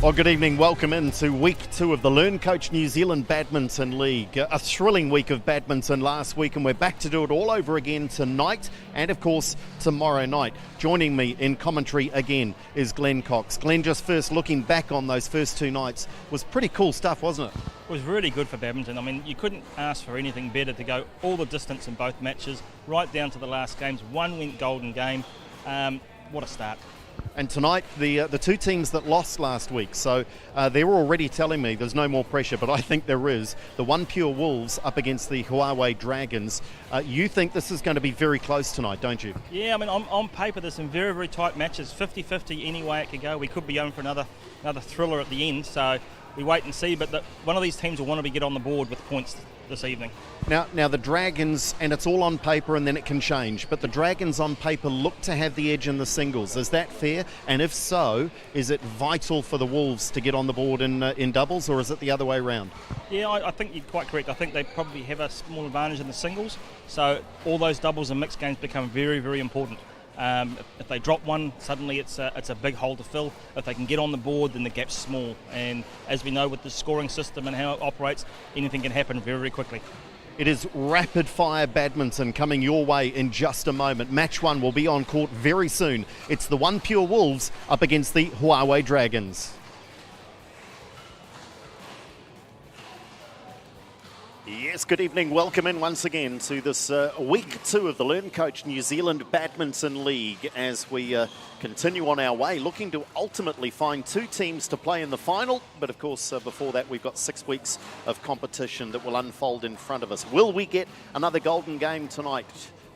Well, good evening. Welcome into week 2 of the LearnCoach New Zealand Badminton League. A thrilling week of badminton last week, and we're back to do it all over again tonight and, of course, tomorrow night. Joining me in commentary again is Glenn Cox. Glenn, just first looking back on those first 2 nights, was pretty cool stuff, wasn't it? It was really good for badminton. I mean, you couldn't ask for anything better to go all the distance in both matches, right down to the last games. One went golden game. What a start. And tonight, the 2 teams that lost last week, so they're already telling me there's no more pressure, but I think there is. The OnePure Wolves up against the Huawei Dragons. You think this is going to be very close tonight, don't you? Yeah, I mean, on paper, there's some very, very tight matches, 50-50 any way it could go. We could be going for another thriller at the end, so we wait and see, but one of these teams will want to get on the board with points this evening. Now the Dragons, and it's all on paper and then it can change, but the Dragons on paper look to have the edge in the singles. Is that fair? And if so, is it vital for the Wolves to get on the board in doubles, or is it the other way around? Yeah, I think you're quite correct. I think they probably have a small advantage in the singles, so all those doubles and mixed games become very, very important. If they drop one, suddenly it's a big hole to fill. If they can get on the board, then the gap's small. And as we know with the scoring system and how it operates, anything can happen very, very quickly. It is rapid fire badminton coming your way in just a moment. Match 1 will be on court very soon. It's the OnePure Wolves up against the Huawei Dragons. Yes, good evening. Welcome in once again to this week 2 of the LearnCoach New Zealand Badminton League as we continue on our way, looking to ultimately find 2 teams to play in the final. But of course, before that, we've got 6 weeks of competition that will unfold in front of us. Will we get another golden game tonight?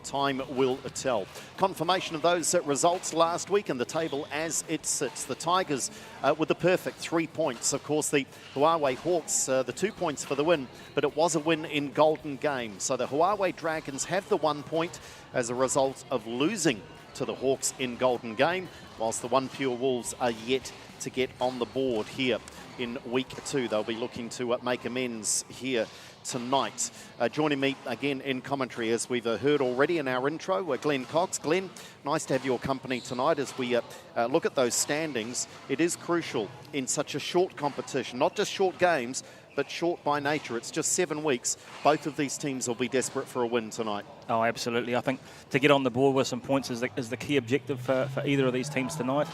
Time will tell. Confirmation of those results last week and the table as it sits. The Tigers with the perfect 3 points. Of course, the Huawei Hawks, the 2 points for the win, but it was a win in golden game. So the Huawei Dragons have the 1 point as a result of losing to the Hawks in golden game, whilst the OnePure Wolves are yet to get on the board here in week 2. They'll be looking to make amends here tonight. Joining me again in commentary, as we've heard already in our intro, Glenn Cox. Glenn, nice to have your company tonight as we look at those standings. It is crucial in such a short competition, not just short games, but short by nature. It's just 7 weeks. Both of these teams will be desperate for a win tonight. Oh, absolutely. I think to get on the board with some points is the key objective for either of these teams tonight.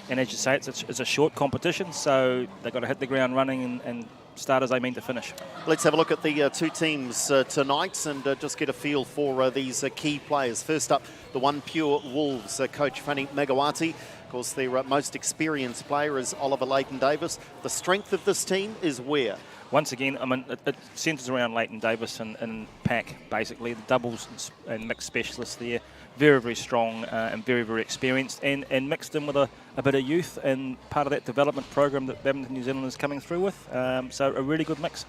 And as you say, it's a short competition, so they've got to hit the ground running and start as they mean to finish. Let's have a look at the 2 teams tonight and just get a feel for these key players. First up, the OnePure Wolves, Coach Fanny Megawati. Of course, their most experienced player is Oliver Leighton-Davis. The strength of this team is where? Once again, I mean, it centres around Leighton-Davis and Pack, basically. The doubles and mixed specialists there. Very, very strong and very, very experienced, and mixed in with a bit of youth and part of that development program that Badminton New Zealand is coming through with. So a really good mix.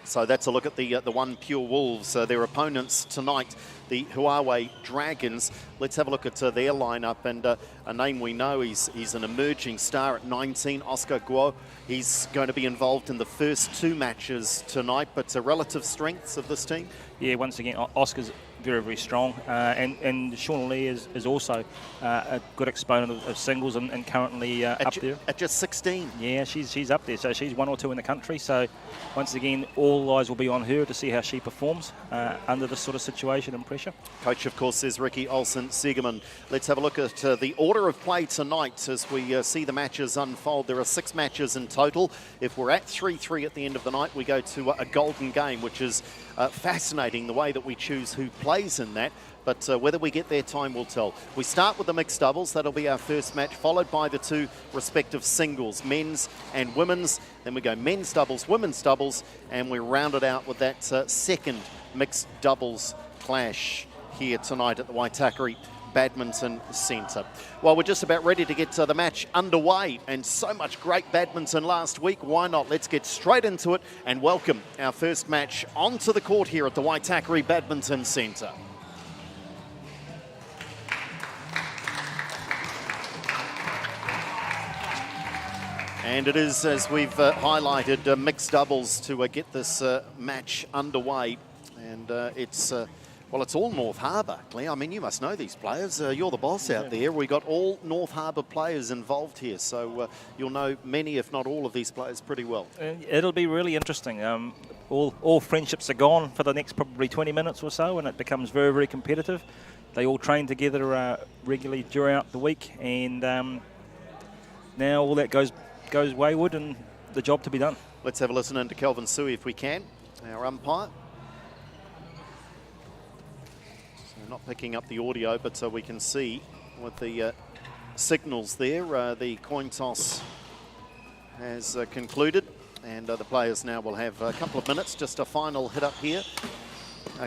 So that's a look at the OnePure Wolves, their opponents tonight, the Huawei Dragons. Let's have a look at their lineup, and a name we know, he's an emerging star at 19, Oscar Guo. He's going to be involved in the first 2 matches tonight, but relative strengths of this team? Yeah, once again, Oscar's very, very strong, and Shauna Lee is also a good exponent of singles and currently up there. At just 16? Yeah, she's up there, so she's 1 or 2 in the country, so once again, all eyes will be on her to see how she performs under this sort of situation and pressure. Coach, of course, is Ricky Olsen-Segerman. Let's have a look at the order of play tonight as we see the matches unfold. There are 6 matches in total. If we're at 3-3 at the end of the night, we go to a golden game, which is fascinating, the way that we choose who plays in that. But whether we get there, time will tell. We start with the mixed doubles. That'll be our first match, followed by the 2 respective singles, men's and women's. Then we go men's doubles, women's doubles, and we round it out with that second mixed doubles clash here tonight at the Waitakere Badminton Centre. Well, we're just about ready to get the match underway, and so much great badminton last week. Why not? Let's get straight into it and welcome our first match onto the court here at the Waitakere Badminton Centre. And it is, as we've highlighted, mixed doubles to get this match underway. And it's Well, it's all North Harbour, Claire. I mean, you must know these players. You're the boss out there. We got all North Harbour players involved here, so you'll know many, if not all, of these players pretty well. It'll be really interesting. All friendships are gone for the next probably 20 minutes or so, and it becomes very, very competitive. They all train together regularly throughout the week, and now all that goes wayward, and the job to be done. Let's have a listen into Kelvin Sui if we can, our umpire. Not picking up the audio, but we can see with the signals there, the coin toss has concluded, and the players now will have a couple of minutes, just a final hit up here.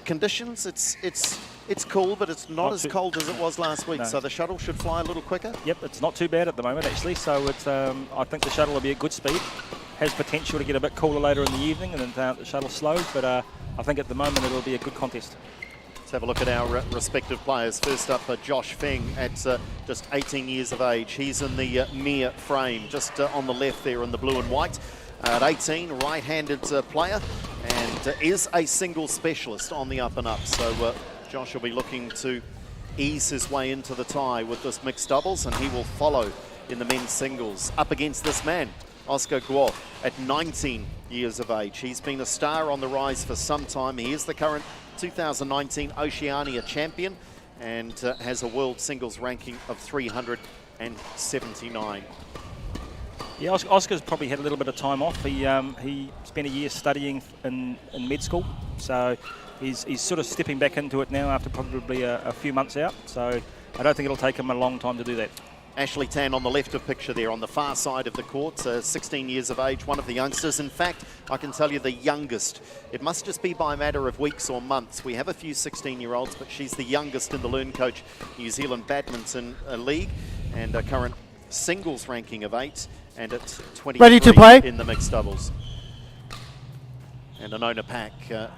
Conditions, it's cool, but it's not as cold as it was last week, so the shuttle should fly a little quicker. Yep, it's not too bad at the moment actually, so it's I think the shuttle will be at good speed. Has potential to get a bit cooler later in the evening, and then the shuttle slows, but I think at the moment it'll be a good contest. Let's have a look at our respective players. First up, Josh Feng at just 18 years of age. He's in the Mir frame, just on the left there in the blue and white. At 18, right-handed player, and is a single specialist on the up and up. So Josh will be looking to ease his way into the tie with this mixed doubles, and he will follow in the men's singles. Up against this man, Oscar Guo, at 19 years of age. He's been a star on the rise for some time. He is the current 2019 Oceania champion and has a world singles ranking of 379. Yeah, Oscar's probably had a little bit of time off. He spent a year studying in med school, so he's sort of stepping back into it now after probably a few months out. So I don't think it'll take him a long time to do that. Ashley Tan on the left of picture there on the far side of the court, 16 years of age, one of the youngsters. In fact, I can tell you the youngest. It must just be by a matter of weeks or months. We have a few 16-year-olds, but she's the youngest in the LearnCoach New Zealand Badminton League, and a current singles ranking of 8, and at 23 Ready to play in the mixed doubles. And Anona Pak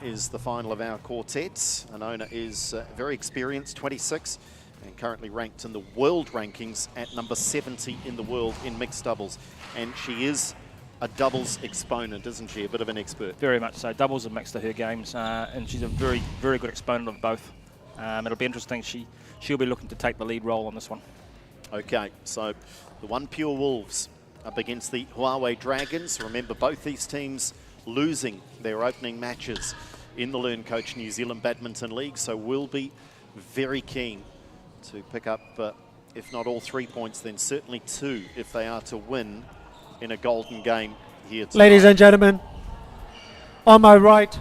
is the final of our quartets. Anona is very experienced, 26. And currently ranked in the world rankings at number 70 in the world in mixed doubles. And she is a doubles exponent, isn't she? A bit of an expert. Very much so. Doubles are mixed to her games, and she's a very, very good exponent of both. It'll be interesting. She'll be looking to take the lead role on this one. Okay, so the OnePure Wolves up against the Huawei Dragons. Remember, both these teams losing their opening matches in the LearnCoach New Zealand Badminton League, so we'll be very keen to pick up, if not all 3 points, then certainly 2 if they are to win in a golden game here tonight. Ladies and gentlemen, on my right,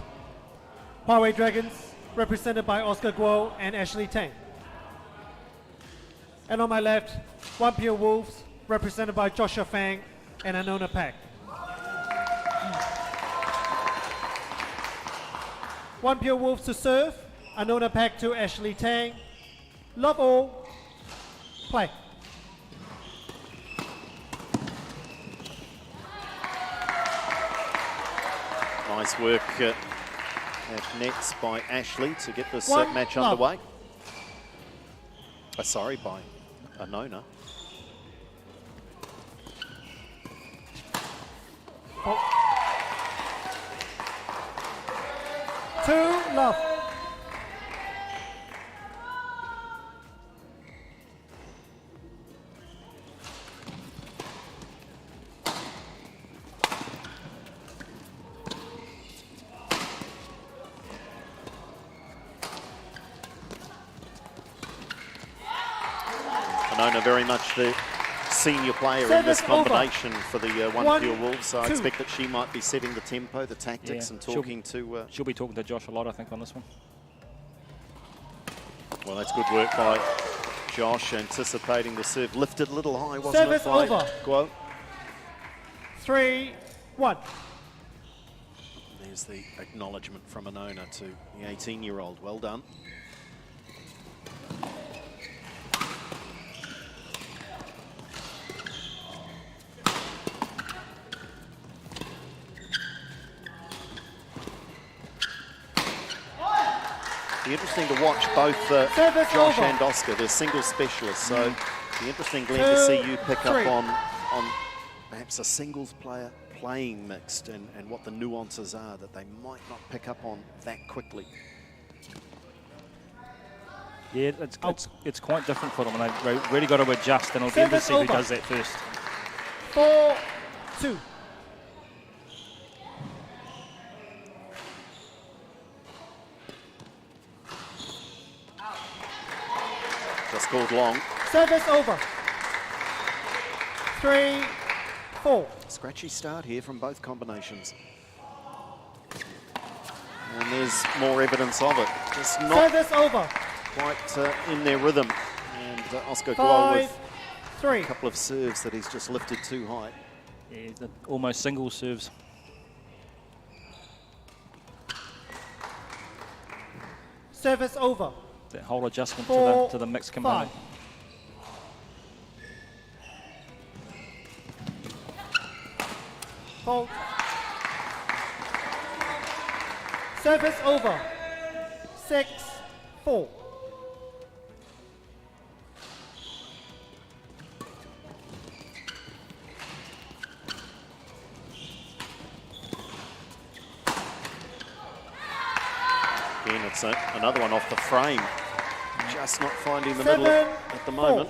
Huawei Dragons, represented by Oscar Guo and Ashley Tang. And on my left, OnePure Wolves, represented by Joshua Fang and Anona Pak. OnePure Wolves to serve, Anona Pak to Ashley Tang. Love all. Play. Nice work at nets by Ashley to get this match underway. Sorry, by Anona. Oh. 2 love. Anona very much the senior player in this combination for the OnePure Wolves, so I expect that she might be setting the tempo, the tactics, and talking to... she'll be talking to Josh a lot, I think, on this one. Well, that's good work by Josh, anticipating the serve. Lifted a little high, wasn't it? Service over. Guo. 3-1. There's the acknowledgement from Anona to the 18-year-old. Well done. Be interesting to watch both Josh and Oscar. They're single specialists, so it'll be interesting, Glenn, to see you pick up on perhaps a singles player playing mixed and what the nuances are that they might not pick up on that quickly. Yeah, it's quite different for them, and they've really got to adjust, and it'll be interesting to see who does that first. 4-2. Just called long. Service over. 3-4. Scratchy start here from both combinations. And there's more evidence of it. Just not Service over. quite in their rhythm. And Oscar Guo with 5-3. a couple of serves that he's just lifted too high. Yeah, almost single serves. Service over. That whole adjustment 4, to the mixed component. 5. Fault. Service over. 6-4. Again, it's another one off the frame. Just not finding the middle at the moment.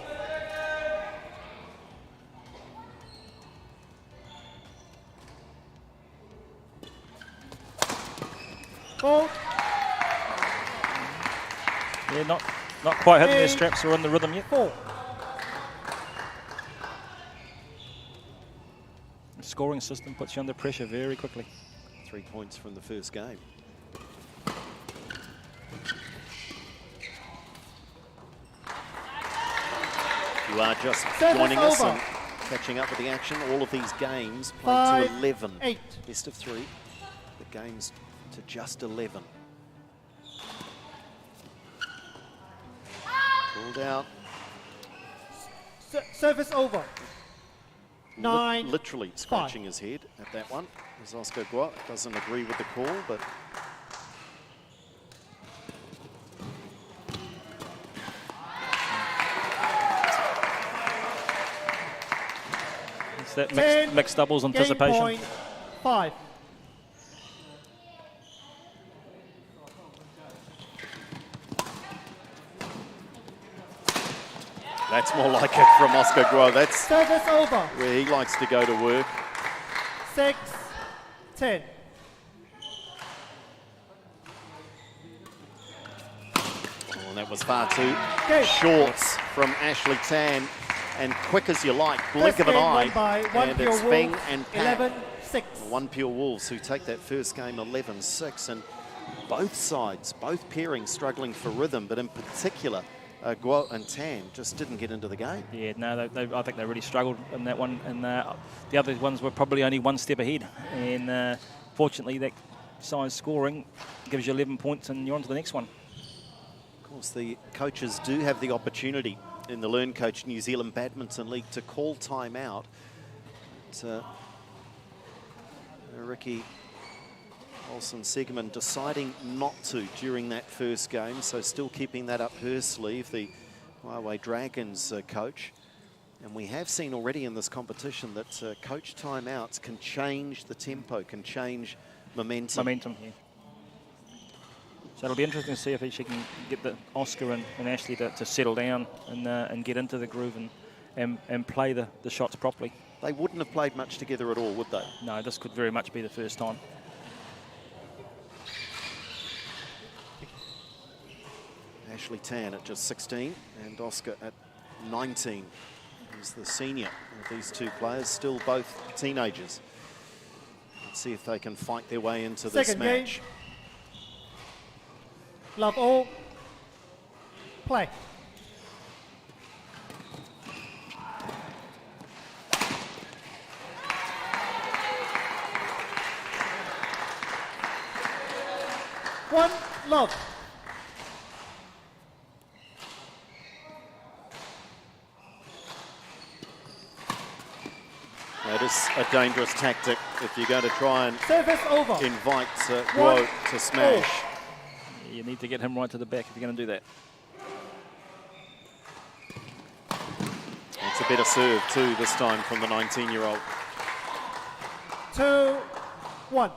4. Yeah, not quite hitting their straps or in the rhythm yet. 4. The scoring system puts you under pressure very quickly. 3 points from the first game. You are just joining us and catching up with the action. All of these games played to 11. 8. Best of 3. The games to just 11. Pulled out. Service over. 9. Literally scratching his head at that one. As Oscar Guo doesn't agree with the call, but it's that mixed doubles anticipation. 5. that's more like it from Oscar Guo. That's Service over. where he likes to go to work. 6-10. Oh, and that was far too Game. short from Ashley Tan. And quick as you like, blink First of an game eye. won by And OnePure it's Feng Wolves, and Pat. 11-6. OnePure Wolves who take that first game 11-6. And both sides, both pairings struggling for rhythm, but in particular, Guo and Tan just didn't get into the game. Yeah, no, I think they really struggled in that one, and the other ones were probably only one step ahead. And fortunately, that size scoring gives you 11 points, and you're on to the next one. Of course, the coaches do have the opportunity in the LearnCoach New Zealand Badminton League to call time out. But, Ricky Olsen-Segerman deciding not to during that first game, so still keeping that up her sleeve, the Huawei Dragons coach. And we have seen already in this competition that coach timeouts can change the tempo, can change momentum. Yeah. So it'll be interesting to see if she can get the Oscar and Ashley to settle down and get into the groove and play the shots properly. They wouldn't have played much together at all, would they? No, this could very much be the first time. Ashley Tan at just 16 and Oscar at 19 is the senior of these two players, still both teenagers. Let's see if they can fight their way into this Second match. game. Love all. Play. One love. That is a dangerous tactic if you're going to try and Service over. invite Guo to smash. You need to get him right to the back if you're going to do that. It's a better serve too this time from the 19-year-old. 2-1.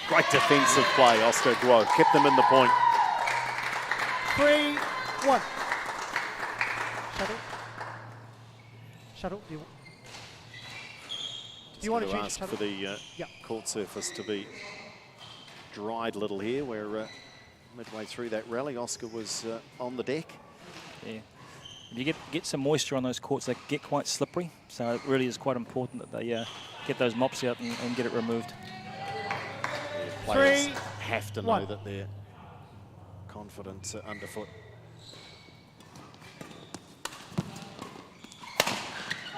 Great defensive play, Oscar Guo. Kept them in the point. 3-1. Shuttle, do you want to change ask shuttle? for the court surface to be dried a little here, where midway through that rally, Oscar was on the deck. Yeah. If you get some moisture on those courts, they get quite slippery. So it really is quite important that they get those mops out and get it removed. Yeah, players have to know that they're confident underfoot.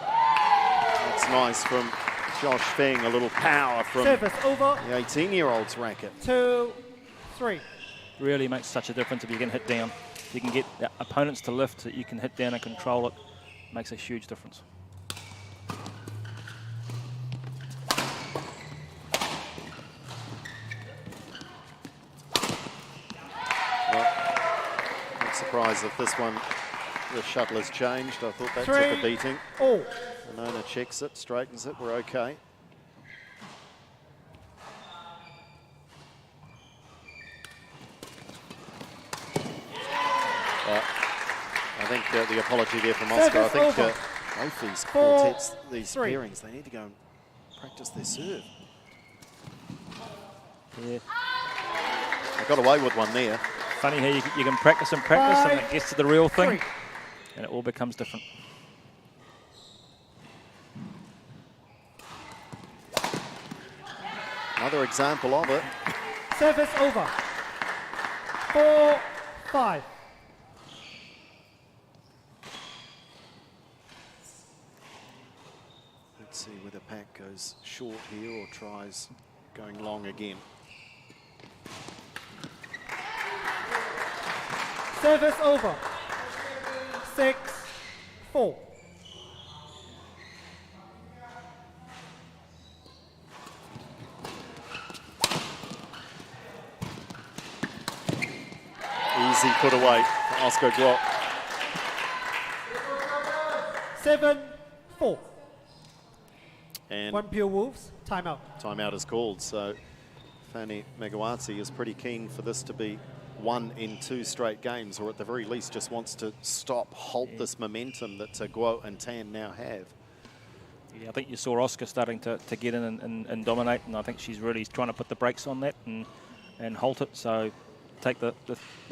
That's nice from Josh Feng, a little power from Service over. the 18-year-old's racket. 2-3. Really makes such a difference if you can hit down. If you can get opponents to lift, that you can hit down and control it, makes a huge difference. Well, not surprised if this one, the shuttle has changed. I thought that took a beating. Oh. Anona checks it, straightens it, we're okay. I think the apology there from Oscar. I think both these quartets, these pairings, they need to go and practice their serve. Yeah. They got away with one there. Funny how you can practice and practice, and it gets to the real thing, and it all becomes different. Another example of it. Service over. 4-5. Let's see whether Pack goes short here or tries going long again. Service over. 6-4. Easy put away for Oscar Glock. 7-4. And OnePure Wolves, timeout. timeout is called, so Fani Megawati is pretty keen for this to be one in 2 straight games, or at the very least just wants to halt this momentum that Guo and Tan now have. Yeah, I think you saw Oscar starting to get in and dominate, and I think she's really trying to put the brakes on that and halt it. So take the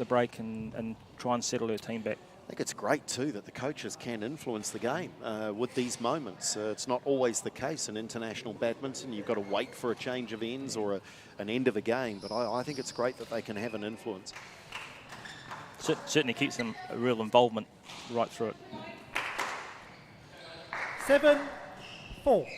break and try and settle her team back. I think it's great too that the coaches can influence the game with these moments. It's not always the case in international badminton. You've got to wait for a change of ends or an end of a game, but I think it's great that they can have an influence. Certainly keeps them a real involvement right through it. 7-4.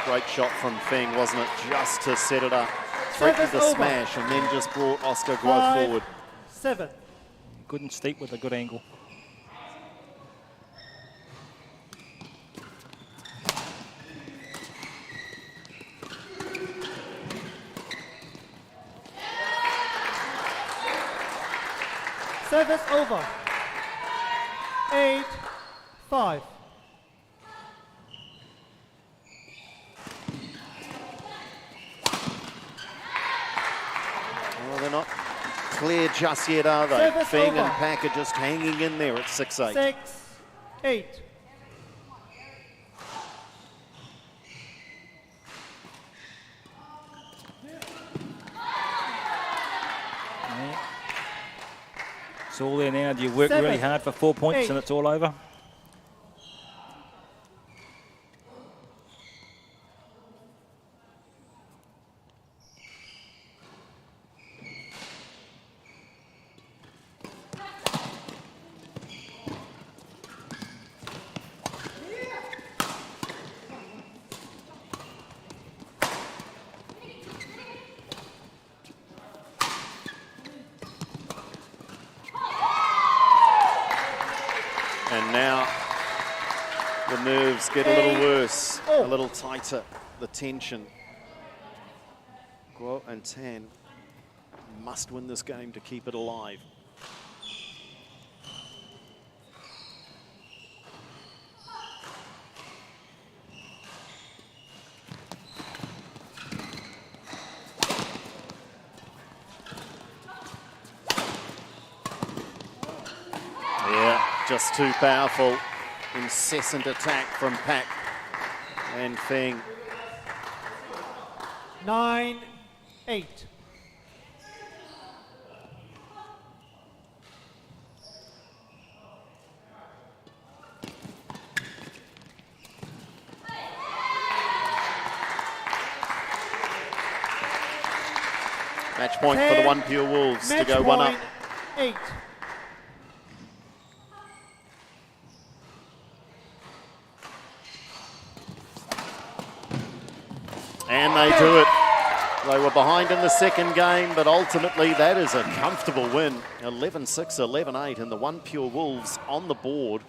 Great shot from Feng, wasn't it? Just to set it up. Straight to the smash and then just brought Oscar Guo forward. 5-7. Good and steep with a good angle. Service over. 8-5. Well, they're not clear just yet, are they? Service Feng over. and Pack are just hanging in there at 6-8. 6-8. It's all there now. Do you work really hard for 4 points and it's all over? And now the nerves get a little worse, a little tighter, the tension. Guo and Tan must win this game to keep it alive. Yeah, just too powerful. Incessant attack from Pak and Feng. 9-8. Match point for the OnePure Wolves to go one up. 8. And they do it. They were behind in the second game, but ultimately that is a comfortable win. 11-6, 11-8, and the OnePure Wolves on the board.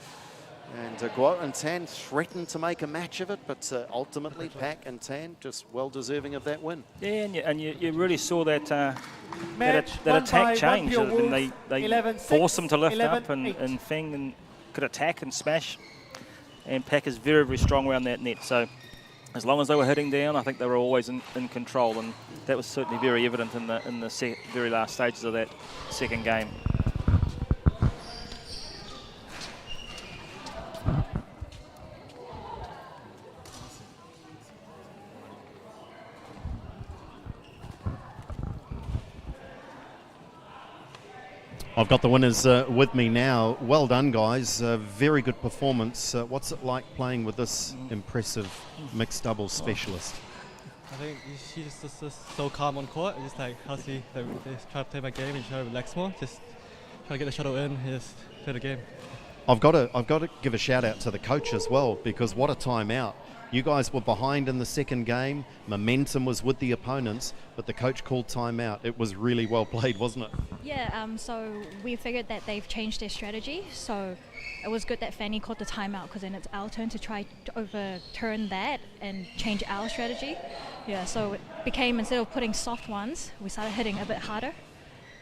And Guo and Tan threatened to make a match of it, but ultimately Pak and Tan just well deserving of that win. Yeah, and you really saw that Match that won attack by change. OnePure And Wolves, they 11-6, forced them to lift up, 11-8. and Feng could attack and smash. And Pak is very, very strong around that net. So as long as they were hitting down, I think they were always in control, and that was certainly very evident in the very last stages of that second game. I've got the winners with me now. Well done, guys. Very good performance. What's it like playing with this impressive mixed doubles specialist? I think she's just so calm on court. Just like healthy. They try to play my game and try to relax more. Just try to get the shuttle in and just play the game. I've got to give a shout out to the coach as well, because what a timeout. You guys were behind in the second game. Momentum was with the opponents, but the coach called timeout. It was really well played, wasn't it? Yeah, so we figured that they've changed their strategy. So it was good that Fanny called the timeout, because then it's our turn to try to overturn that and change our strategy. Yeah, so it became, instead of putting soft ones, we started hitting a bit harder.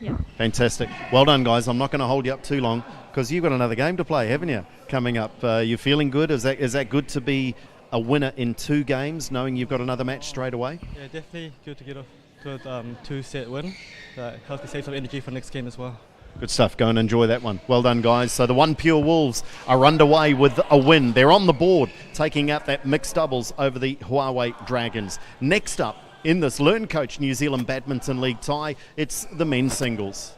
Yeah. Fantastic. Well done, guys. I'm not going to hold you up too long, because you've got another game to play, haven't you, coming up? You feeling good? Is that good to be a winner in 2 games, knowing you've got another match straight away? Yeah, definitely good to get off to a 2-set win. Helps me save some energy for next game as well. Good stuff. Go and enjoy that one. Well done, guys. So the OnePure Wolves are underway with a win. They're on the board, taking out that mixed doubles over the Huawei Dragons. Next up in this LearnCoach New Zealand Badminton League tie, it's the men's singles.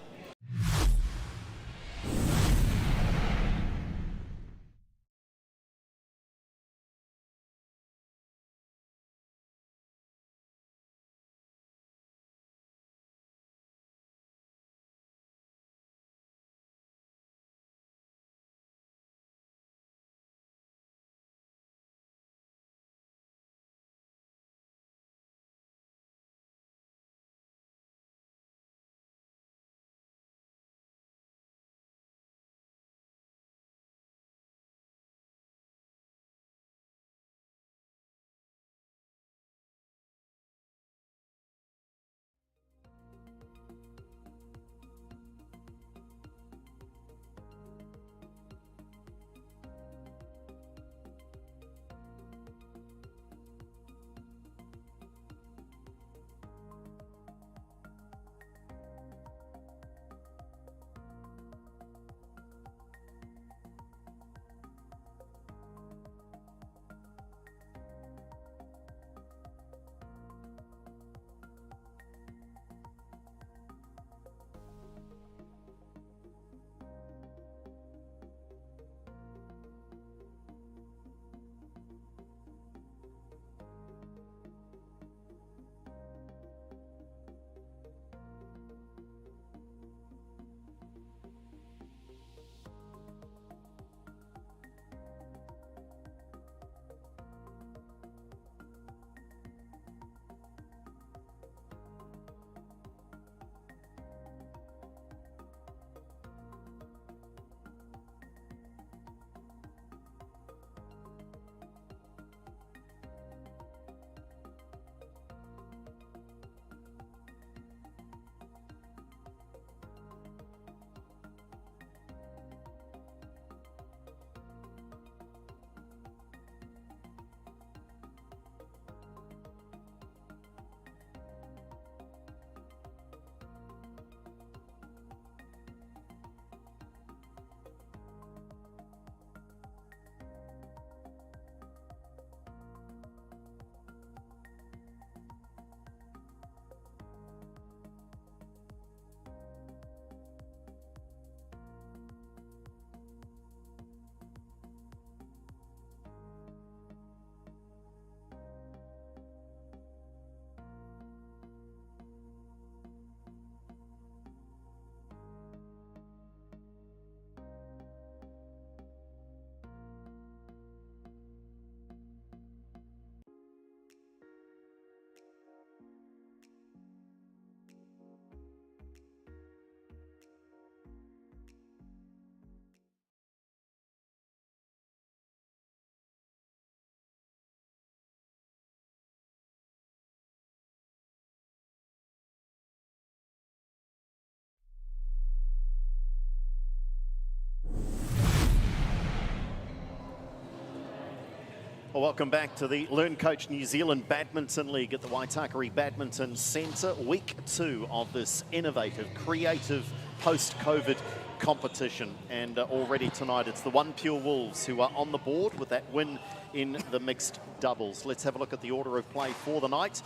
Well, welcome back to the LearnCoach New Zealand Badminton League at the Waitakere Badminton Centre. Week 2 of this innovative, creative, post-COVID competition. And already tonight, it's the OnePure Wolves who are on the board with that win in the mixed doubles. Let's have a look at the order of play for the night.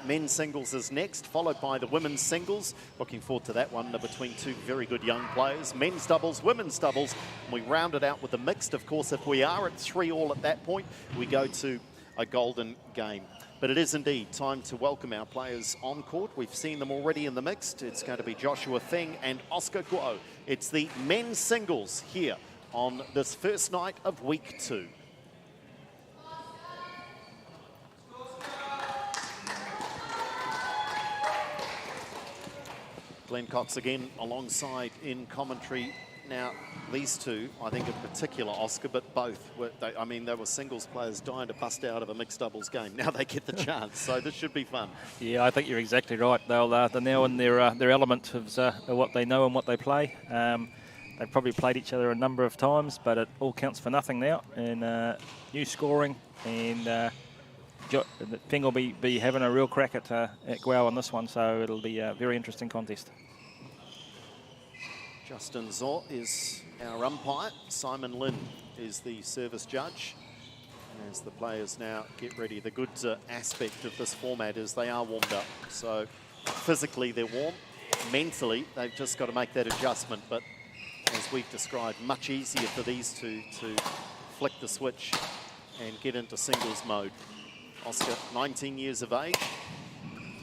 Men's singles is next, followed by the women's singles. Looking forward to that one between two very good young players. Men's doubles, women's doubles. And we round it out with the mixed. Of course, if we are at 3-all at that point, we go to a golden game. But it is indeed time to welcome our players on court. We've seen them already in the mixed. It's going to be Joshua Feng and Oscar Guo. It's the men's singles here on this first night of week 2. Glenn Cox again alongside in commentary. Now, these two, I think in particular, Oscar, but both, they were singles players dying to bust out of a mixed doubles game. Now they get the chance, so this should be fun. Yeah, I think you're exactly right. They're now in their element of what they know and what they play. They've probably played each other a number of times, but it all counts for nothing now. And new scoring, and Feng will be having a real crack at Guo on this one, so it'll be a very interesting contest. Justin Zaw is our umpire. Simon Lin is the service judge. As the players now get ready, the good aspect of this format is they are warmed up. So physically they're warm. Mentally, they've just got to make that adjustment. But as we've described, much easier for these two to flick the switch and get into singles mode. Oscar, 19 years of age.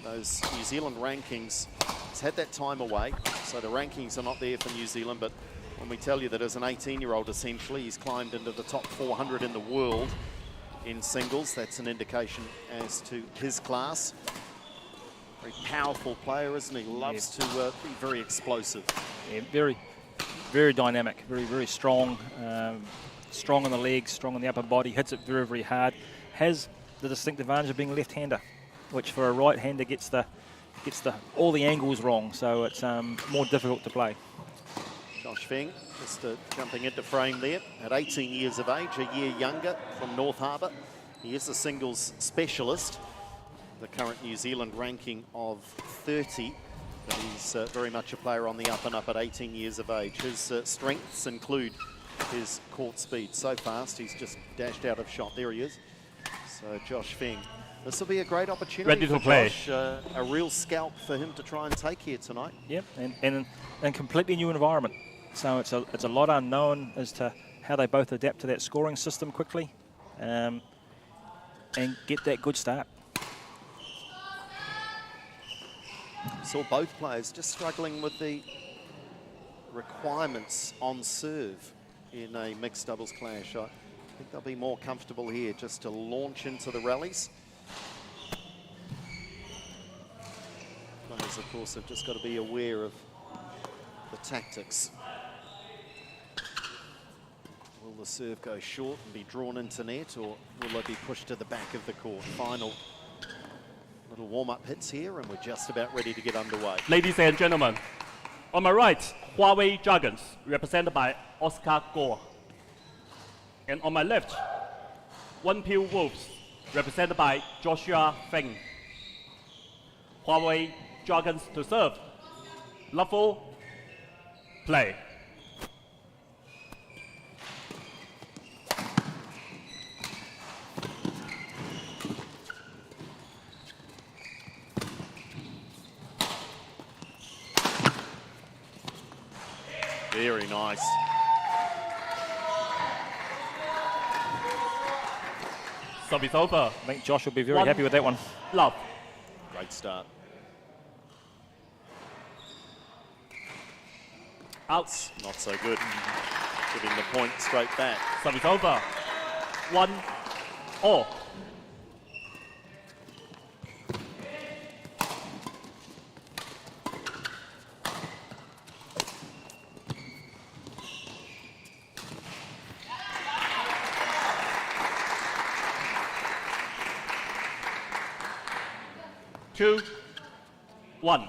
Those New Zealand rankings, he's had that time away, so the rankings are not there for New Zealand, but when we tell you that as an 18-year-old, essentially, he's climbed into the top 400 in the world in singles, that's an indication as to his class. Very powerful player, isn't he? Loves to be very explosive. Yeah, very, very dynamic, very, very strong. Strong on the legs, strong on the upper body, hits it very, very hard. Has the distinct advantage of being a left-hander, which for a right-hander gets all the angles wrong, so it's more difficult to play. Josh Feng just jumping into frame there at 18 years of age, a year younger from North Harbour. He is a singles specialist, the current New Zealand ranking of 30, but he's very much a player on the up and up at 18 years of age. His strengths include his court speed. So fast, he's just dashed out of shot. There he is. So Josh Feng. This will be a great opportunity for Josh, a real scalp for him to try and take here tonight. Yep, and a completely new environment. So it's a lot unknown as to how they both adapt to that scoring system quickly and get that good start. Saw both players just struggling with the requirements on serve in a mixed doubles clash. I think they'll be more comfortable here just to launch into the rallies. Players, of course, have just got to be aware of the tactics. Will the serve go short and be drawn into net, or will they be pushed to the back of the court? Final little warm-up hits here, and we're just about ready to get underway. Ladies and gentlemen, on my right, Huawei Dragons, represented by Oscar Guo. And on my left, OnePure Wolves, represented by Joshua Feng. Huawei Dragons to serve. Level, play. Very nice. Service over. I think Josh will be very happy with that one. Love. Great start. Out. Not so good. Giving the point straight back. Service over. 1-all. Two, 1.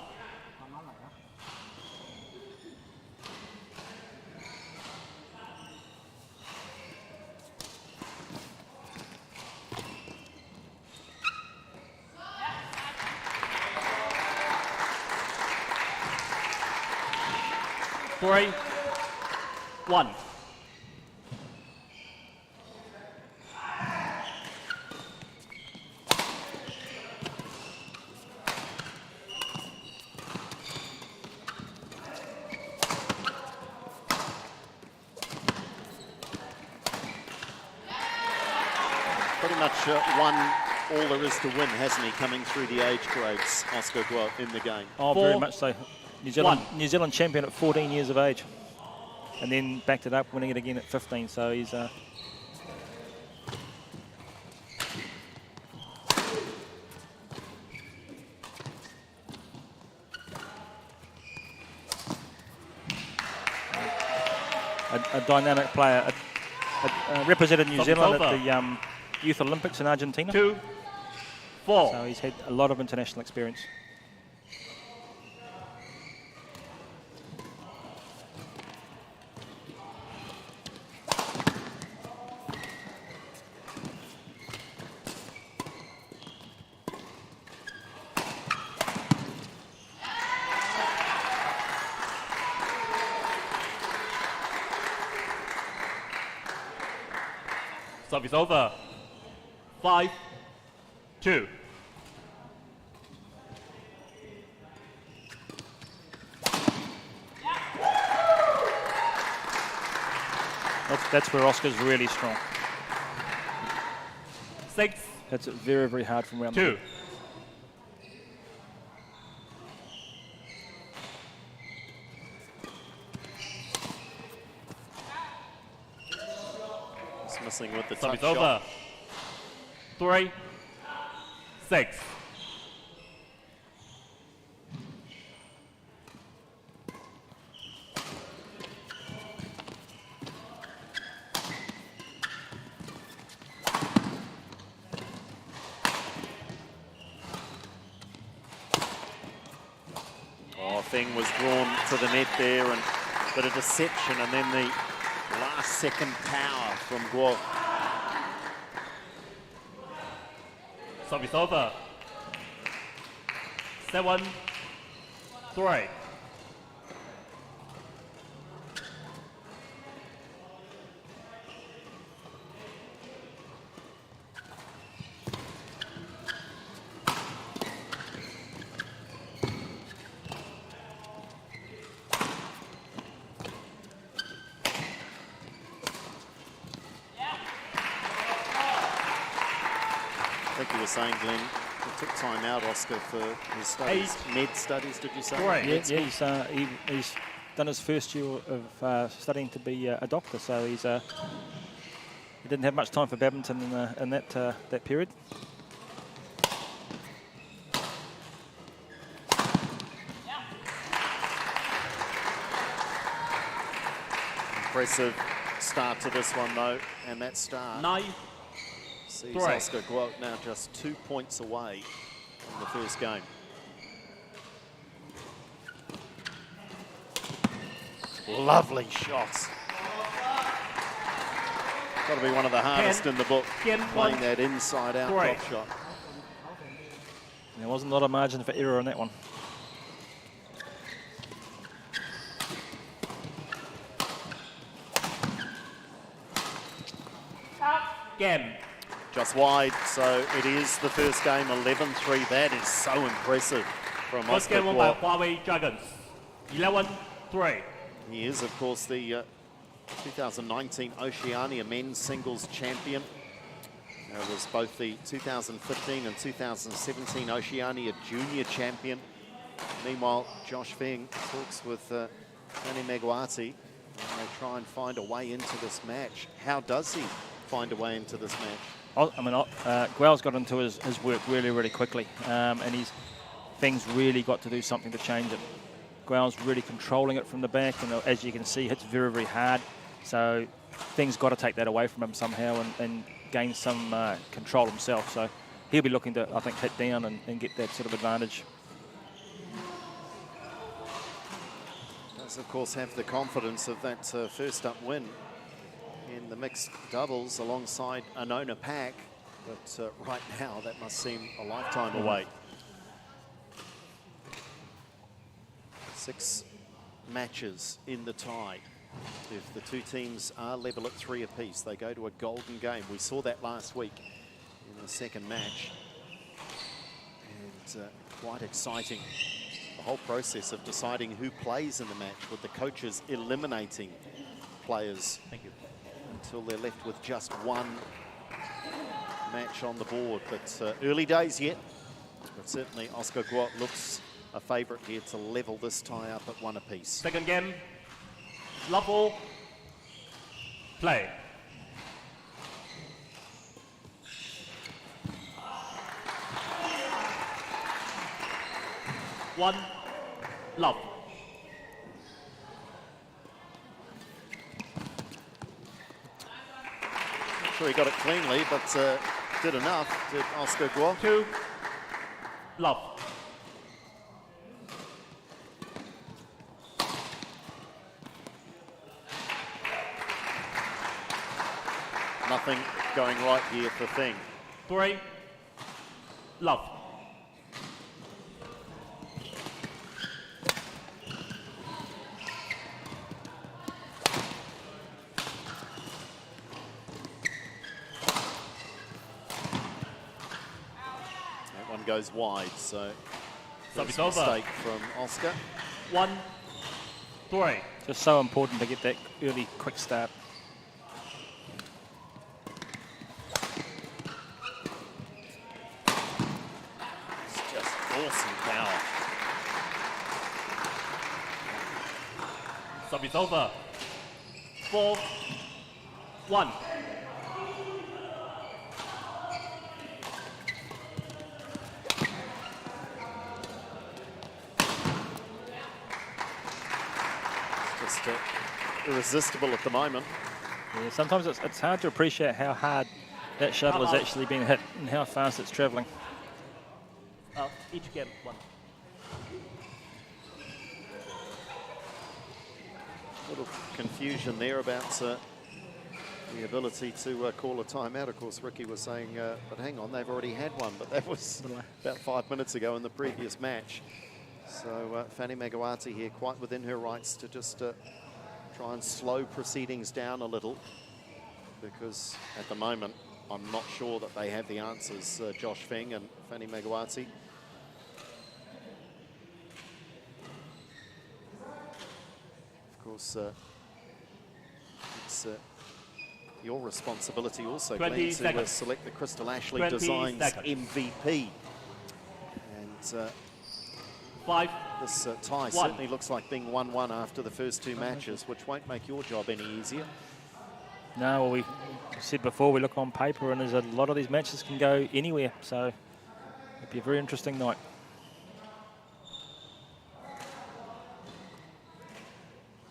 3, 1. Pretty much won all there is to win, hasn't he, coming through the age grades, Oscar Guo, in the game. Oh, 4, very much so. New Zealand champion at 14 years of age. And then backed it up, winning it again at 15. So he's... a dynamic player. Represented New Zealand at the Youth Olympics in Argentina. 2, 4. So he's had a lot of international experience. Service over. 5, 2. That's where Oscar's really strong. 6, That's it very, very hard from round 2. He's missing with the Service touch over. shot. 3, 6. Oh, thing was drawn to the net there, and a bit of deception, and then the last second power from Guo. Service over. 7, 3. I think you were saying, Glenn, he took time out, Oscar, for his studies. Med studies, did you say? Correct. Yeah, he's done his first year of studying to be a doctor, so he didn't have much time for badminton in that period. Impressive start to this one, though, and that start 9, sees 3. Oscar Guo now just 2 points away from the first game. Lovely shots. Got to be one of the hardest in the book, Again, playing 1. that inside-out Great. drop shot. There wasn't a lot of margin for error on that one. Game. Just wide, so it is the first game, 11-3. That is so impressive from First Oscar game won by Guo. Huawei Dragons. 11, 3. He is, of course, the 2019 Oceania men's singles champion. Was both the 2015 and 2017 Oceania junior champion. Meanwhile, Josh Feng talks with Tony Meguati, and they try and find a way into this match. How does he find a way into this match? Guo's got into his work really, really quickly, and Feng's really got to do something to change it. Guo's really controlling it from the back, and as you can see, hits very, very hard. So Feng's got to take that away from him somehow and gain some control himself. So he'll be looking to, I think, hit down and get that sort of advantage. Does, of course, have the confidence of that first up win in the mixed doubles alongside Anona Pak, but right now that must seem a lifetime away. 6 matches in the tie. If the two teams are level at 3 apiece, they go to a golden game. We saw that last week in the second match. And quite exciting. The whole process of deciding who plays in the match, with the coaches eliminating players until they're left with just one match on the board. But early days yet. But certainly Oscar Guo looks a favourite here to level this tie up at 1 apiece. Second game, love all, play. One, love. Not sure he got it cleanly, but did enough, did Oscar Guo. 2, love. Nothing going right here for Feng. 3, love. That one goes wide, so Service that's a over. mistake from Oscar. 1, 3. Just so important to get that early quick start. It's just awesome power. Service over. 4, 1. Just irresistible at the moment. Yeah, sometimes it's hard to appreciate how hard that shuttle is actually being hit and how fast it's travelling. Each game, 1. Little confusion there about the ability to call a timeout. Of course, Ricky was saying, but hang on, they've already had one, but that was about 5 minutes ago in the previous match. So Fanny Magawati here quite within her rights to just try and slow proceedings down a little, because at the moment, I'm not sure that they have the answers, Josh Feng and Fanny Magawati. Of course, it's your responsibility also, 20 Glenn, to seconds. select the Crystal Ashley 20 Designs seconds. MVP. And 5, this tie certainly looks like being 1-1 after the first 2 matches, which won't make your job any easier. No, well, we said before, we look on paper and there's a lot of these matches can go anywhere, so it'll be a very interesting night.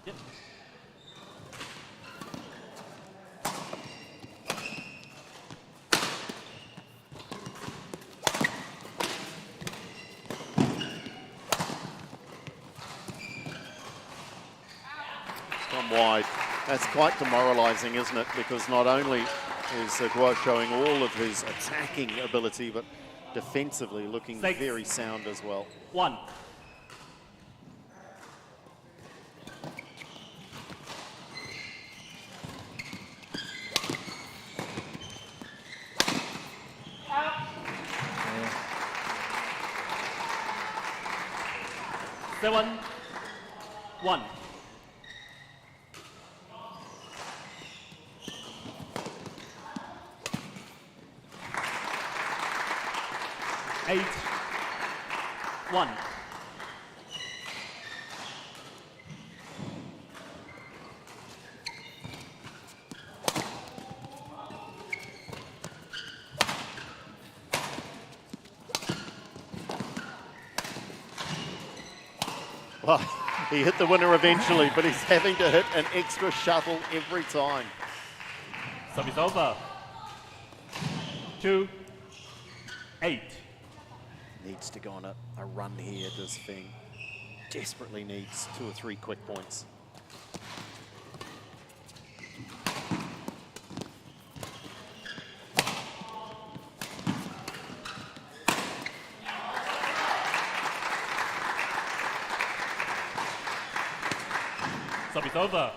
Yep. It's gone wide. That's quite demoralising, isn't it? Because not only is Guo showing all of his attacking ability, but defensively looking 6, very sound as well. 1. Yeah. 7, 1. Eight, 1. Well, he hit the winner eventually, but he's having to hit an extra shuttle every time. Service over. 2, 8. Needs to go on a run here, does Feng. Desperately needs 2 or 3 quick points. Service over.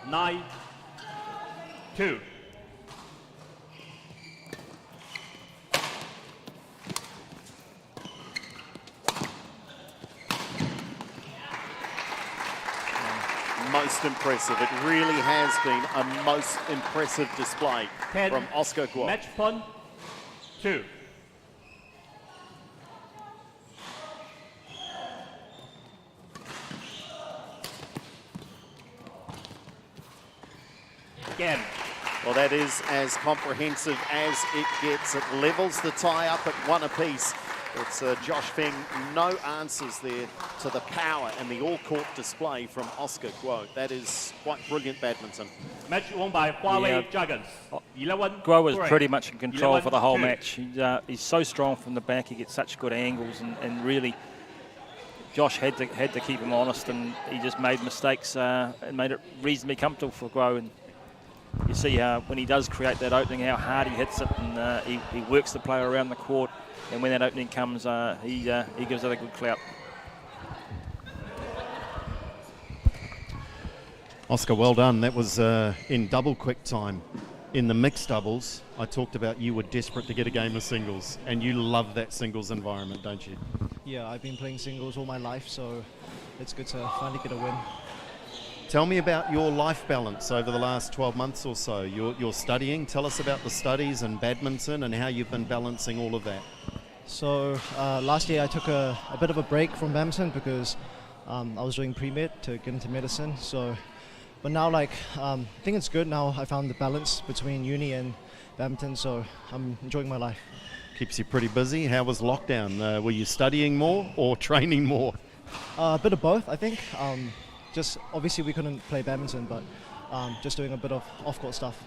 9-2. Most impressive. It really has been a most impressive display 10. from Oscar Guo. Match point 2. Again. Well, that is as comprehensive as it gets. It levels the tie up at 1 apiece. It's Josh Feng, no answers there to the power and the all-court display from Oscar Guo. That is quite brilliant badminton. Match won by Huawei Dragons. 11. Guo was pretty much in control for the whole 11-2. match. He's so strong from the back. He gets such good angles, and really, Josh had to keep him honest, and he just made mistakes and made it reasonably comfortable for Guo. And you see how when he does create that opening, how hard he hits it, and he works the player around the court. And when that opening comes, he gives it a good clout. Oscar, well done. That was in double quick time. In the mixed doubles, I talked about you were desperate to get a game of singles, and you love that singles environment, don't you? Yeah, I've been playing singles all my life, so it's good to finally get a win. Tell me about your life balance over the last 12 months or so. You're studying. Tell us about the studies and badminton and how you've been balancing all of that. So last year I took a bit of a break from badminton because I was doing pre-med to get into medicine. So, but now I think it's good now. I found the balance between uni and badminton, so I'm enjoying my life. Keeps you pretty busy. How was lockdown? Were you studying more or training more? A bit of both, I think. Just obviously we couldn't play badminton, but just doing a bit of off-court stuff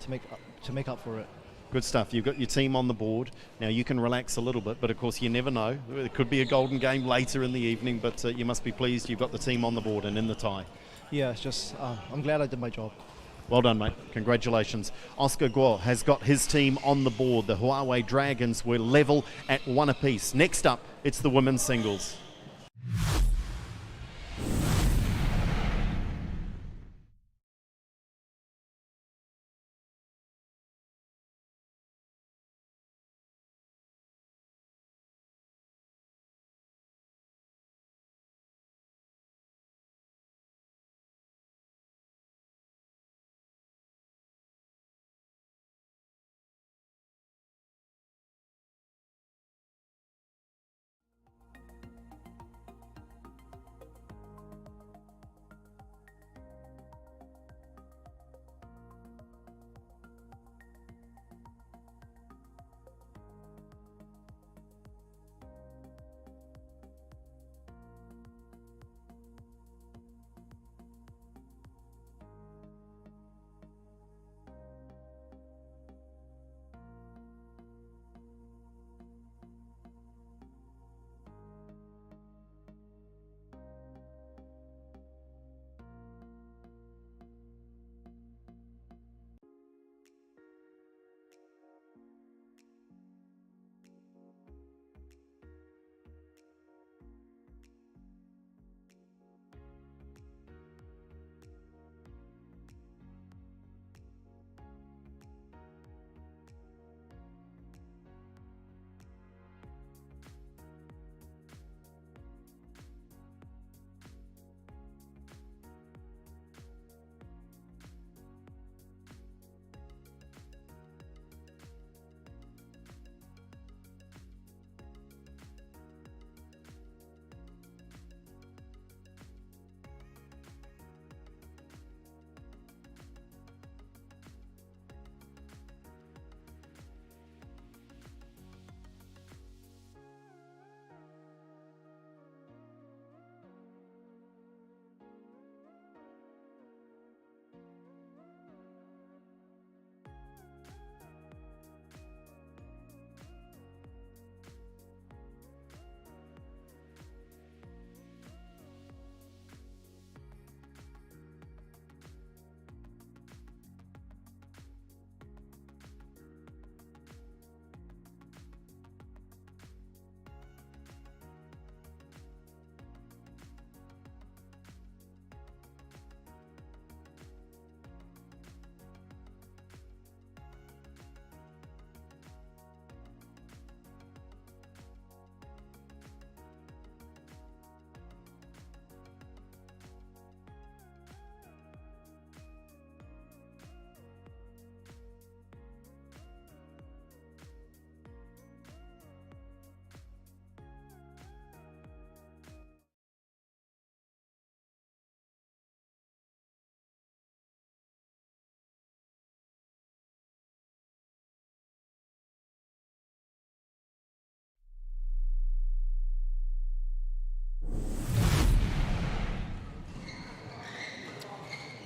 to make up for it. Good stuff. You've got your team on the board. Now you can relax a little bit, but of course you never know. It could be a golden game later in the evening, but you must be pleased you've got the team on the board and in the tie. Yeah, it's just I'm glad I did my job. Well done, mate. Congratulations. Oscar Guo has got his team on the board. The Huawei Dragons were level at 1 apiece. Next up, it's the women's singles.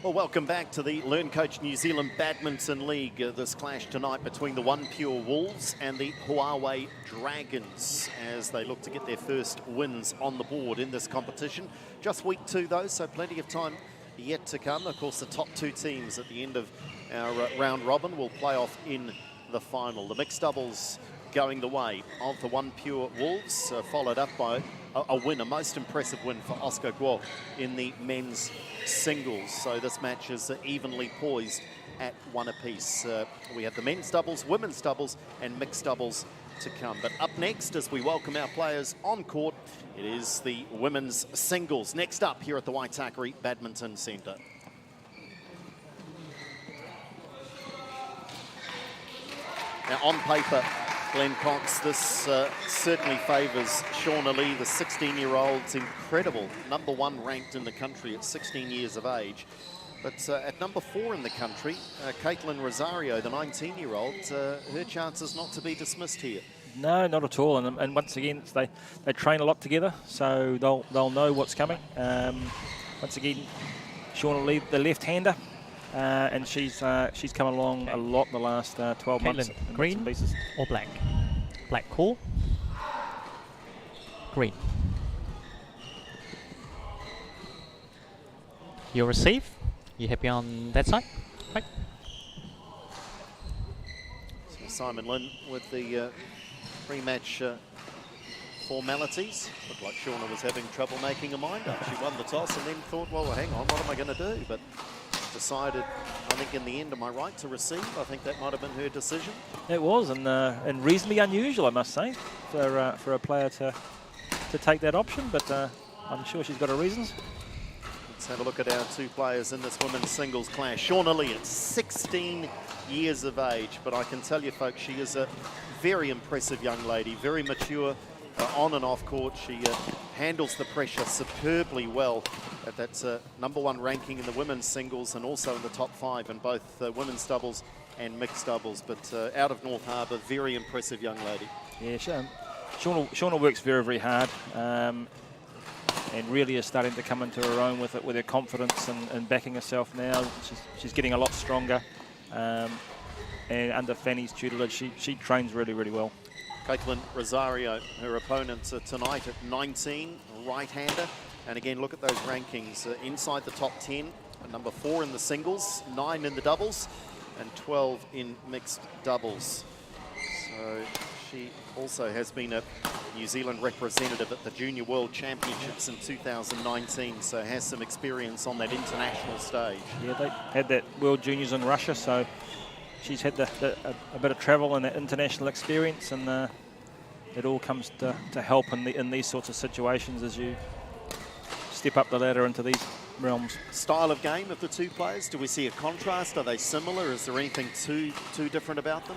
Well, welcome back to the LearnCoach New Zealand Badminton League. This clash tonight between the OnePure Wolves and the Huawei Dragons as they look to get their first wins on the board in this competition. Just week 2 though, so plenty of time yet to come. Of course, the top 2 teams at the end of our round robin will play off in the final. The mixed doubles going the way of the OnePure Wolves, followed up by a win, a most impressive win for Oscar Guo in the men's singles. So this match is evenly poised at 1 apiece. We have the men's doubles, women's doubles and mixed doubles to come. But up next, as we welcome our players on court, it is the women's singles. Next up here at the Waitakere Badminton Centre. Now on paper, Glenn Cox, this certainly favours Shauna Lee, the 16-year-old's incredible #1 ranked in the country at 16 years of age. But at number 4 in the country, Caitlin Rosario, the 19-year-old, her chances not to be dismissed here. No, not at all. And once again, they train a lot together, so they'll know what's coming. Once again, Shauna Lee, the left-hander, and she's come along a lot in the last 12 months. Green pieces. or black? Black core. Green. You receive. You happy on that side? Right. So Simon Lin with the pre-match formalities. Looked like Shauna was having trouble making a mind up. She won the toss and then thought, well, hang on, what am I going to do? But decided, I think in the end, am I right to receive? I think that might have been her decision. It was, and reasonably unusual, I must say, for a player to take that option. But I'm sure she's got her reasons. Let's have a look at our 2 players in this women's singles clash. Shauna Lee at 16 years of age, but I can tell you, folks, she is a very impressive young lady, very mature on and off court. She handles the pressure superbly well at that #1 ranking in the women's singles and also in the top 5 in both women's doubles and mixed doubles. But out of North Harbour, very impressive young lady. Yeah, Shauna works very, very hard. And really is starting to come into her own with it, with her confidence and backing herself now. She's getting a lot stronger. And under Fanny's tutelage, she trains really, really well. Caitlin Rosario, her opponent tonight at 19, right-hander. And again, look at those rankings. Inside the top 10, number 4 in the singles, 9 in the doubles, and 12 in mixed doubles. So she also has been a New Zealand representative at the Junior World Championships in 2019, so has some experience on that international stage. Yeah, they had that World Juniors in Russia, so she's had a bit of travel and that international experience, and it all comes to help in these sorts of situations as you step up the ladder into these realms. Style of game of the 2 players, do we see a contrast? Are they similar? Is there anything too different about them?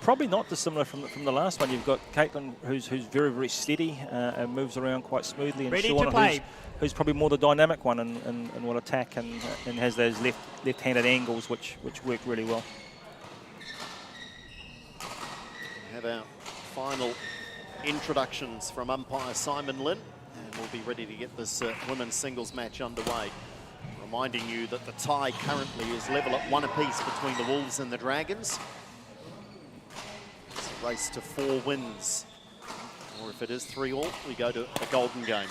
Probably not dissimilar from the last one. You've got Caitlin, who's very, very steady and moves around quite smoothly, and Shauna, who's probably more the dynamic one and will attack and has those left-handed angles which work really well. We have our final introductions from umpire Simon Lin, and we'll be ready to get this women's singles match underway. Reminding you that the tie currently is level at 1 apiece between the Wolves and the Dragons. It's a race to 4 wins, or if it is 3-all, we go to a golden game.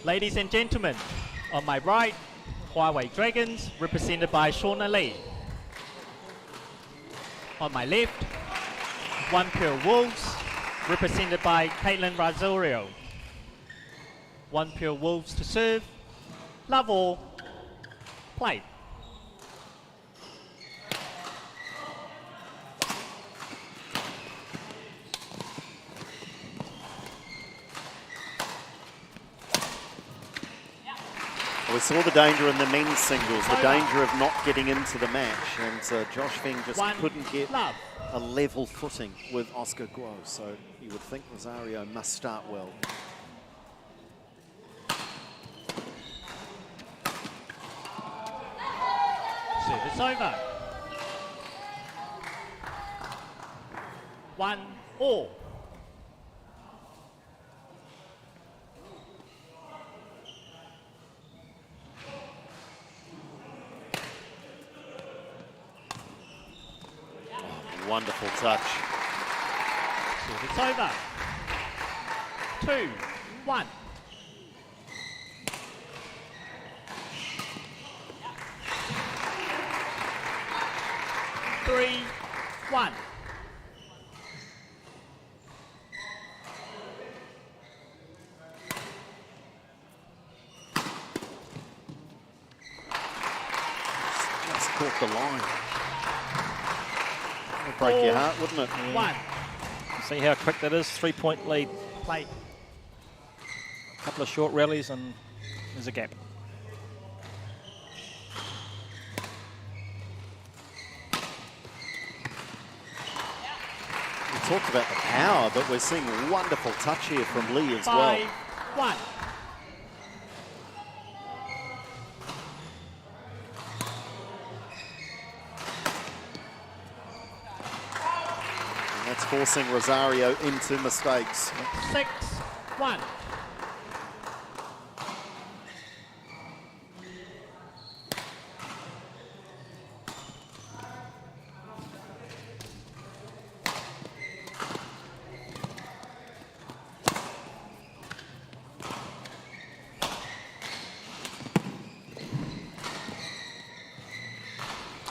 Ladies and gentlemen, on my right, Huawei Dragons, represented by Shauna Lee. On my left, OnePure Wolves, represented by Caitlin Rosario. OnePure Wolves to serve. Love all. Play. We saw the danger in the men's singles, the danger of not getting into the match, and Josh Feng just couldn't get a level footing with Oscar Guo, so you would think Rosario must start well. Service over. 1-all. Wonderful touch. Service over. 2-1. 3-1. Just caught the line. Would break your heart, wouldn't it? 1. See how quick that is? 3-point lead. Play. A couple of short rallies and there's a gap. We talked about the power, but we're seeing wonderful touch here from Lee as well. 5-1. And that's forcing Rosario into mistakes. 6-1.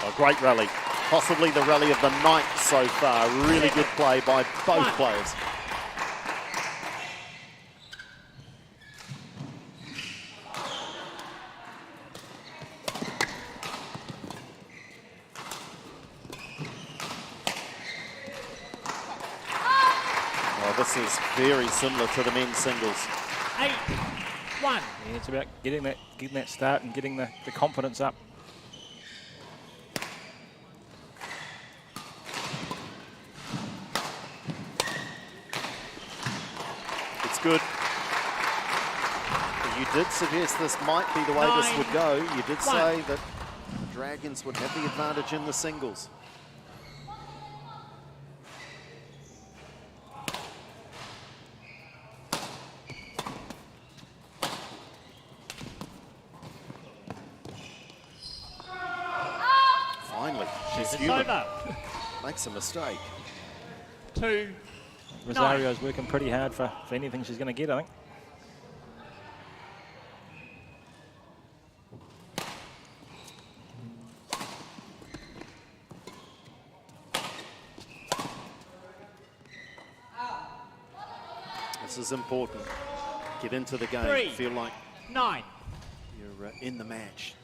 A great rally. Possibly the rally of the night so far. Really good play by both players. Oh, this is very similar to the men's singles. 8-1. Yeah, it's about getting that start and getting the confidence up. It's good. You did suggest this might be the way this would go. You did say that the Dragons would have the advantage in the singles. Finally, she's human. Over. Makes a mistake. 2-9. Rosario's working pretty hard for anything she's going to get, I think. This is important. Get into the game. 3, Feel like 9. you're in the match.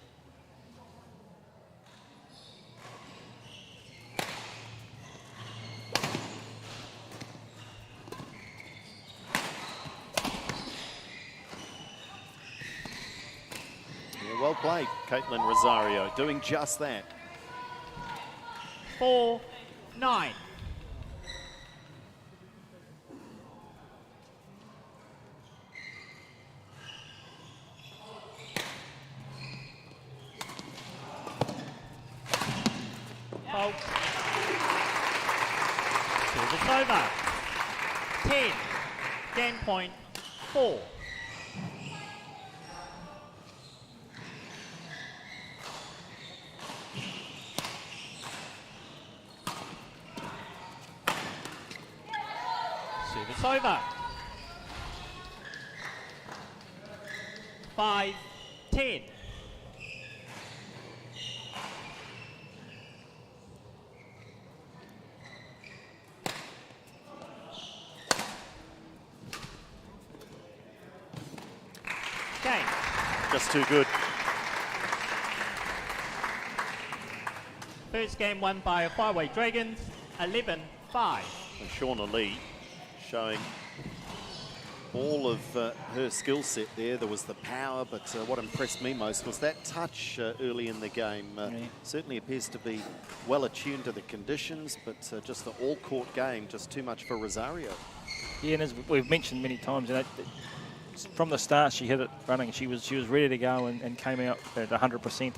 Yeah, well played, Caitlin Rosario, doing just that. 4-9. Fault. Service over. 10. Game point 4. Service over. 5-10. Game. Just too good. First game won by Huawei Dragons, 11-5. And Shauna Lee showing all of her skill set there. There was the power, but what impressed me most was that touch early in the game. Certainly appears to be well attuned to the conditions, but just the all-court game, just too much for Rosario. Yeah, and as we've mentioned many times, you know, from the start she hit it running. She was ready to go and came out at 100%.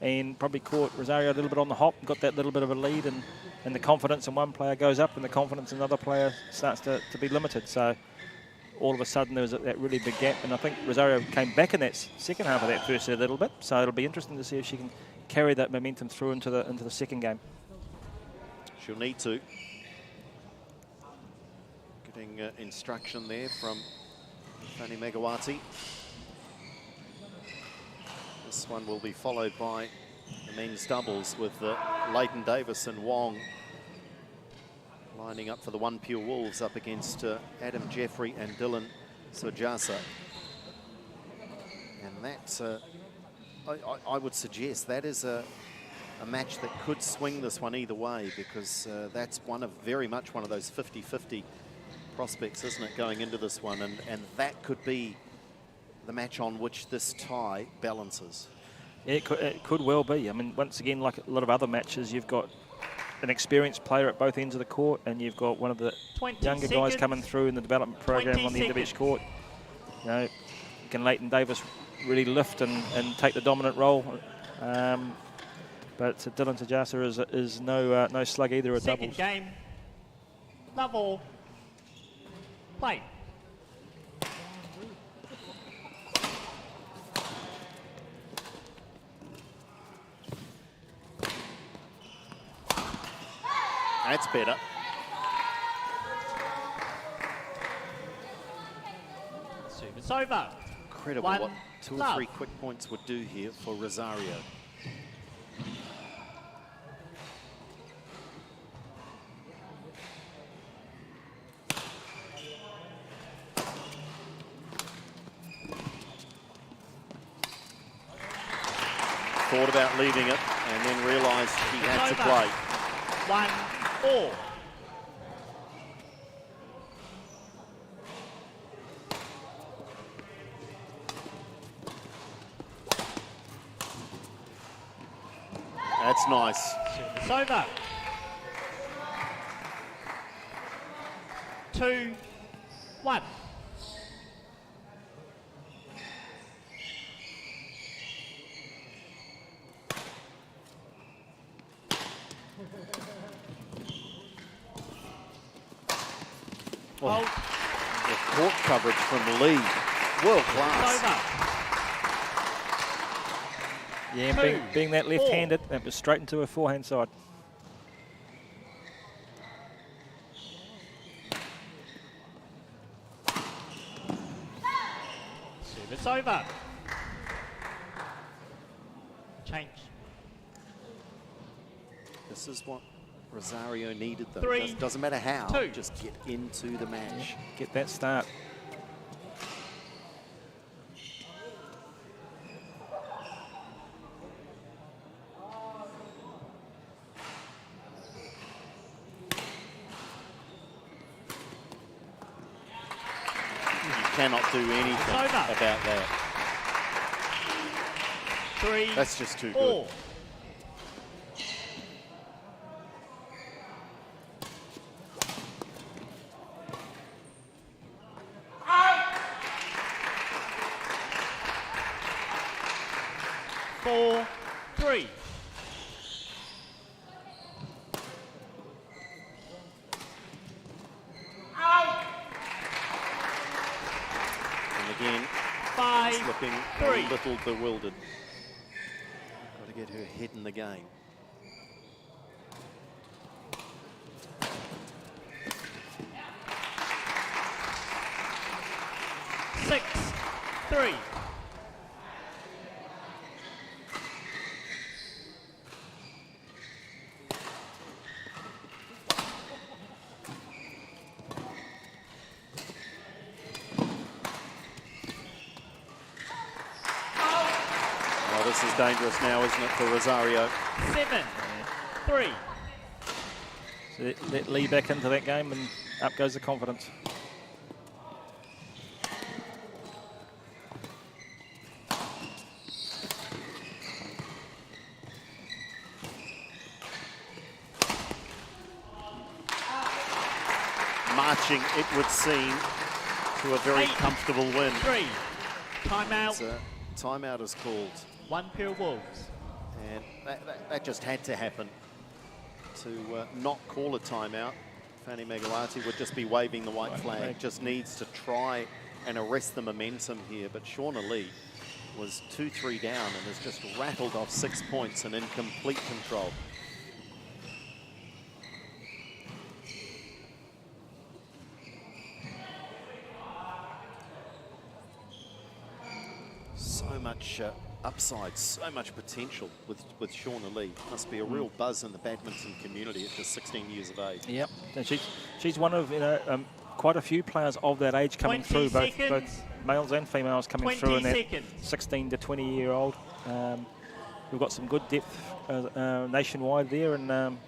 and probably caught Rosario a little bit on the hop, got that little bit of a lead, and the confidence in one player goes up and the confidence in another player starts to be limited. So all of a sudden there was that really big gap, and I think Rosario came back in that second half of that first set a little bit, so it'll be interesting to see if she can carry that momentum through into the second game. She'll need to. Getting instruction there from Fanny Megawati. This one will be followed by the men's doubles with Leighton Davis and Wong lining up for the OnePure Wolves up against Adam Jeffrey and Dylan Sojasa. And that, I would suggest, that is a match that could swing this one either way, because that's very much one of those 50-50 prospects, isn't it, going into this one, and that could be the match on which this tie balances. Yeah, it could well be. I mean, once again, like a lot of other matches, you've got an experienced player at both ends of the court, and you've got one of the younger guys coming through in the development program on the end of each court. You know, can Leighton Davis really lift and take the dominant role? But Dylan Sojasa is no slug either at doubles. Second game, level, play. That's better. Service over. Incredible what 2 or 3 quick points would do here for Rosario. Thought about leaving it and then realised he had to play. 1-4. That's nice. It's over. 2-1. Well, the court coverage from Lee, world class. Yeah, being that left-handed, that was straight into her forehand side. Service over. Change. This is what Rosario needed, though. 3, doesn't matter how, 2. just get into the match. Get that start. You cannot do anything about that. 3. That's just too 4. good. Looking a little bewildered. Got to get her head in the game. Six, 3. This is dangerous now, isn't it, for Rosario? 7-3. So let Lee back into that game and up goes the confidence. Marching, it would seem, to a very comfortable win. 3. Timeout. Timeout is called. OnePure Wolves. And that just had to happen to not call a timeout. Fanny Megawati would just be waving the white flag. Just needs to try and arrest the momentum here. But Shauna Lee was 2-3 down and has just rattled off 6 points and in complete control. So much upside, so much potential with Shauna Lee. Must be a real buzz in the badminton community at just 16 years of age. Yep, and she's one of quite a few players of that age coming through, both males and females coming through in that 16 to 20-year-old. We've got some good depth nationwide there, and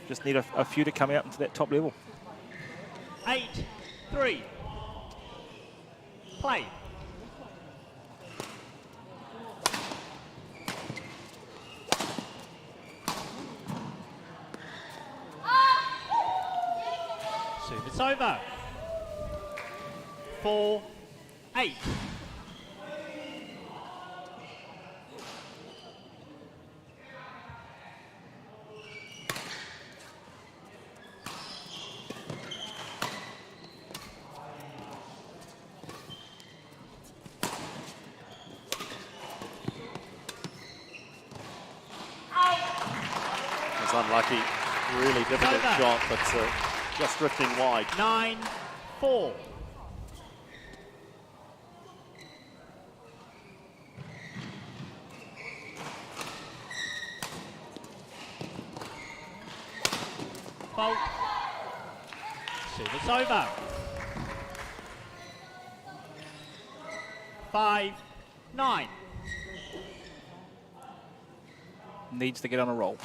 just need a few to come out into that top level. 8-3. Play. Service over. 4-8. Was unlucky, really difficult shot, but just drifting wide. 9-4. Fault. Service over. 5-9. Needs to get on a roll.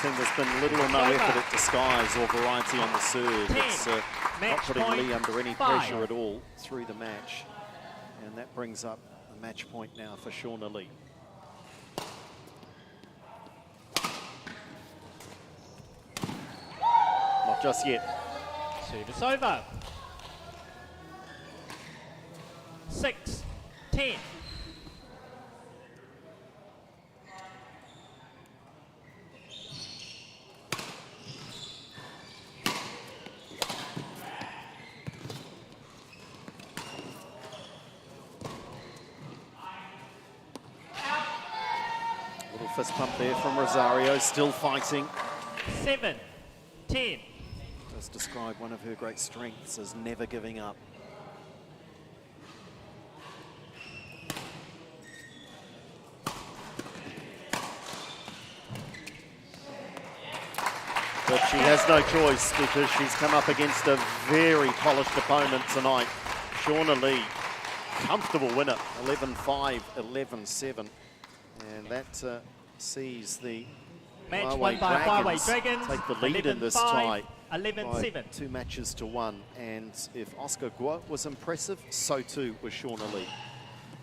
There's been little or no effort at disguise or variety on the serve. It's not putting Lee under any pressure at all through the match. And that brings up a match point now for Shauna Lee. Not just yet. Service over. 6-10. Fist pump there from Rosario, still fighting. 7-10. Does describe one of her great strengths as never giving up. But she has no choice because she's come up against a very polished opponent tonight. Shauna Lee, comfortable winner, 11-5, 11-7. And that sees the match won by Huawei Dragons take the lead in this tie. 11-7. 2 matches to 1. And if Oscar Guo was impressive, so too was Shauna Lee.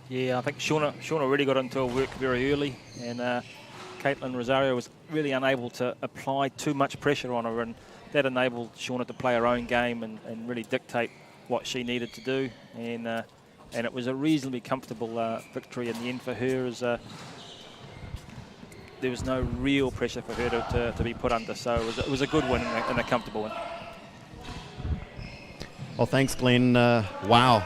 Yeah, I think Shauna really got into her work very early, and Caitlin Rosario was really unable to apply too much pressure on her, and that enabled Shauna to play her own game and really dictate what she needed to do. And it was a reasonably comfortable victory in the end for her, as there was no real pressure for her to be put under. So it was a good win and a comfortable win. Well, thanks, Glenn. Wow,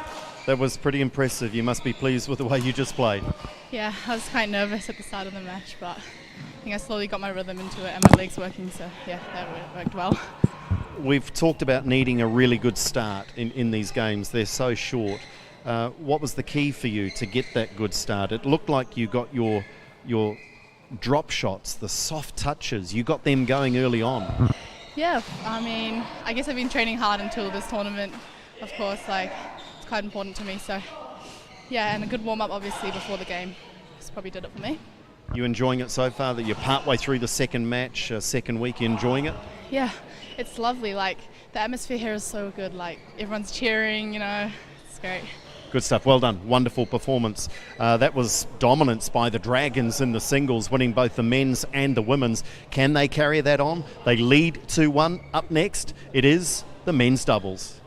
that was pretty impressive. You must be pleased with the way you just played. Yeah, I was quite nervous at the start of the match, but I think I slowly got my rhythm into it and my legs working, so yeah, that worked well. We've talked about needing a really good start in these games. They're so short. What was the key for you to get that good start? It looked like you got your drop shots, the soft touches, you got them going early on. Yeah, I mean, I guess I've been training hard until this tournament, of course, like, it's quite important to me, so yeah, and a good warm-up obviously before the game. This probably did it for me. You enjoying it so far, that you're partway through the second match, second week, enjoying it? Yeah, it's lovely, like, the atmosphere here is so good, like, everyone's cheering, you know, it's great. Good stuff. Well done. Wonderful performance. That was dominance by the Dragons in the singles, winning both the men's and the women's. Can they carry that on? They lead 2-1. Up next, it is the men's doubles.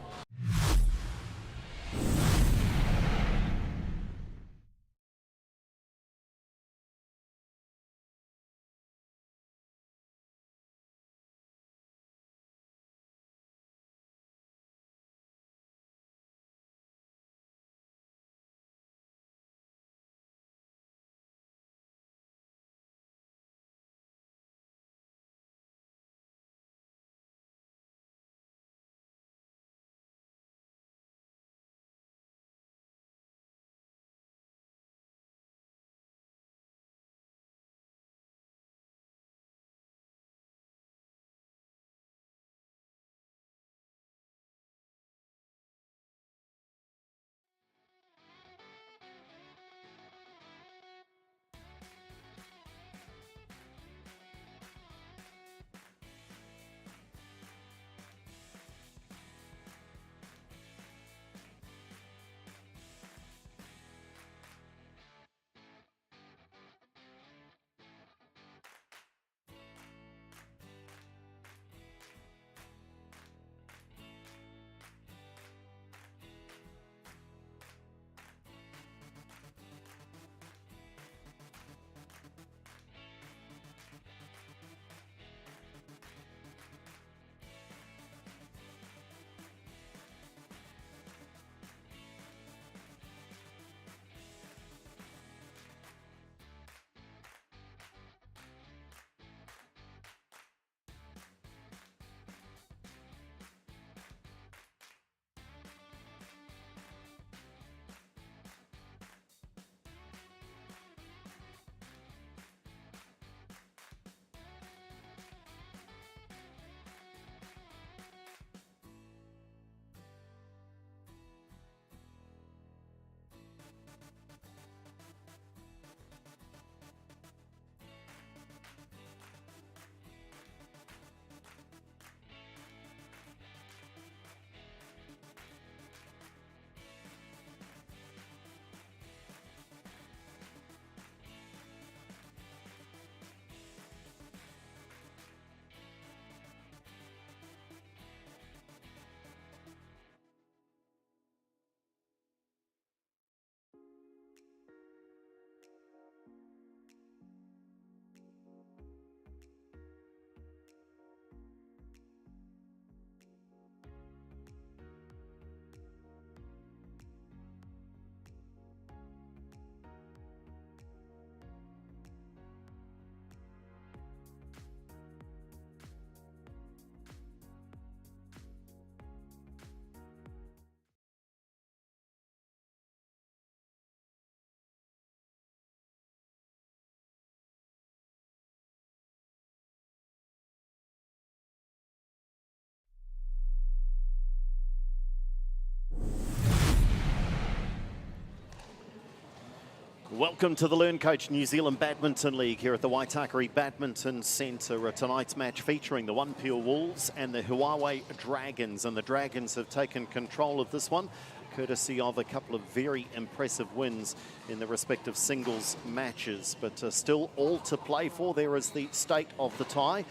Welcome to the LearnCoach New Zealand Badminton League here at the Waitakere Badminton Centre. Tonight's match featuring the OnePure Wolves and the Huawei Dragons. And the Dragons have taken control of this one, courtesy of a couple of very impressive wins in the respective singles matches. But still all to play for. There is the state of the tie,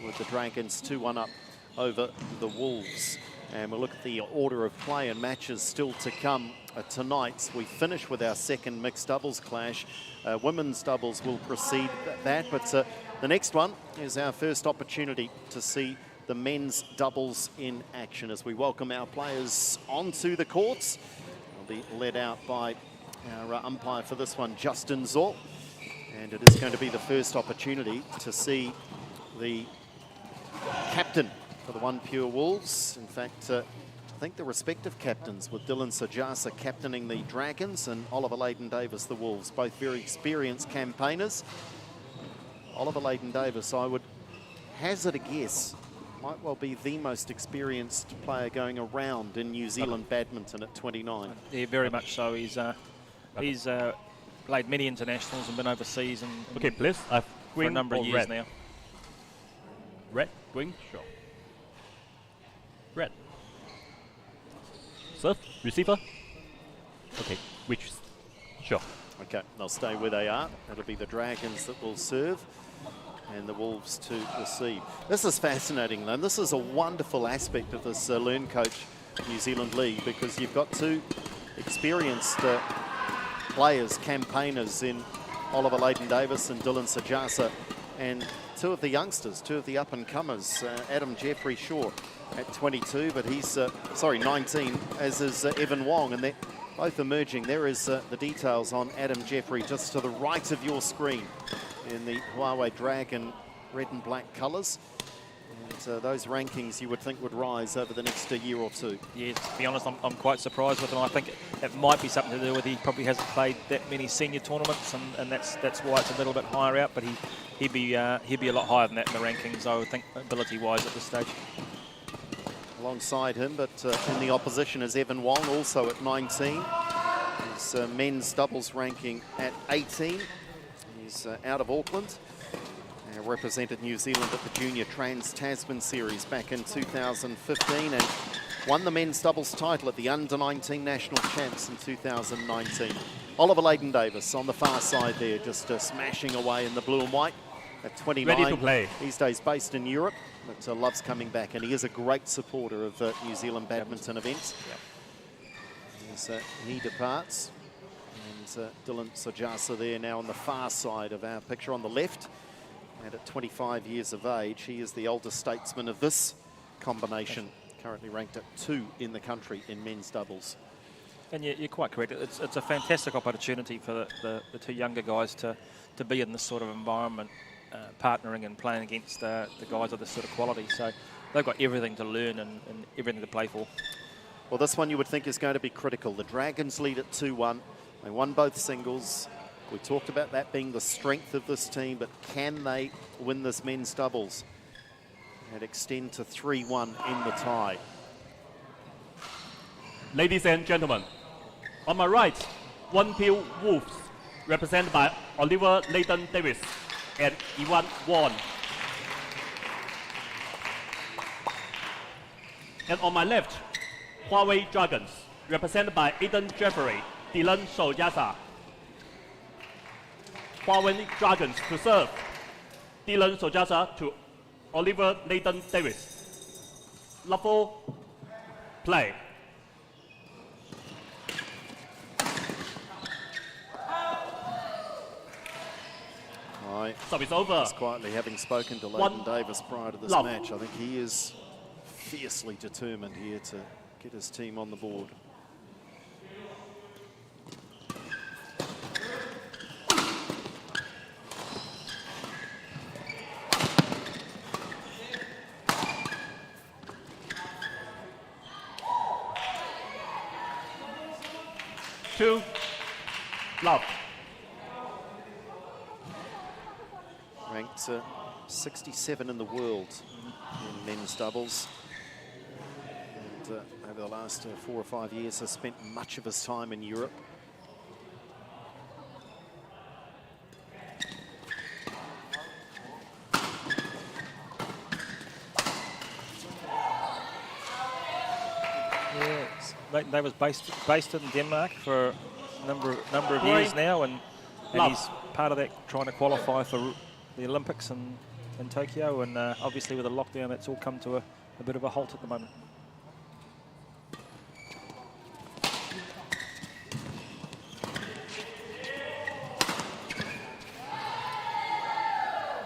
with the Dragons 2-1 up over the Wolves. And we'll look at the order of play and matches still to come tonight. We finish with our second mixed doubles clash. Women's doubles will precede that, but the next one is our first opportunity to see the men's doubles in action as we welcome our players onto the courts. They'll be led out by our umpire for this one, Justin Zoll. And it is going to be the first opportunity to see the captain for the OnePure Wolves. In fact, I think the respective captains, with Dylan Sajasa captaining the Dragons and Oliver Leyden-Davis the Wolves, both very experienced campaigners. Oliver Leyden-Davis, I would hazard a guess, might well be the most experienced player going around in New Zealand badminton at 29. Yeah, very much so. He's played many internationals and been overseas and Okay, please. for a number of years now. Red, green, sure. Red. Serve, receiver. Okay, which sure. Okay, they'll stay where they are. It'll be the Dragons that will serve and the Wolves to receive. This is fascinating, though. This is a wonderful aspect of this LearnCoach New Zealand League, because you've got two experienced players, campaigners in Oliver Leighton-Davis and Dylan Sajasa, and two of the youngsters, two of the up-and-comers, Adam Jeffrey Shaw at 22, but he's, 19, as is Evan Wong, and they're both emerging. There is the details on Adam Jeffrey just to the right of your screen in the Huawei Dragon red and black colours. And those rankings you would think would rise over the next year or two. Yeah, to be honest, I'm quite surprised with him. I think it might be something to do with he probably hasn't played that many senior tournaments, and that's why it's a little bit higher out. But he'd be a lot higher than that in the rankings, I would think, ability-wise at this stage. Alongside him, but in the opposition is Evan Wong, also at 19. His men's doubles ranking at 18. He's out of Auckland. Represented New Zealand at the Junior Trans-Tasman Series back in 2015 and won the men's doubles title at the Under-19 National Champs in 2019. Oliver Leighton-Davis on the far side there, just smashing away in the blue and white at 29. Ready to play. These days based in Europe, but loves coming back, and he is a great supporter of New Zealand badminton events. As he departs, and Dylan Sajasa there now on the far side of our picture on the left. And at 25 years of age, he is the oldest statesman of this combination, currently ranked at 2 in the country in men's doubles. And you're quite correct. It's a fantastic opportunity for the two younger guys to be in this sort of environment, partnering and playing against the guys of this sort of quality. So they've got everything to learn and everything to play for. Well, this one you would think is going to be critical. The Dragons lead at 2-1. They won both singles. We talked about that being the strength of this team, but can they win this men's doubles and extend to 3-1 in the tie? Ladies and gentlemen, on my right, OnePure Wolves, represented by Oliver Leighton-Davis and Evan Wong. And on my left, Huawei Dragons, represented by Adam Jeffrey, Dylan Sajasa. Huawei Dragons to serve. Dylan Sajasa to Oliver Leighton-Davis. Level play. Service over. Just quietly, having spoken to Leighton-Davis prior to this match, I think he is fiercely determined here to get his team on the board. Two, love. Ranked 67 in the world in men's doubles. And over the last 4 or 5 years has spent much of his time in Europe. They was based in Denmark for a number of years now, and he's part of that, trying to qualify for the Olympics in Tokyo, and obviously with the lockdown, that's all come to a bit of a halt at the moment.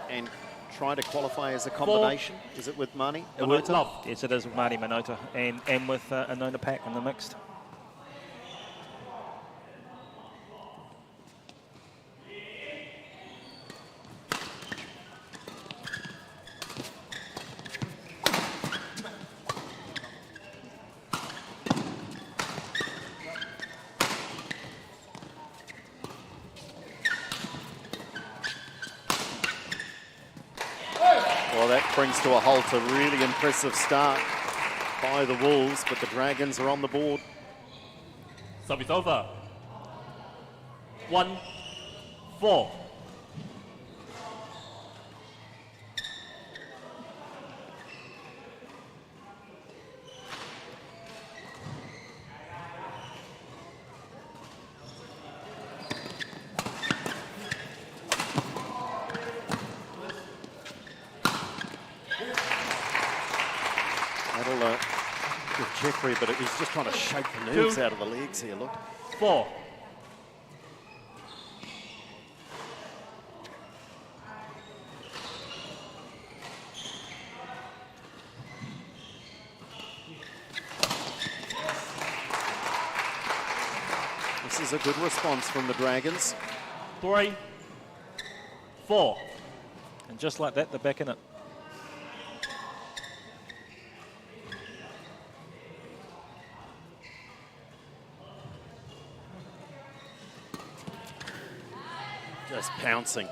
And try to qualify as a combination? Is it with Mani Manota? Yes, it is with Mani Manota and with Anona Pak in the mixed. Well, that brings to a halt a really impressive start by the Wolves, but the Dragons are on the board. Service over. 1-4. That'll give Jeffrey a bit of, he's just trying to shake the nerves out of the legs here, look. 4. This is a good response from the Dragons. 3, 4. And just like that, they're back in it. Just pouncing.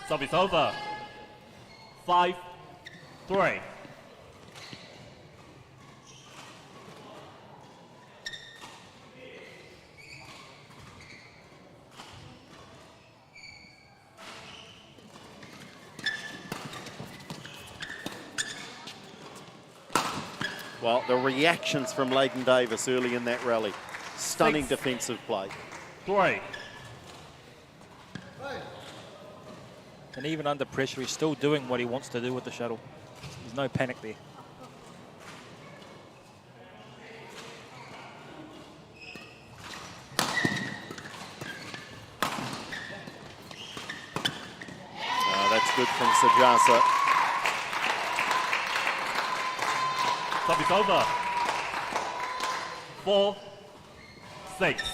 Service over. 5, 3. Well, the reactions from Leighton Davis early in that rally. Stunning 6, defensive play. 3. And even under pressure, he's still doing what he wants to do with the shuttle. There's no panic there. That's good from Sajasa. Service over. 4, 6.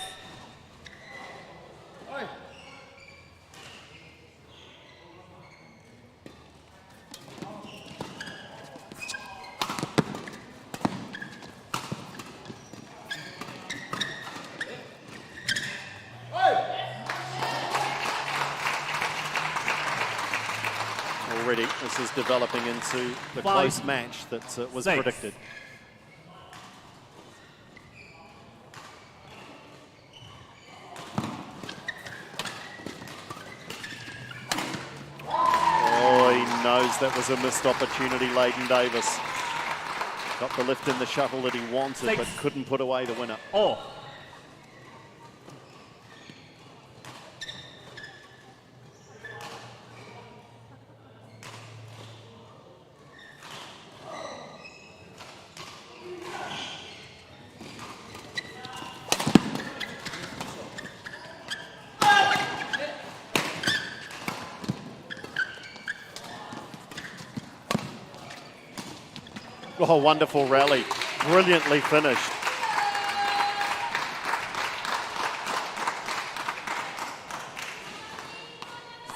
Already, this is developing into the 5, close match that was 6. predicted. Oh, he knows that was a missed opportunity, Leighton Davis. Got the lift in the shuttle that he wanted, 6. but couldn't put away the winner. Oh. Oh, wonderful rally. Brilliantly finished.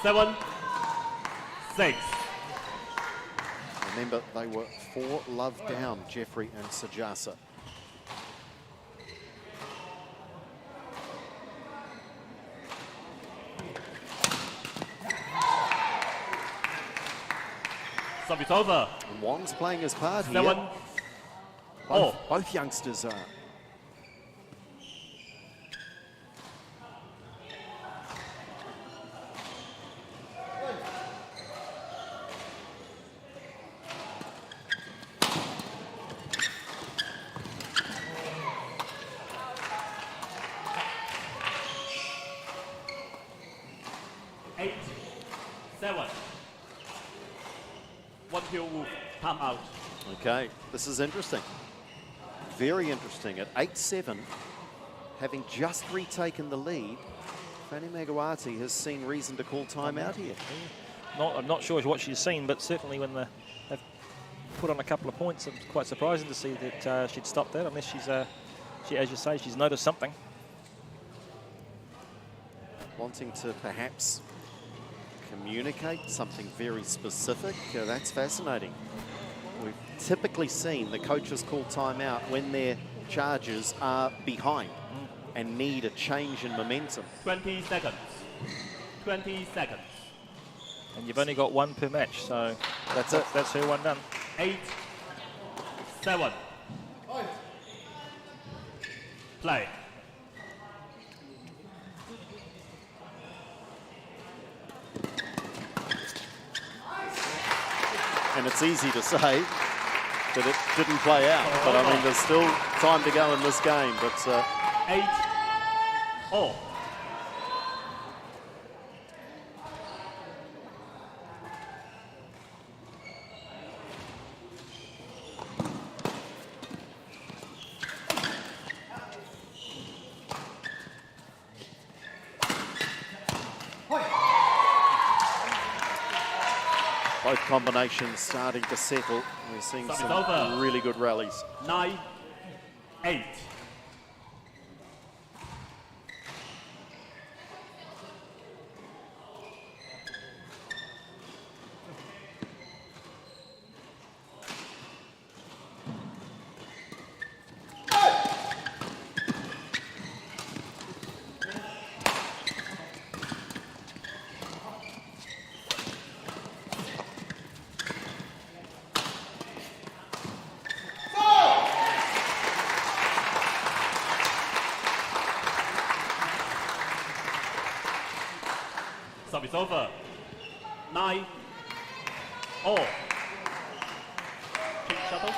Seven, 6. Remember, they were 4 love down, Jeffrey and Sajasa. Service over. And Wong's playing his part 7, here. 4. Both youngsters are. Eight, 7. OnePure Wolf, time out. Okay, this is interesting. Very interesting. At 8-7, having just retaken the lead, Fanny Magawati has seen reason to call timeout here. I'm not sure what she's seen, but certainly when they've put on a couple of points, it's quite surprising to see that she'd stopped that, unless as you say, she's noticed something. Wanting to perhaps communicate something very specific. That's fascinating. We've typically seen the coaches call timeout when their charges are behind and need a change in momentum. 20 seconds. 20 seconds. And you've only got 1 per match, so that's it. That's her one done. 8, 7. Play. And it's easy to say that it didn't play out, but I mean, there's still time to go in this game. But 8, all. combinations starting to settle. We're seeing Service some over. really good rallies. 9-8. Service over. 9-all. Pink shuttle.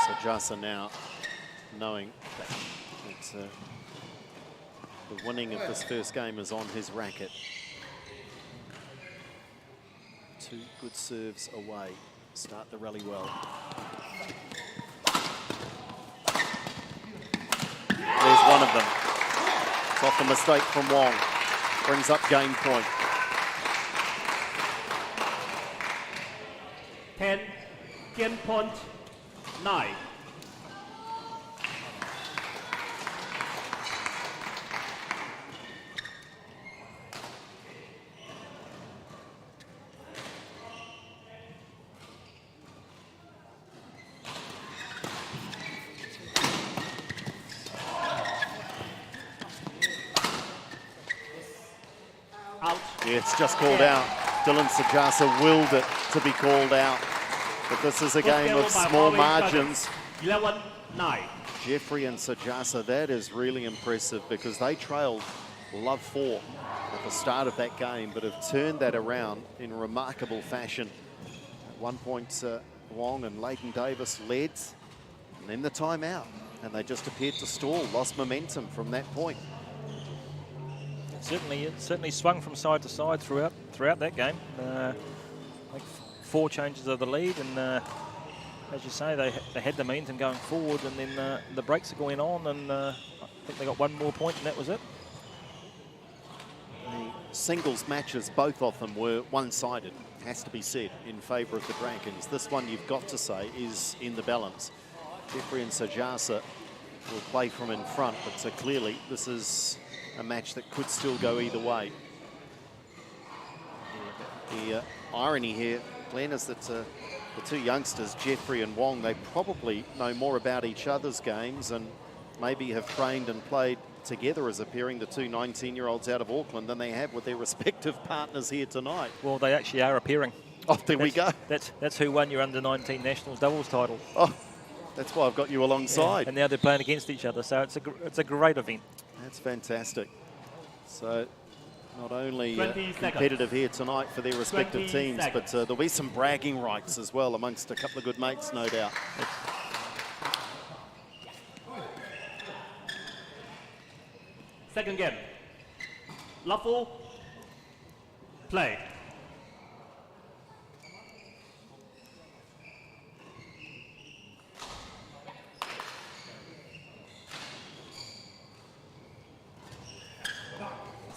Sajasa now knowing that the winning of this first game is on his racket. 2 good serves away. Start the rally well. There's one of them. It's off the mistake from Wong. Brings up game point. 10, game point, 9. Out. Yeah, it's just called out. Dylan Sajasa willed it to be called out. But this is a game of small margins. 11-9. Jeffrey and Sajasa, that is really impressive because they trailed love 4 at the start of that game, but have turned that around in remarkable fashion. At one point, Wong and Leighton Davis led, and then the timeout, and they just appeared to stall, lost momentum from that point. It certainly swung from side to side throughout that game. Like 4 changes of the lead, and as you say, they had the momentum going forward, and then the breaks are going on, and I think they got 1 more point, and that was it. The singles matches, both of them were one-sided, has to be said, in favour of the Dragons. This one, you've got to say, is in the balance. Jeffrey and Sajasa will play from in front, but clearly this is a match that could still go either way. The irony here, Glenn, is that the 2 youngsters, Jeffrey and Wong, they probably know more about each other's games and maybe have trained and played together as appearing the 2 19-year-olds out of Auckland than they have with their respective partners here tonight. Well, they actually are appearing. Oh, there we go. That's who won your under-19 nationals doubles title. Oh, that's why I've got you alongside. Yeah, and now they're playing against each other, so it's a great event. That's fantastic. So not only 20 competitive here tonight for their respective 20 teams, seconds. but there'll be some bragging rights as well amongst a couple of good mates, no doubt. Second game. Love play.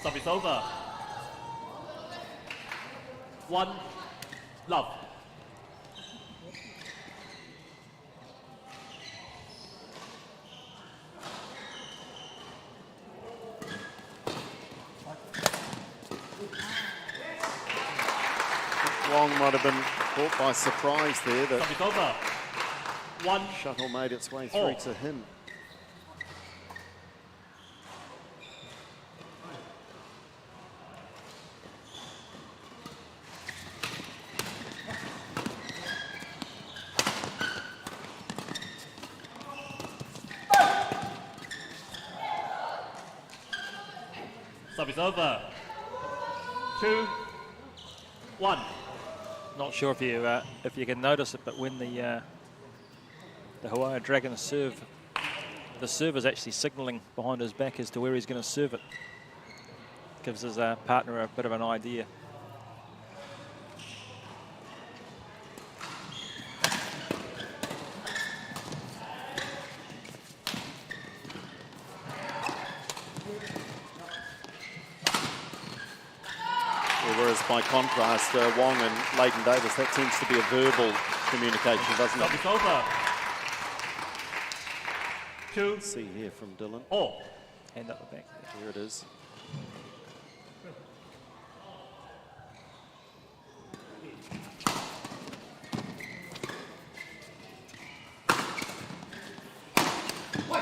Service over. 1 love. Wong might have been caught by surprise there. That Service over. 1 shuttle made its way through to him. Service over. 2-1. Not sure if you can notice it, but when the Hawaii Dragons serve, the server's actually signalling behind his back as to where he's going to serve it. Gives his partner a bit of an idea. by contrast, Wong and Leighton Davis, that tends to be a verbal communication, doesn't it? It's over. 2. Let's see here from Dylan. All. Hand up the back. Here it is.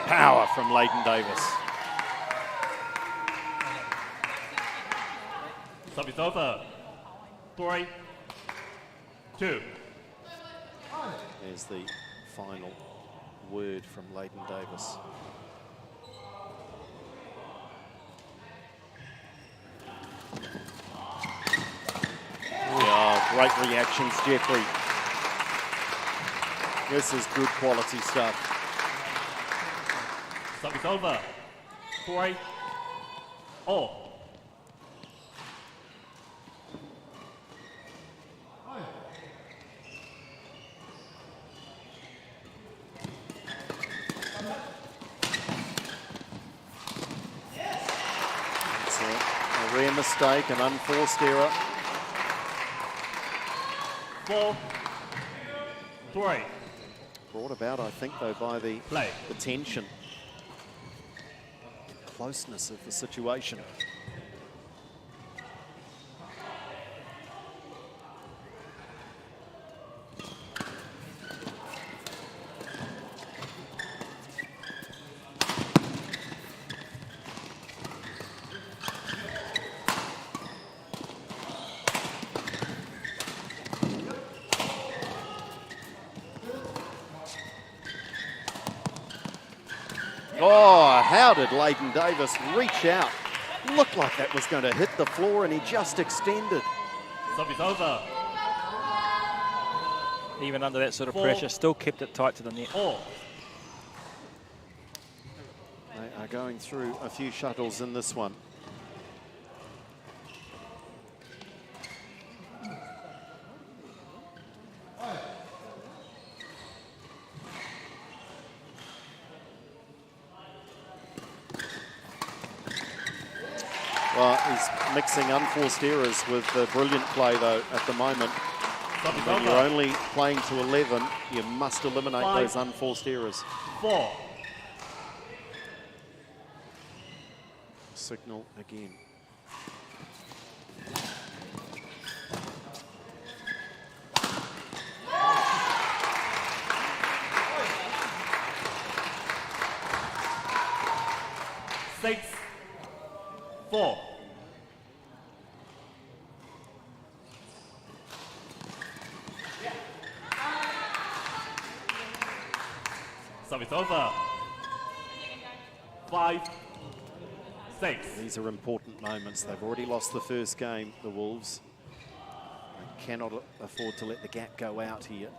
Power from Leighton Davis. Service over. 3, 2. There's the final word from Leighton Davis. Oh, great reactions, Jeffrey. This is good quality stuff. Service over. 3, all. That's a rare mistake, an unforced error. 4, 3. Brought about, I think, though, by the Play. tension, closeness of the situation. Oh, how did Leighton Davis reach out? Looked like that was going to hit the floor and he just extended. Service over. Even under that sort of 4, pressure, still kept it tight to the net. all. They are going through a few shuttles in this one. Well, he's mixing unforced errors with brilliant play, though, at the moment. When you're only playing to 11, you must eliminate 5, those unforced errors. 4. Signal again. Six, 4. Service over. 5, 6. These are important moments. They've already lost the first game, the Wolves. They cannot afford to let the gap go out here.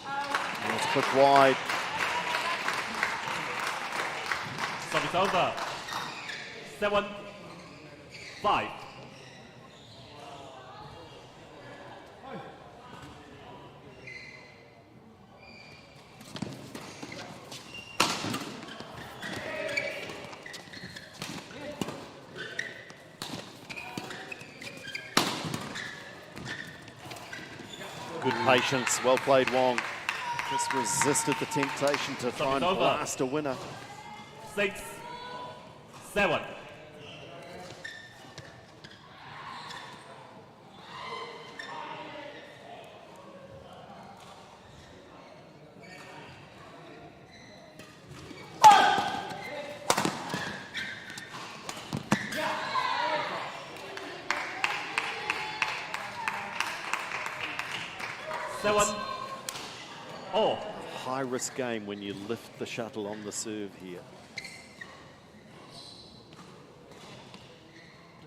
And it's put wide. Service over. 7, 5. Good patience, well played Wong. Just resisted the temptation to try and over. blast a winner. 6, 7. Oh. High risk game when you lift the shuttle on the serve here.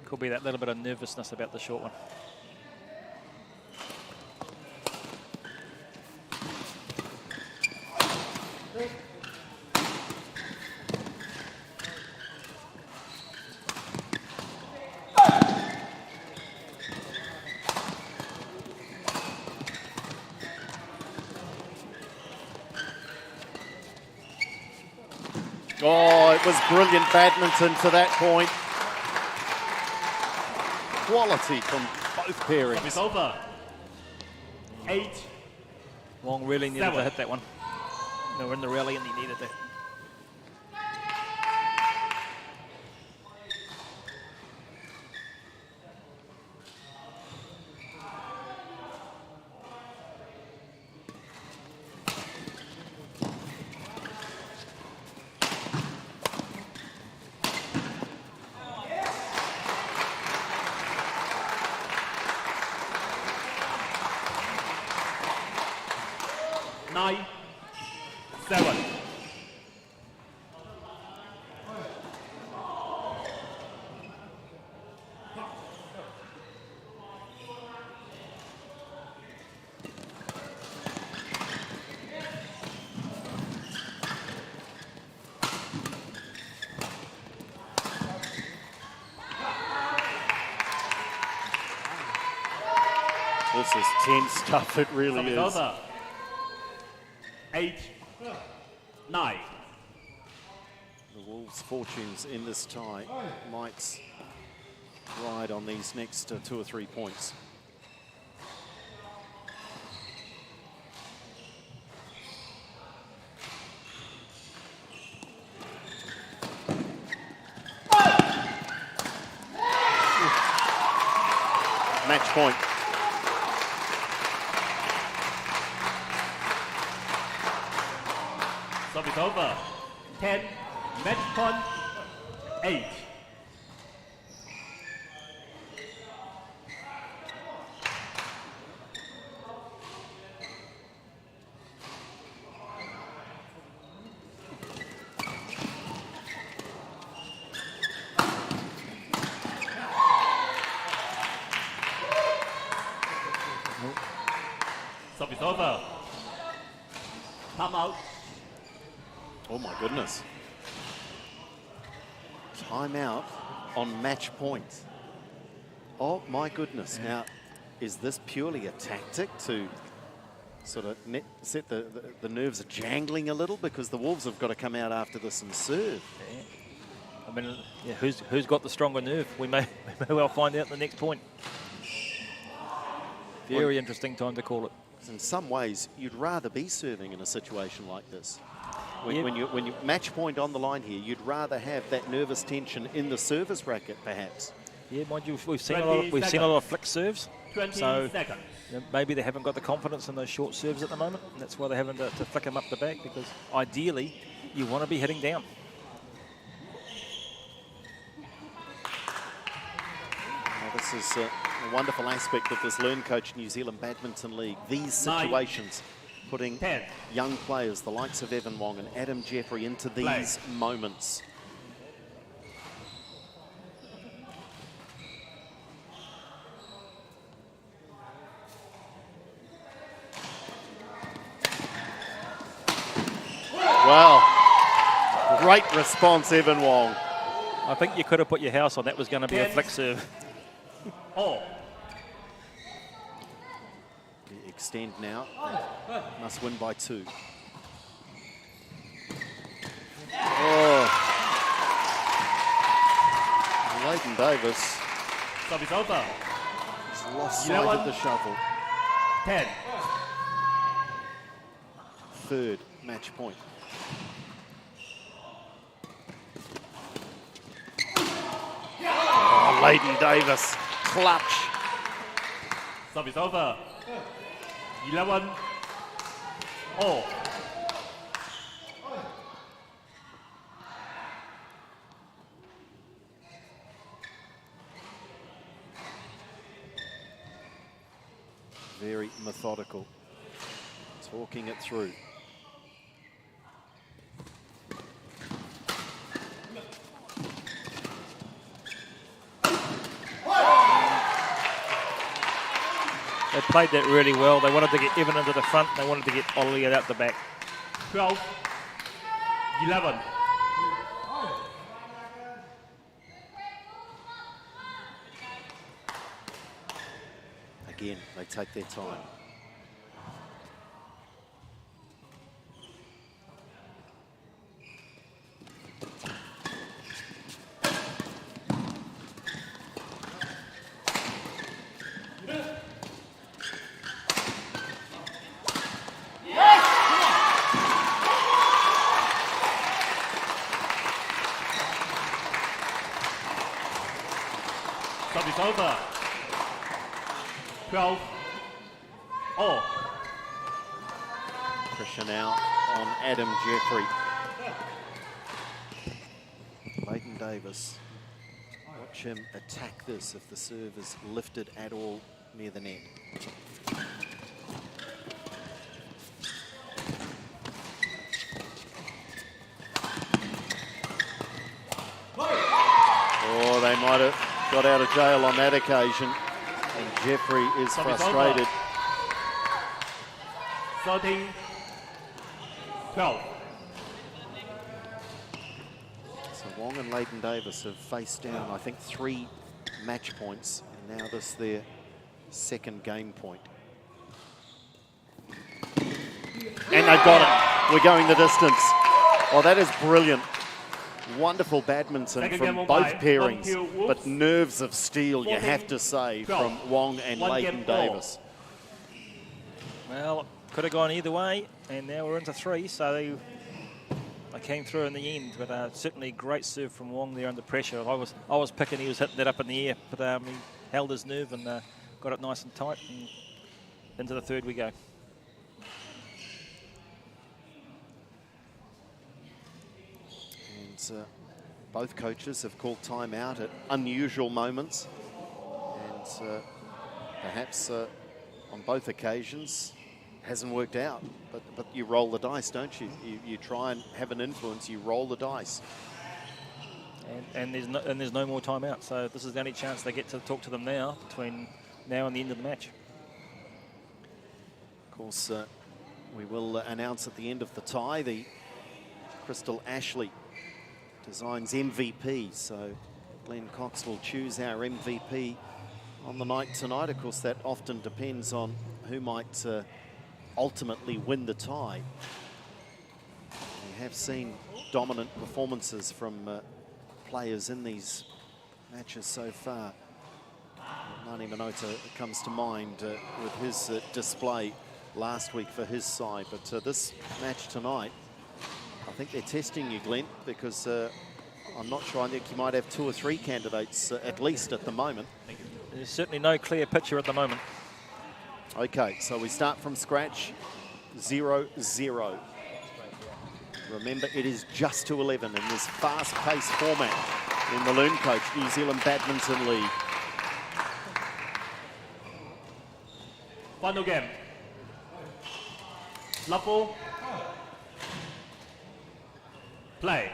Could be that little bit of nervousness about the short one. Oh, it was brilliant badminton to that point. Quality from both pairings. It's over. 8. Wong really needed 7. to hit that one. They were in the rally and he needed that. This is tense stuff, it really is. Over. 8. 9. The Wolves' fortunes in this tie might ride on these next 2 or 3 points. Match point. Service over. 10. Match point. 8. Service over. Time out. Oh my goodness. Timeout on match point. Oh my goodness. Now, is this purely a tactic to sort of set the nerves jangling a little? Because the Wolves have got to come out after this and serve. Yeah. I mean, yeah, who's got the stronger nerve? We may well find out in the next point. Very interesting time to call it. In some ways, you'd rather be serving in a situation like this. Yeah. When you match point on the line here, you'd rather have that nervous tension in the service racket, perhaps. Yeah, mind you, we've seen a lot of flick serves. 20 so seconds. You know, maybe they haven't got the confidence in those short serves at the moment, and that's why they're having to flick them up the back, because ideally you want to be hitting down. Now, this is a wonderful aspect of this LearnCoach New Zealand Badminton League. These situations, putting 10. young players, the likes of Evan Wong and Adam Jeffrey, into these moments. Well, great response, Evan Wong. I think you could have put your house on that was going to be a flick serve. Oh. Extend now. Must win by 2. Oh. Leighton Davis. Service over. He's lost sight of the shovel. 10. Third match point. Oh, Leighton Davis. Clutch. Service over. 11. All. Very methodical. Talking it through. They played that really well. They wanted to get Evan into the front. They wanted to get Ollie out the back. 12. 11. Again, they take their time. 12. Oh. Pressure now on Adam Jeffrey. Leighton Davis. Watch him attack this if the serve is lifted at all near the net. Oh, they might have got out of jail on that occasion. And Jeffrey is frustrated. 13-12. So Wong and Leighton Davis have faced down, I think, 3 match points. And now this their second game point. And they've got it. We're going the distance. Oh, that is brilliant. Wonderful badminton from both pairings, but nerves of steel, you have to say, from Wong and Leighton Davis. Well, could have gone either way, and now we're into 3, so they came through in the end. But certainly great serve from Wong there under pressure. I was picking, he was hitting that up in the air, but he held his nerve and got it nice and tight, and into the third we go. Both coaches have called time out at unusual moments, and perhaps on both occasions hasn't worked out, but you roll the dice, don't you? You try and have an influence, you roll the dice. And there's no more time out, so this is the only chance they get to talk to them now, between now and the end of the match. Of course, we will announce at the end of the tie the Crystal Ashley designs MVP, so Glenn Cox will choose our MVP on the night tonight. Of course, that often depends on who might ultimately win the tie. We have seen dominant performances from players in these matches so far. Nani Minota comes to mind with his display last week for his side, but this match tonight, I think they're testing you, Glenn, because I'm not sure. I think you might have 2 or 3 candidates at least at the moment. There's certainly no clear picture at the moment. Okay, so we start from scratch, 0-0. Remember, it is just to 11 in this fast-paced format in the LearnCoach New Zealand Badminton League. Final game. Level. Play.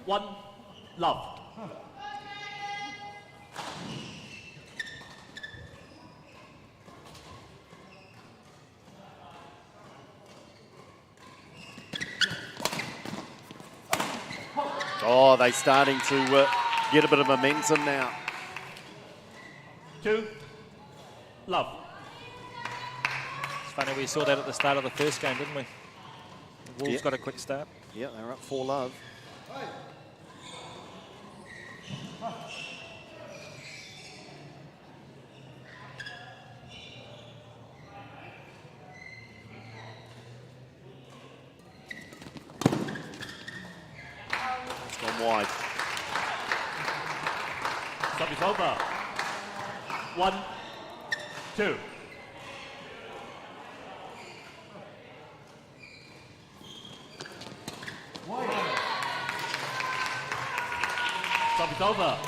One love. Oh, they're starting to get a bit of momentum now. 2 love. It's funny, we saw that at the start of the first game, didn't we? The Wolves got a quick start. Yeah, they're up 4 love. It's gone wide. Stop is over. 1-2. Stop is over.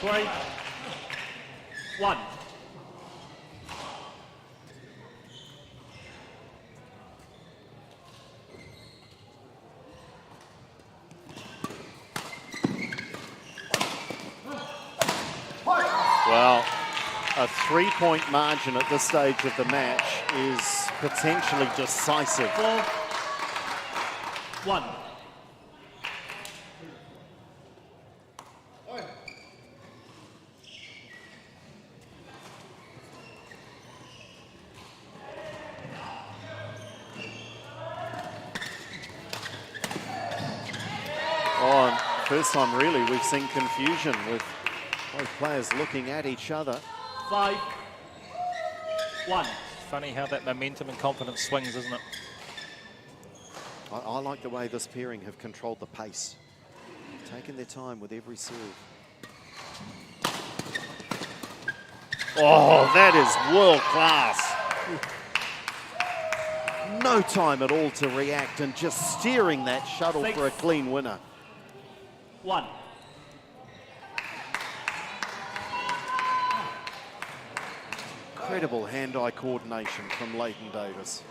3-1. Well, a 3-point margin at this stage of the match is potentially decisive. 4-1. Oh, first time really we've seen confusion with both players looking at each other. 5-1. 1. Funny how that momentum and confidence swings, isn't it? I like the way this pairing have controlled the pace. Taken their time with every serve. Oh, that is world class. No time at all to react and just steering that shuttle 6. for a clean winner. 1. Incredible hand-eye coordination from Leighton Davis.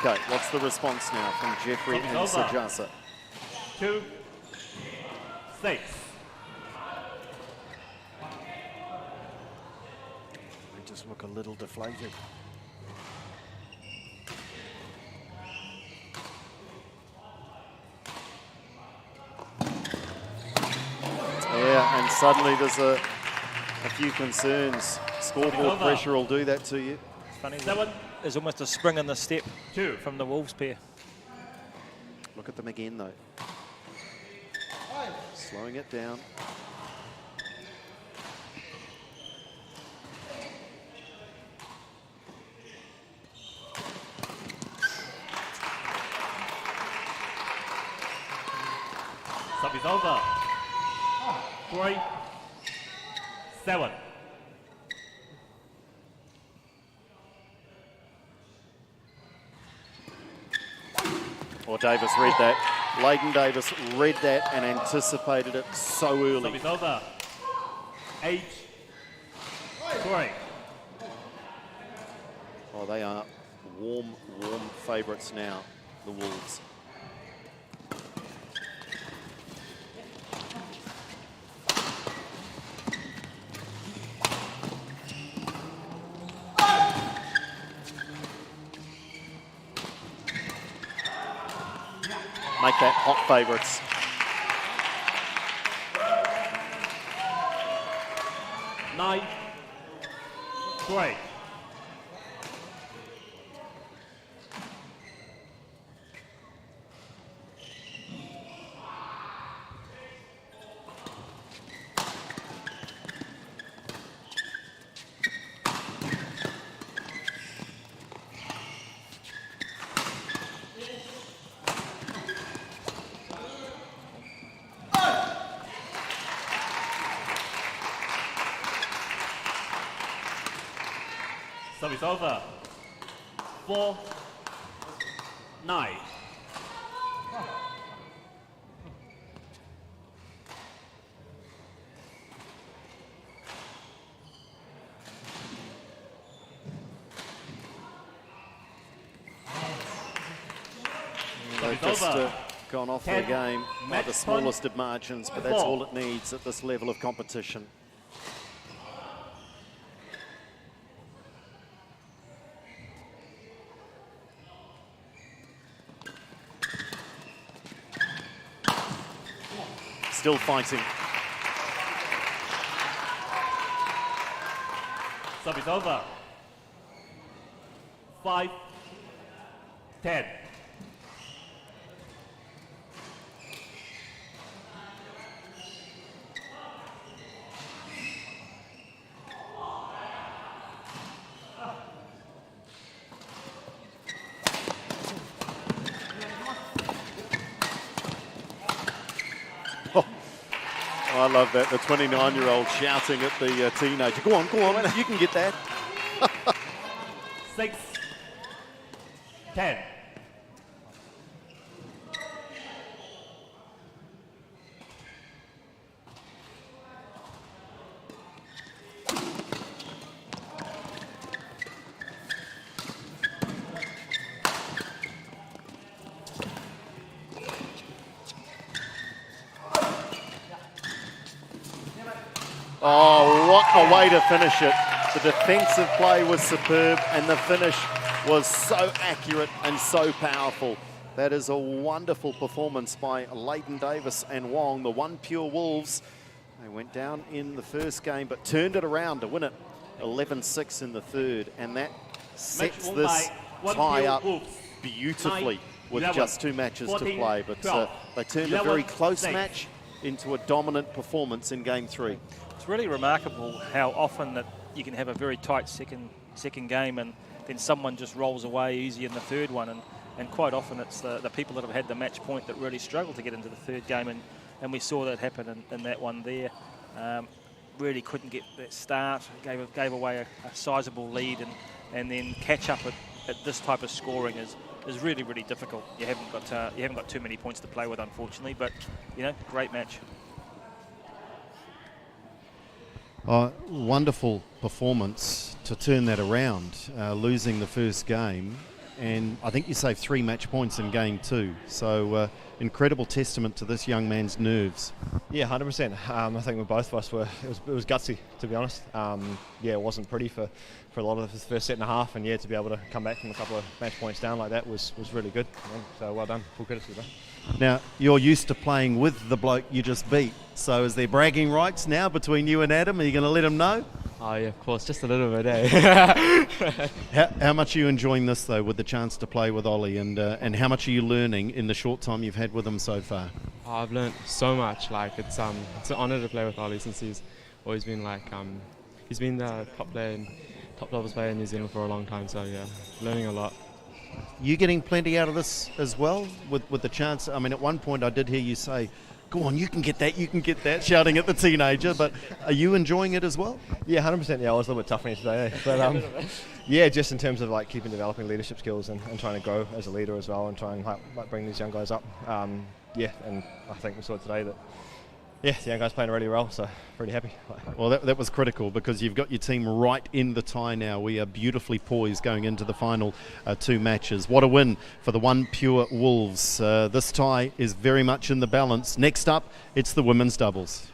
Okay, what's the response now from Jeffrey and Sajasa? 2, 6. They just look a little deflated. Yeah, and suddenly there's a few concerns. Scoreboard pressure will do that to you. It's funny. 7. There's almost a spring in the step 2. from the Wolves pair. Look at them again, though. Slowing it down. Sub is over. 3, 7. Or Davis read that. Leighton Davis read that and anticipated it so early. Sub is over. 8, 3. Oh, they are warm favourites now, the Wolves. Make that hot favourites. 9, 3. Sub is over. 4, 9. They've just gone off their game by the smallest of margins, but that's all it needs at this level of competition. Still fighting. Sub is over. 5, 10. I love that, the 29-year-old shouting at the teenager. Go on, you can get that. 6, 10. Oh, what a way to finish it. The defensive play was superb and the finish was so accurate and so powerful. That is a wonderful performance by Leighton Davis and Wong, the OnePure Wolves. They went down in the first game but turned it around to win it 11-6 in the third, and that sets this tie up beautifully with 11, just 2 matches 14, to play, but 12, they turned 11, a very close 6. match into a dominant performance in Game 3. It's really remarkable how often that you can have a very tight second game and then someone just rolls away easy in the third one, and quite often it's the people that have had the match point that really struggle to get into the third game, and we saw that happen in that one there. Really couldn't get that start, gave away a sizable lead, and then catch up at this type of scoring is really, really difficult. You haven't got too many points to play with, unfortunately, but great match. Wonderful performance to turn that around, losing the first game, and I think you saved 3 match points in Game 2. So incredible testament to this young man's nerves. Yeah, 100%. I think with both of us it was gutsy, to be honest. It wasn't pretty for a lot of the first set and a half, and to be able to come back from a couple of match points down like that was really good. So well done, full credit to you, bro. Now, you're used to playing with the bloke you just beat, so is there bragging rights now between you and Adam? Are you going to let him know? Oh yeah, of course, just a little bit, eh? How much are you enjoying this, though, with the chance to play with Ollie, and how much are you learning in the short time you've had with him so far? Oh, I've learned so much. Like it's an honour to play with Ollie, since he's always been he's been the top levels player in New Zealand for a long time. So yeah, learning a lot. You getting plenty out of this as well with the chance? I mean, at one point I did hear you say, "Go on, you can get that," shouting at the teenager. But are you enjoying it as well? Yeah, 100%. Yeah, I was a little bit tough for me today, but yeah, just in terms of keeping developing leadership skills and trying to grow as a leader as well, and try and bring these young guys up. And I think we saw today that the young guys playing really well, so pretty happy. Well, that was critical, because you've got your team right in the tie now. We are beautifully poised going into the final 2 matches. What a win for the OnePure Wolves. This tie is very much in the balance. Next up, it's the women's doubles.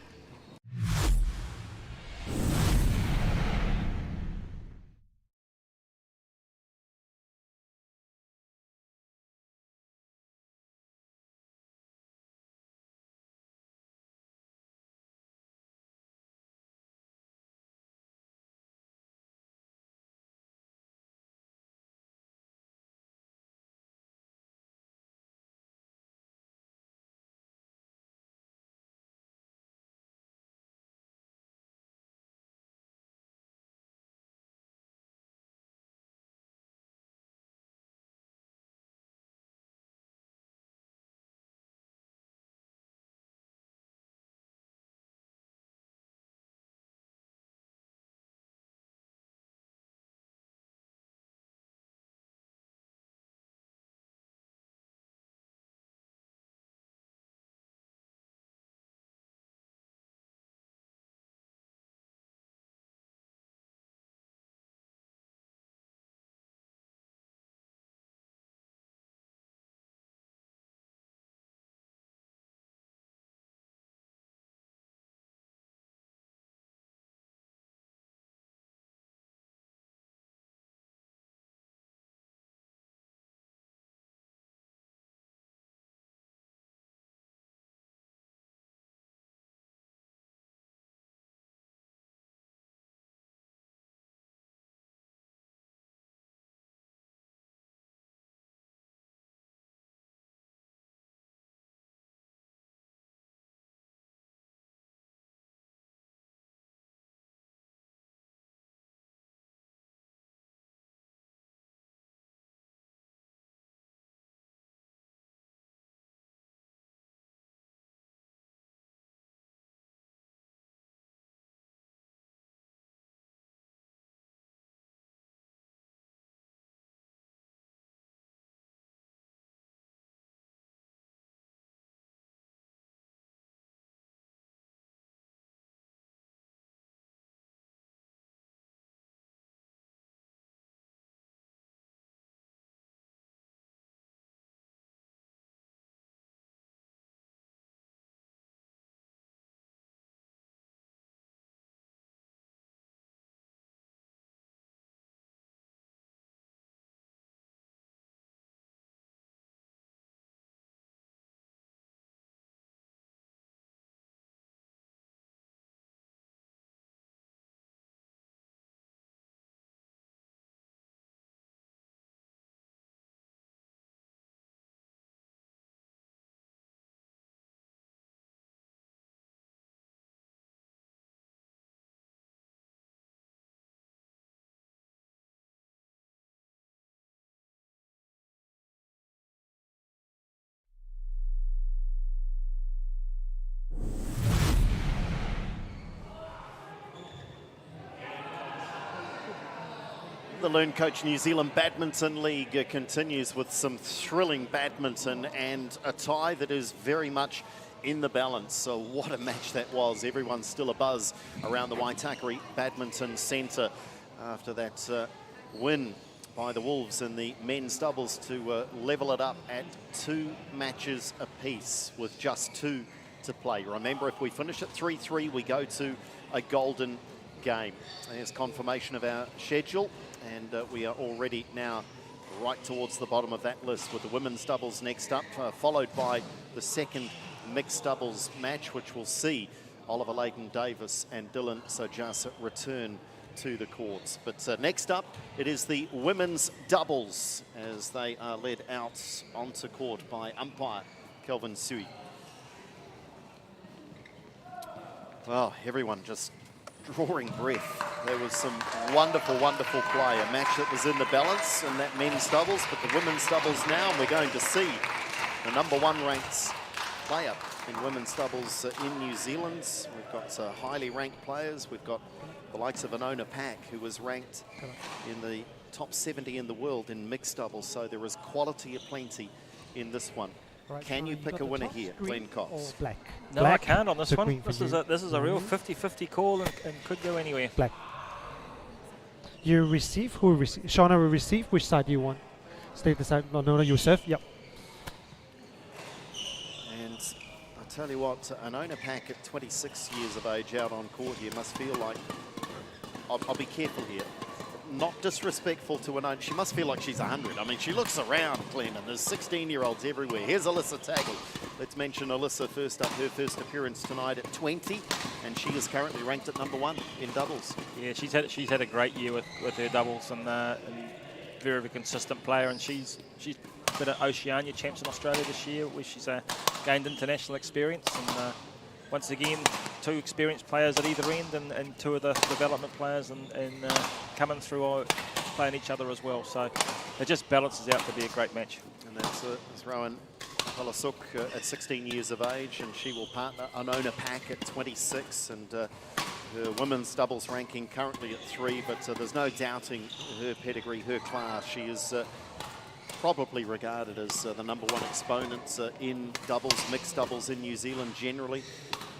The LearnCoach New Zealand Badminton League continues with some thrilling badminton and a tie that is very much in the balance. So what a match that was. Everyone's still abuzz around the Waitakere Badminton Centre after that win by the Wolves in the men's doubles to level it up at 2 matches apiece with just 2 to play. Remember, if we finish at 3-3, we go to a golden game. There's confirmation of our schedule, and we are already now right towards the bottom of that list with the women's doubles next up, followed by the second mixed doubles match, which will see Oliver Leighton-Davis and Dylan Sojasa return to the courts. But next up, it is the women's doubles as they are led out onto court by umpire Kelvin Sui. Well, everyone just drawing breath. There was some wonderful, wonderful play. A match that was in the balance in that men's doubles, but the women's doubles now, and we're going to see the #1 ranked player in women's doubles in New Zealand. We've got highly ranked players. We've got the likes of Anona Pak, who was ranked in the top 70 in the world in mixed doubles. So there is quality aplenty in this one. Right, can you pick a winner here, Glenn Cox? Black. No, Black. I can't on this one. This is a real Mhm. 50-50 call and could go anywhere. Black. You receive, who will receive? Shauna will receive. Which side do you want? Stay the side. No, you serve. Yep. And I tell you what, Anona Pak at 26 years of age out on court here must feel like, I'll be careful here, not disrespectful to Anona. She must feel like she's 100. I mean, she looks around, Glenn, and there's 16-year-olds everywhere. Here's Alyssa Tagle. Let's mention Alyssa first up, her first appearance tonight at 20, and she is currently ranked at #1 in doubles. Yeah, she's had a great year with her doubles and very, very consistent player. And she's been at Oceania Champs in Australia this year, where she's gained international experience. And once again, 2 experienced players at either end, and 2 of the development players and coming through playing each other as well. So it just balances out to be a great match. And that's Rowan Palasuk at 16 years of age, and she will partner Anona Pak at 26, and her women's doubles ranking currently at 3, but there's no doubting her pedigree, her class. She is probably regarded as the #1 exponent in doubles, mixed doubles in New Zealand generally.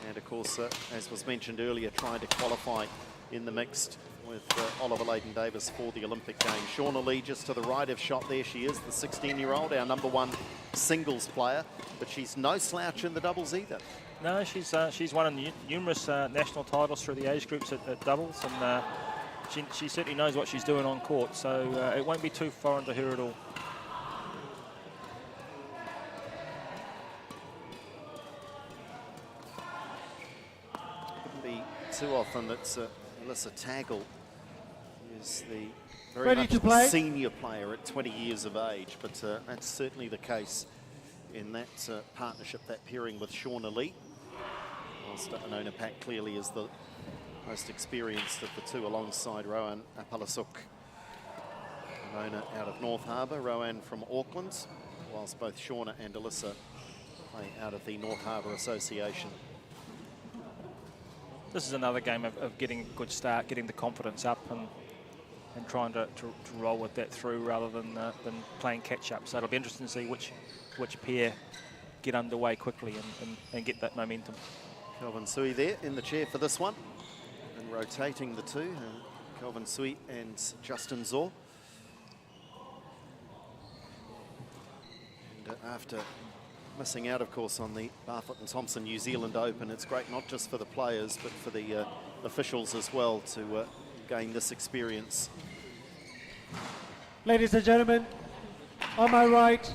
And of course, as was mentioned earlier, trying to qualify in the mixed with Oliver Leighton-Davis for the Olympic Games. Shauna Lee just to the right of shot, there she is, the 16-year-old, our #1 singles player, but she's no slouch in the doubles either. No, she's won numerous national titles through the age groups at doubles, and she certainly knows what she's doing on court, so it won't be too foreign to her at all. Wouldn't be too often that Alyssa Tagle is the very Ready much to play? senior player at 20 years of age, but that's certainly the case in that partnership, that pairing with Shauna Lee. Whilst Anona Pak clearly is the most experienced of the 2 alongside Rowan Palasuk. Anona out of North Harbour, Rowan from Auckland, whilst both Shauna and Alyssa play out of the North Harbour Association. This is another game of getting a good start, getting the confidence up, and trying to roll with that through rather than playing catch up. So it'll be interesting to see which pair get underway quickly and get that momentum. Kelvin Sui there in the chair for this one, and rotating the 2, Kelvin Sui and Justin Zor. And after missing out, of course, on the Barfoot and Thompson New Zealand Open, it's great not just for the players, but for the officials as well to gain this experience. Ladies and gentlemen, on my right,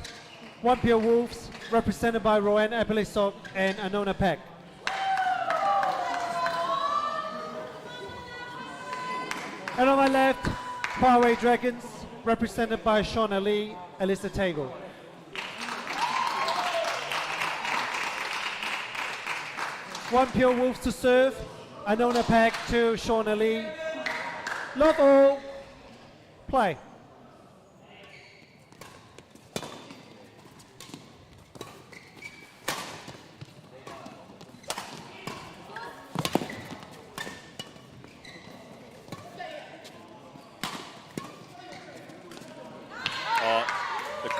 OnePure Wolves, represented by Rowan Palasuk and Anona Pak. And on my left, Huawei Dragons, represented by Shauna Lee, Alyssa Tagle. OnePure Wolves to serve, Anona Pak to Shauna Lee. Love all, play.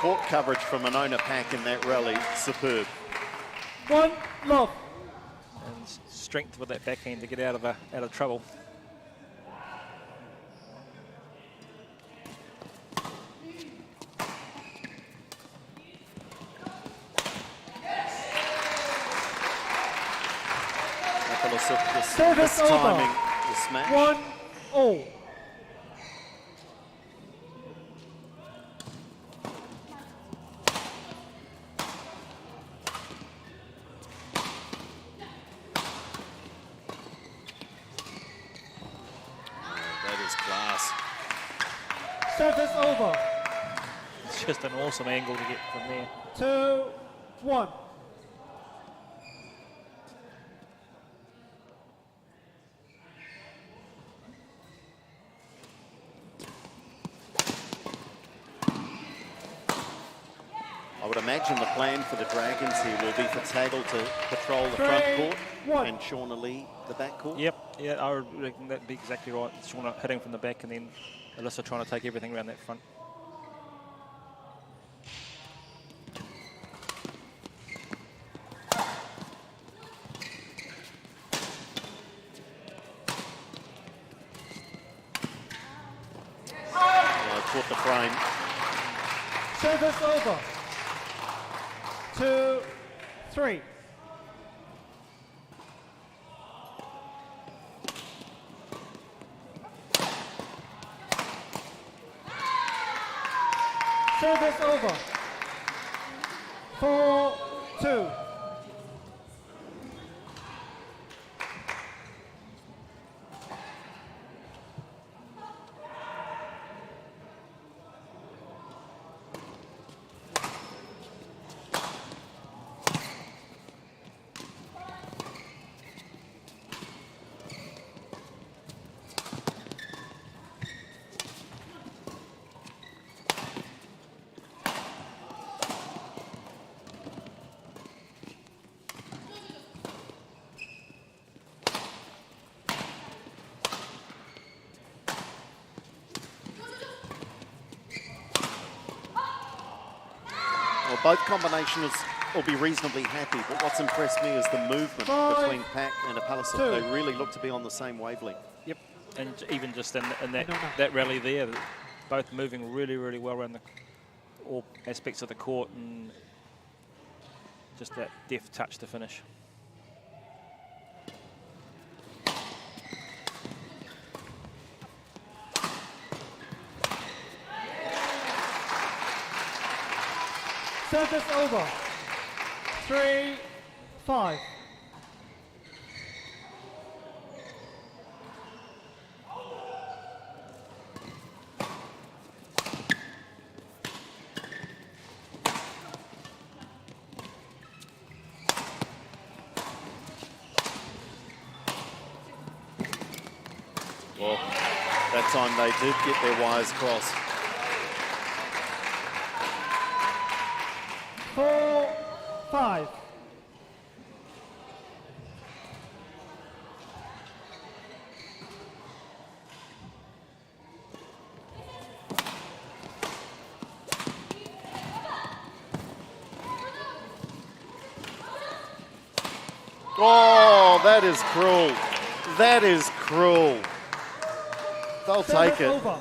court coverage from Monona Pack in that rally, superb. 1 love. And strength with that backhand to get out of trouble. Service over. Timing the smash. 1-all. That is class. Service over. It's just an awesome angle to get from there. 2-1. I would imagine the plan for the Dragons here will be for Taggle to patrol the front court and Shauna Lee the back court. Yep, yeah, I would reckon that'd be exactly right. Shauna hitting from the back and then Alyssa trying to take everything around that front. Caught the frame. Service over. 2-3. Service over. 4-2. Both combinations will be reasonably happy, but what's impressed me is the movement between Pack and Apallisuk. They really look to be on the same wavelength. Yep, and even just in that rally there, both moving really, really well around all aspects of the court and just that deft touch to finish. Service over. 3-5. Well, that time they did get their wires crossed. 4-5. Oh, that is cruel. That is cruel. They'll take it. Over.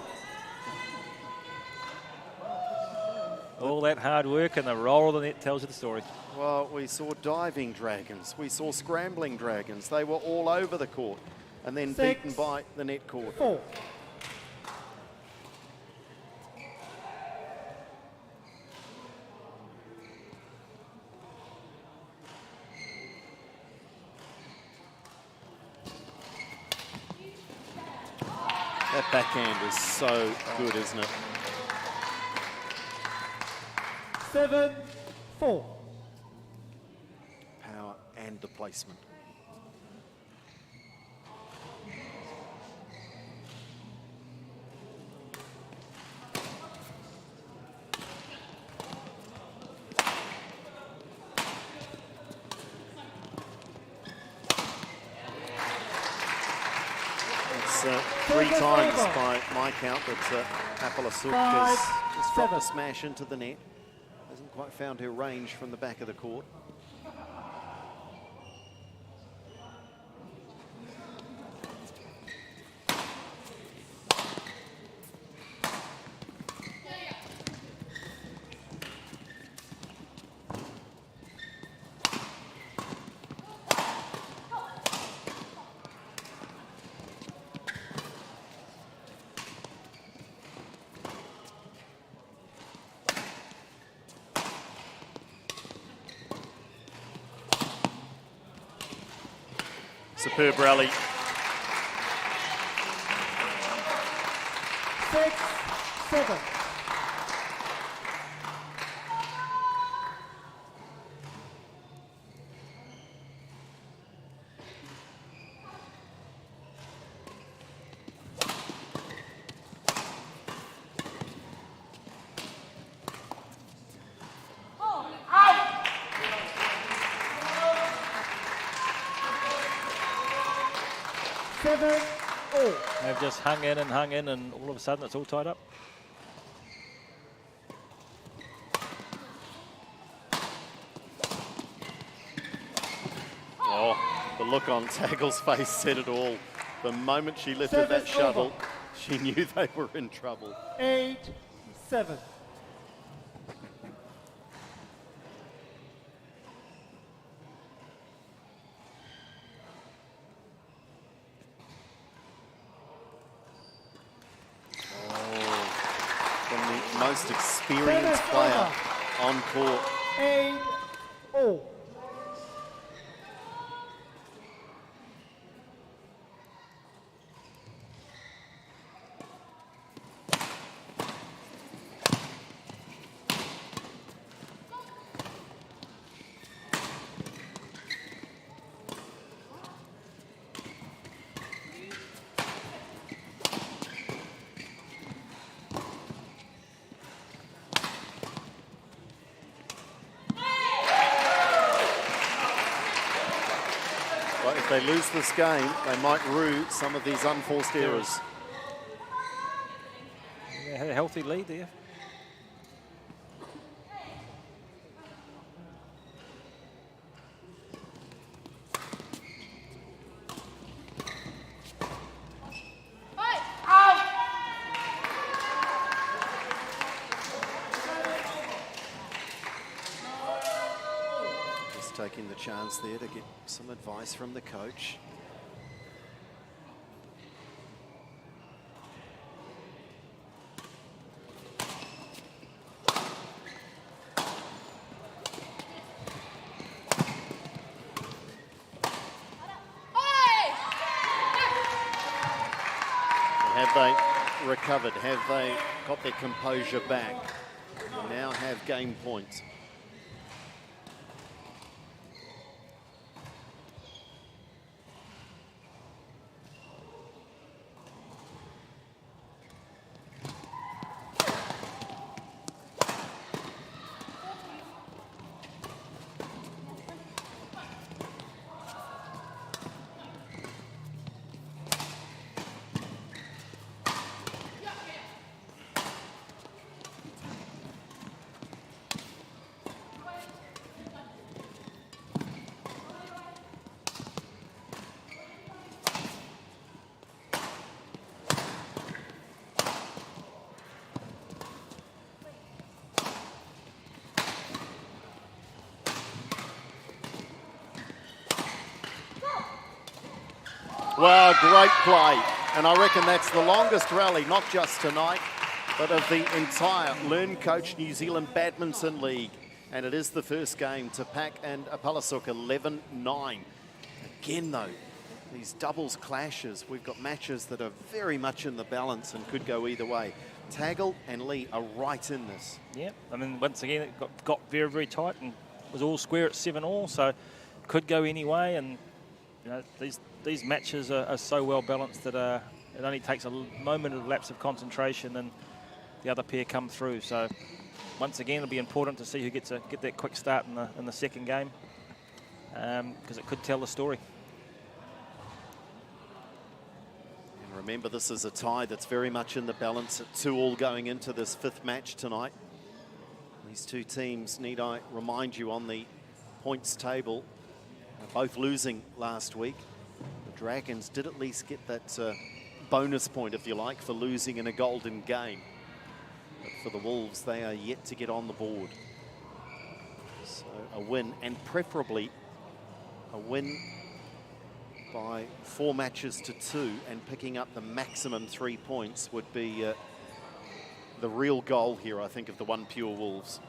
All that hard work and the roll of the net tells you the story. Well, we saw diving dragons. We saw scrambling dragons. They were all over the court and then beaten by the net court. 4. That backhand is so good, isn't it? 7-4. Power and the placement. Three times by my count that Apallisuk has dropped a smash into the net. Hasn't quite found her range from the back of the court. Superb rally. 6-7. They've just hung in, and all of a sudden it's all tied up. Oh, the look on Taggle's face said it all. The moment she lifted that shuttle, she knew they were in trouble. 8-7. Most experienced player on court. 8-all. If they lose this game, they might rue some of these unforced errors. They had a healthy lead there. Taking the chance there to get some advice from the coach. Have they recovered? Have they got their composure back? They now have game points. Wow, great play. And I reckon that's the longest rally, not just tonight, but of the entire LearnCoach New Zealand Badminton League. And it is the first game to Pak and Apalasuk 11-9. Again, though, these doubles clashes, we've got matches that are very much in the balance and could go either way. Taggle and Lee are right in this. Yeah, I mean, once again, it got very, very tight and was all square at 7-all, so could go any way. And you know, these matches are so well balanced that it only takes a moment of lapse of concentration and the other pair come through. So once again, it'll be important to see who get that quick start in the second game, because it could tell the story. And remember, this is a tie that's very much in the balance at 2-all going into this fifth match tonight. These two teams, need I remind you, on the points table, both losing last week. The Dragons did at least get that bonus point, if you like, for losing in a golden game. But for the Wolves, they are yet to get on the board. So a win, and preferably a win by 4 matches to 2 and picking up the maximum 3 points would be the real goal here, I think, of the OnePure Wolves.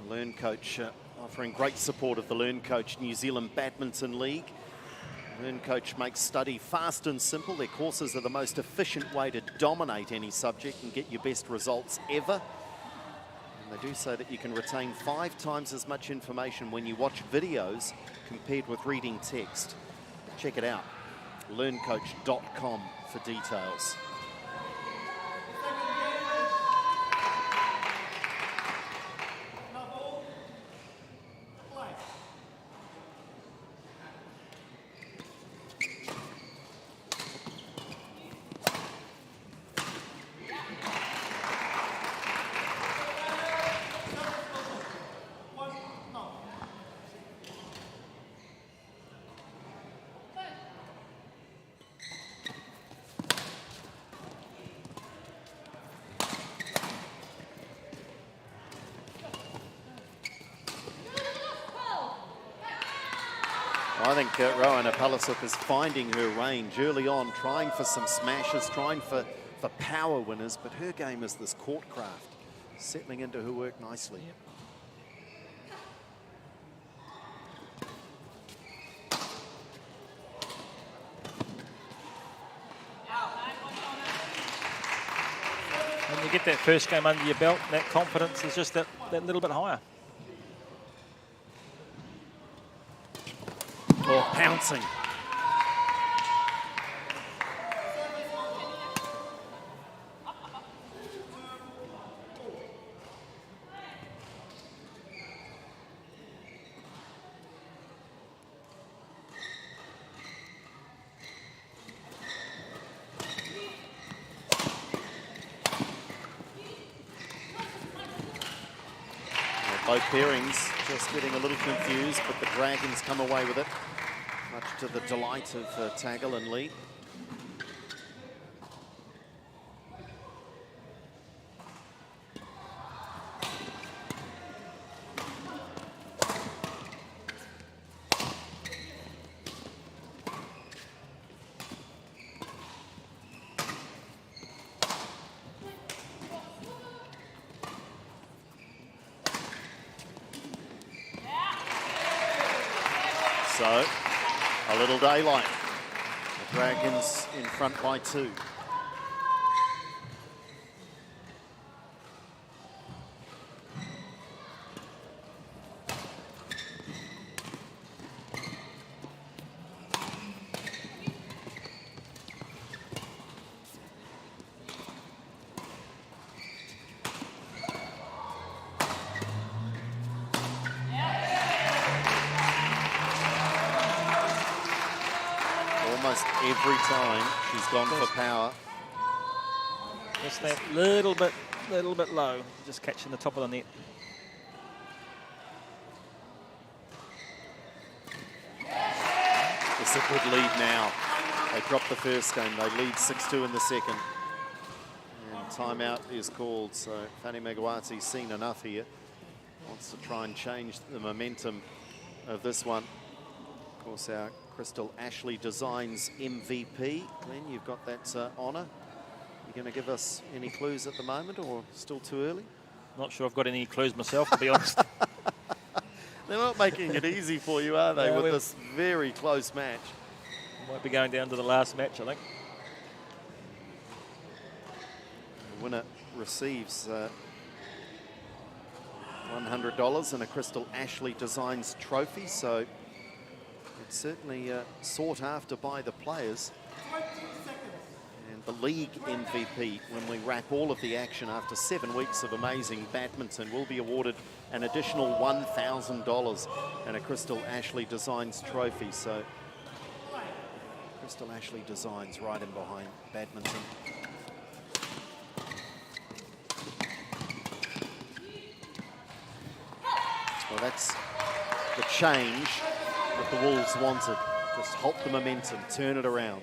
LearnCoach offering great support of the LearnCoach New Zealand Badminton League. LearnCoach makes study fast and simple. Their courses are the most efficient way to dominate any subject and get your best results ever. And they do say that you can retain 5 times as much information when you watch videos compared with reading text. Check it out, learncoach.com for details. I think Rowan Apalasup is finding her range early on, trying for some smashes, trying for power winners, but her game is this court craft, settling into her work nicely. When you get that first game under your belt, that confidence is just that little bit higher. Or pouncing. Both pairings just getting a little confused, but the Dragons come away with it, much to the delight of Taggart and Lee. So, a little daylight. The Dragons in front by 2. Almost every time she's gone for power. Just that little bit low, just catching the top of the net. It's a good lead now. They dropped the first game. They lead 6-2 in the second. And timeout is called, so Fanny Megawati's seen enough here. Wants to try and change the momentum of this one. Of course, our Crystal Ashley Designs MVP. Glenn, you've got that honour. You going to give us any clues at the moment, or still too early? Not sure I've got any clues myself, to be honest. They're not making it easy for you, are they, No, with this very close match? Might be going down to the last match, I think. The winner receives $100 and a Crystal Ashley Designs trophy, so it's certainly sought after by the players. And the league MVP, when we wrap all of the action after 7 weeks of amazing badminton, will be awarded an additional $1,000 and a Crystal Ashley Designs trophy. So Crystal Ashley Designs right in behind badminton. that's the change that the Wolves wanted. Just halt the momentum, turn it around.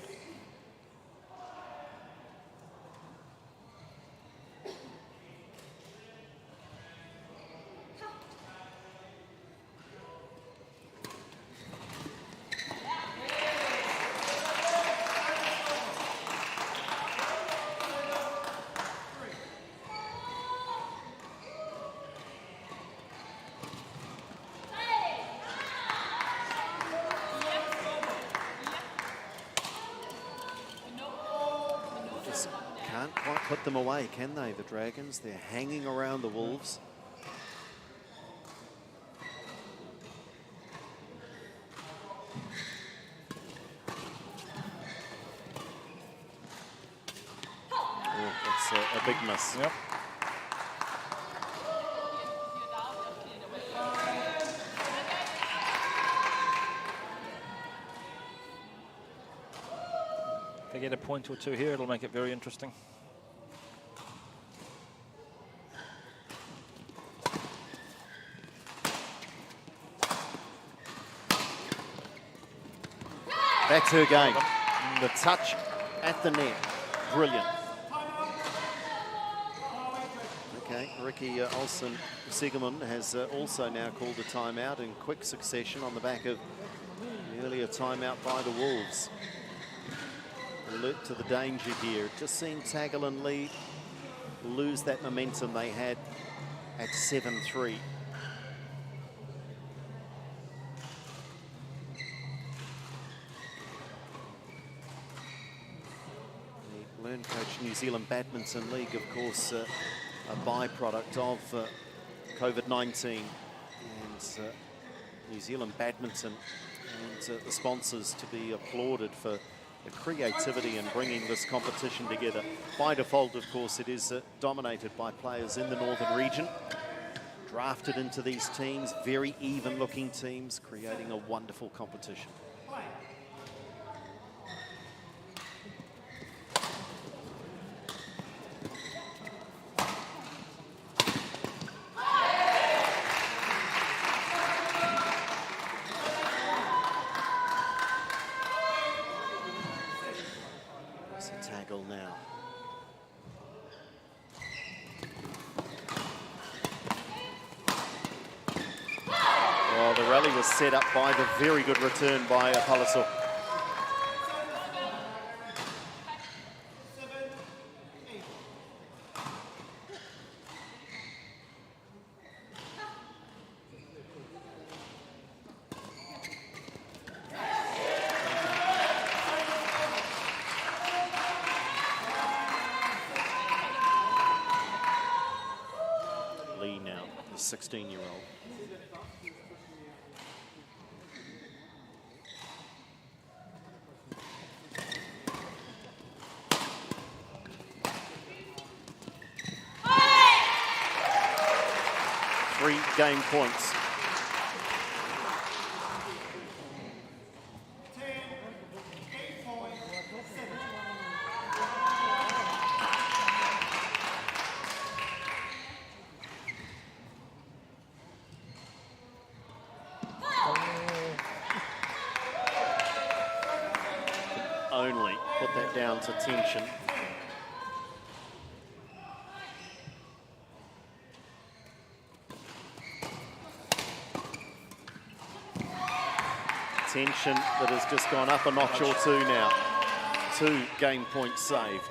Can't quite put them away, can they, the Dragons? They're hanging around the Wolves. Oh, that's a big miss. Yep. If they get a point or two here, it'll make it very interesting. That's her game. The touch at the net. Brilliant. Okay, Ricky Olsen-Segerman has also now called a timeout in quick succession on the back of the earlier timeout by the Wolves. Alert to the danger here. Just seeing Taggart and Lee lose that momentum they had at 7-3. The LearnCoach New Zealand Badminton League, of course, a byproduct of COVID-19, and New Zealand Badminton and the sponsors to be applauded for the creativity in bringing this competition together. By default, of course, it is dominated by players in the northern region, drafted into these teams, very even-looking teams, creating a wonderful competition. Now. Well, the rally was set up by the very good return by Palaso. Lee now, the 16-year-old. Three game points. Only put that down to tension. Tension that has just gone up a notch or two now. 2 game points saved.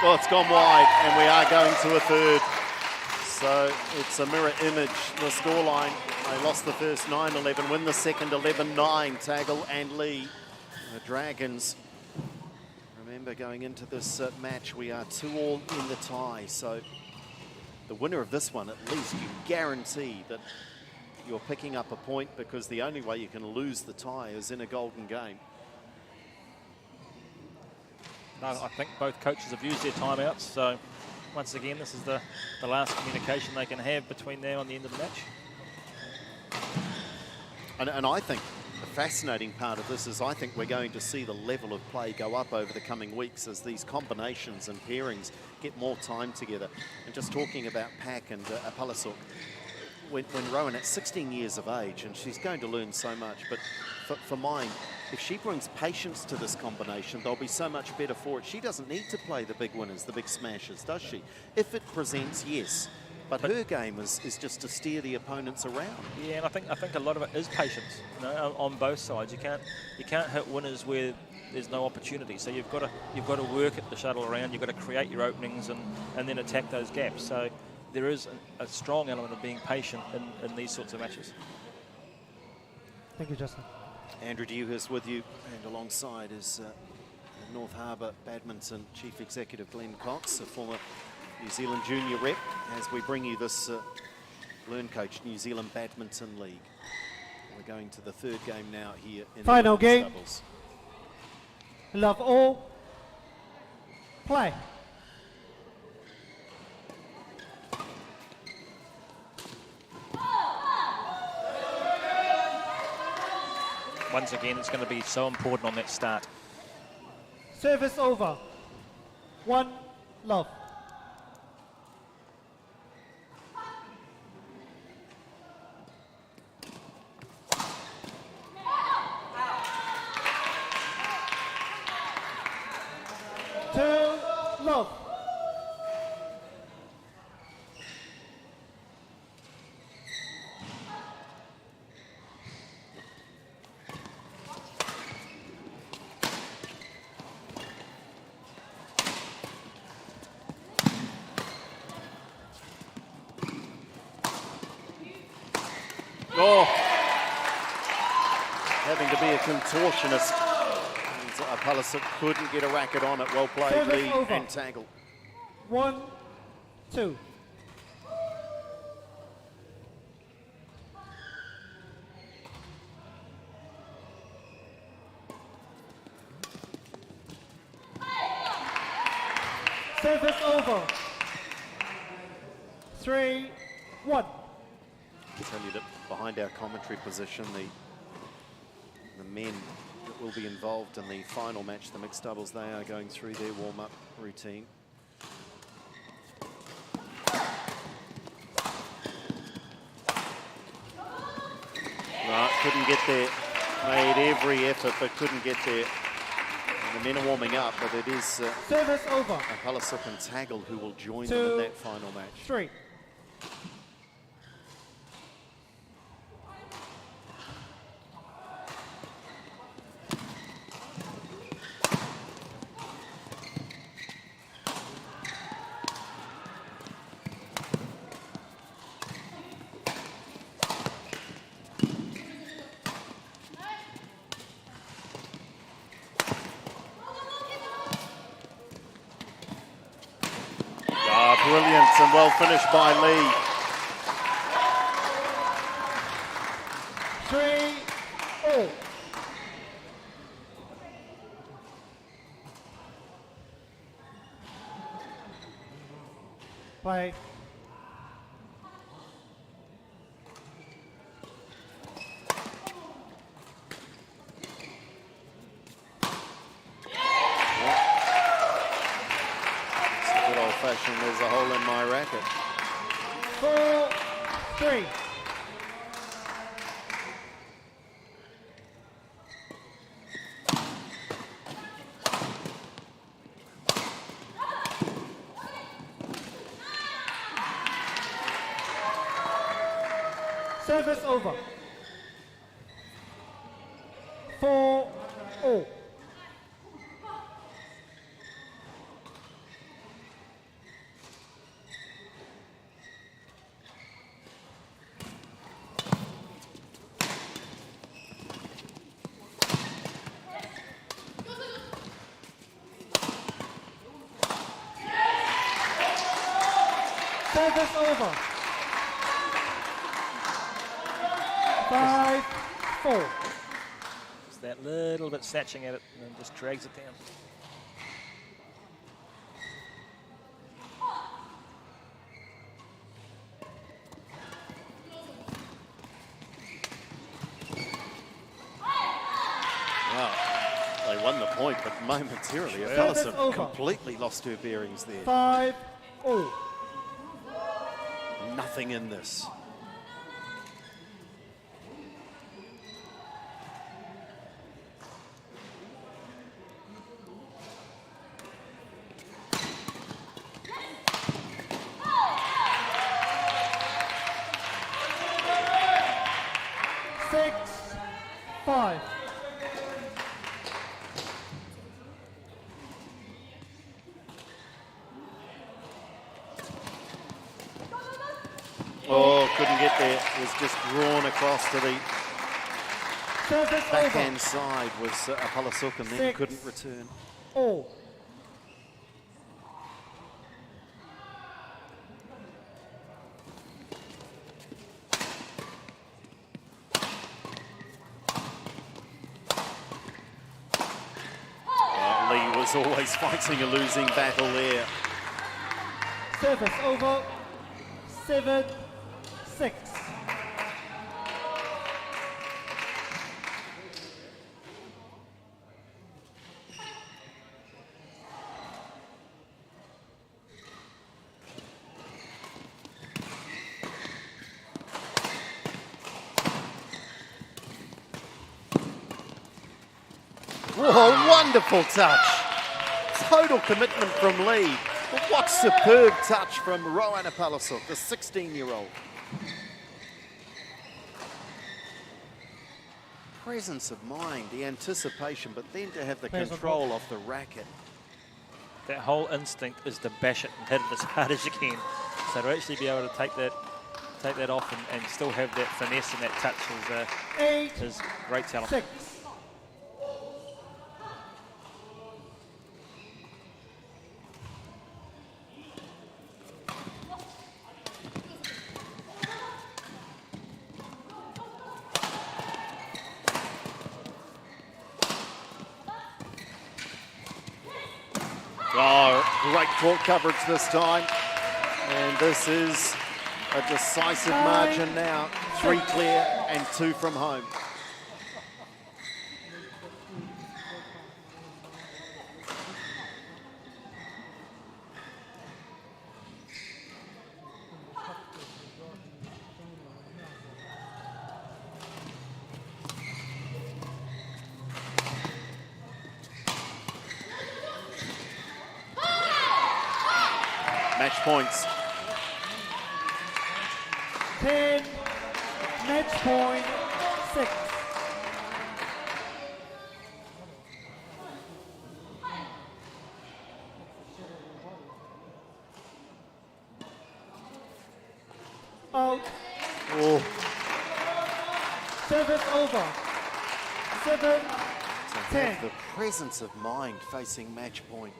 Well, it's gone wide, and we are going to a third. So it's a mirror image, the scoreline. They lost the first 9-11, win the second 11-9, Taggart and Lee. The Dragons, remember going into this match, we are 2-all in the tie. So the winner of this one, at least you guarantee that you're picking up a point, because the only way you can lose the tie is in a golden game. No, I think both coaches have used their timeouts, so once again, this is the last communication they can have between now and the end of the match. And I think the fascinating part of this is I think we're going to see the level of play go up over the coming weeks as these combinations and pairings get more time together. And just talking about Pak and Palasuk, when Rowan at 16 years of age, and she's going to learn so much, but for mine, if she brings patience to this combination, they'll be so much better for it. She doesn't need to play the big winners, the big smashes, does she? If it presents, yes. But her game is just to steer the opponents around. Yeah, and I think a lot of it is patience, you know, on both sides. You can't hit winners where there's no opportunity. So you've got to work at the shuttle around. You've got to create your openings and then attack those gaps. So there is a strong element of being patient in these sorts of matches. Thank you, Justin. Andrew Dewhurst with you, and alongside is North Harbour Badminton Chief Executive Glenn Cox, a former New Zealand junior rep, as we bring you this LearnCoach New Zealand Badminton League. We're going to the third game now here in final the game. doubles. Love all. Play. Once again, it's going to be so important on that start. Service over. 1 love. Love. Oh, having to be a contortionist. Palasuk couldn't get a racket on it. Well played, Service lead over. and tackle. 1, 2. Service over. 3, 1. I tell you that behind our commentary position, the men that will be involved in the final match, the mixed doubles, they are going through their warm-up routine. Right, couldn't get there. Made every effort, but couldn't get there. And the men are warming up, but it is Service over. Palasuk and Taggle who will join 2, them in that final match. 3. Brilliant and well finished by Lee. 3, 0. Play. There's a hole in my racket. 4, 3. Service over. 4, 0. Service over. 5, 4. Just that little bit snatching at it and then just drags it down. Wow. They won the point, but momentarily, Apallisook completely lost her bearings there. 5-all. Nothing in this. Oh, couldn't get there. It was just drawn across to the backhand side was Apallisook, and then couldn't return. All. Lee was always fighting a losing battle there. Service over. 7-6. Whoa, wonderful touch. Total commitment from Lee. But what superb touch from Rowan Apallisook, the 16-year-old. Presence of mind, the anticipation, but then to have the control off the racket. That whole instinct is to bash it and hit it as hard as you can. So to actually be able to take that off and still have that finesse and that touch is great talent. 6. Oh, great court coverage this time. And this is a decisive margin now. 3 clear and 2 from home. Match points. 10. Match point. 6. Out. Oh. Service over. 7-10. The presence of mind facing match point.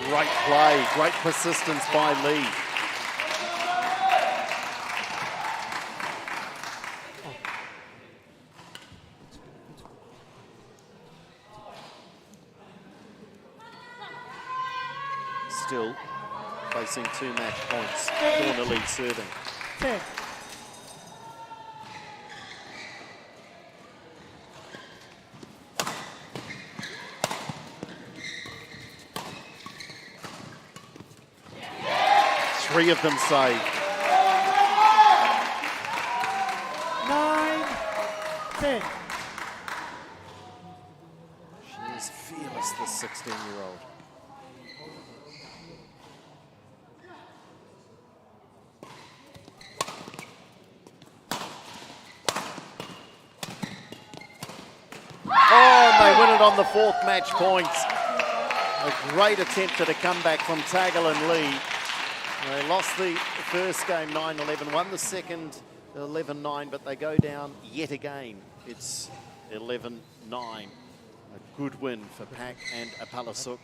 Great play, great persistence by Lee. Still facing 2 match points. Corner Lee serving. 10. Three of them saved. 9-10. She is fearless, this 16-year-old. Oh, and they win it on the 4th match point. A great attempt at a comeback from Tagal and Lee. They lost the first game 9-11, won the second 11-9, but they go down yet again. It's 11-9. A good win for Pak and Apallisook,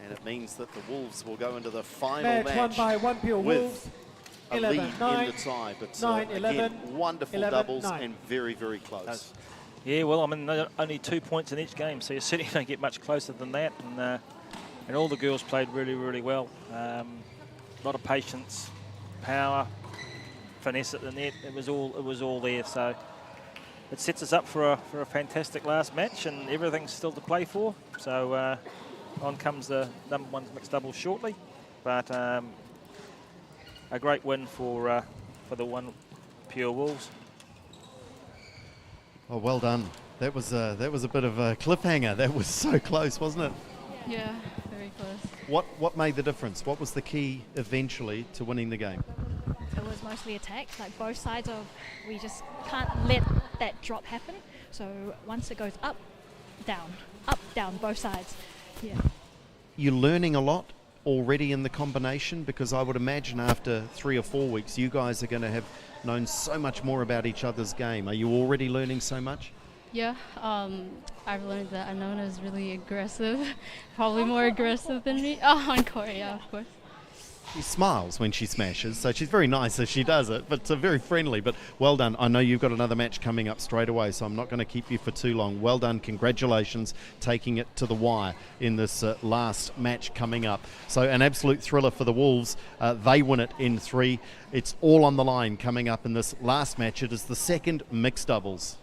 and it means that the Wolves will go into the final match won by OnePure with Wolves. a 11, lead 9, in the tie. But 9, again, 11, wonderful 11, doubles 9. and very, very close. Yeah, well, I mean, only 2 points in each game, so you certainly don't get much closer than that. And all the girls played really, really well. A lot of patience, power, finesse at the net. It was all there. So it sets us up for a fantastic last match, and everything's still to play for. So on comes the number 1 mixed doubles shortly, but a great win for the OnePure Wolves. Oh, well done. That was a bit of a cliffhanger. That was so close, wasn't it? Yeah, very close. What made the difference? What was the key eventually to winning the game? It was mostly attack, like both sides we just can't let that drop happen. So once it goes up, down, both sides. Yeah. You're learning a lot already in the combination, because I would imagine after 3 or 4 weeks you guys are going to have known so much more about each other's game. Are you already learning so much? Yeah, I've learned that Anona is really aggressive, probably more aggressive than me. Oh, on court, yeah, of course. She smiles when she smashes, so she's very nice as she does it, but very friendly. But well done. I know you've got another match coming up straight away, so I'm not going to keep you for too long. Well done. Congratulations, taking it to the wire in this last match coming up. So an absolute thriller for the Wolves. They win it in 3. It's all on the line coming up in this last match. It is the second mixed doubles.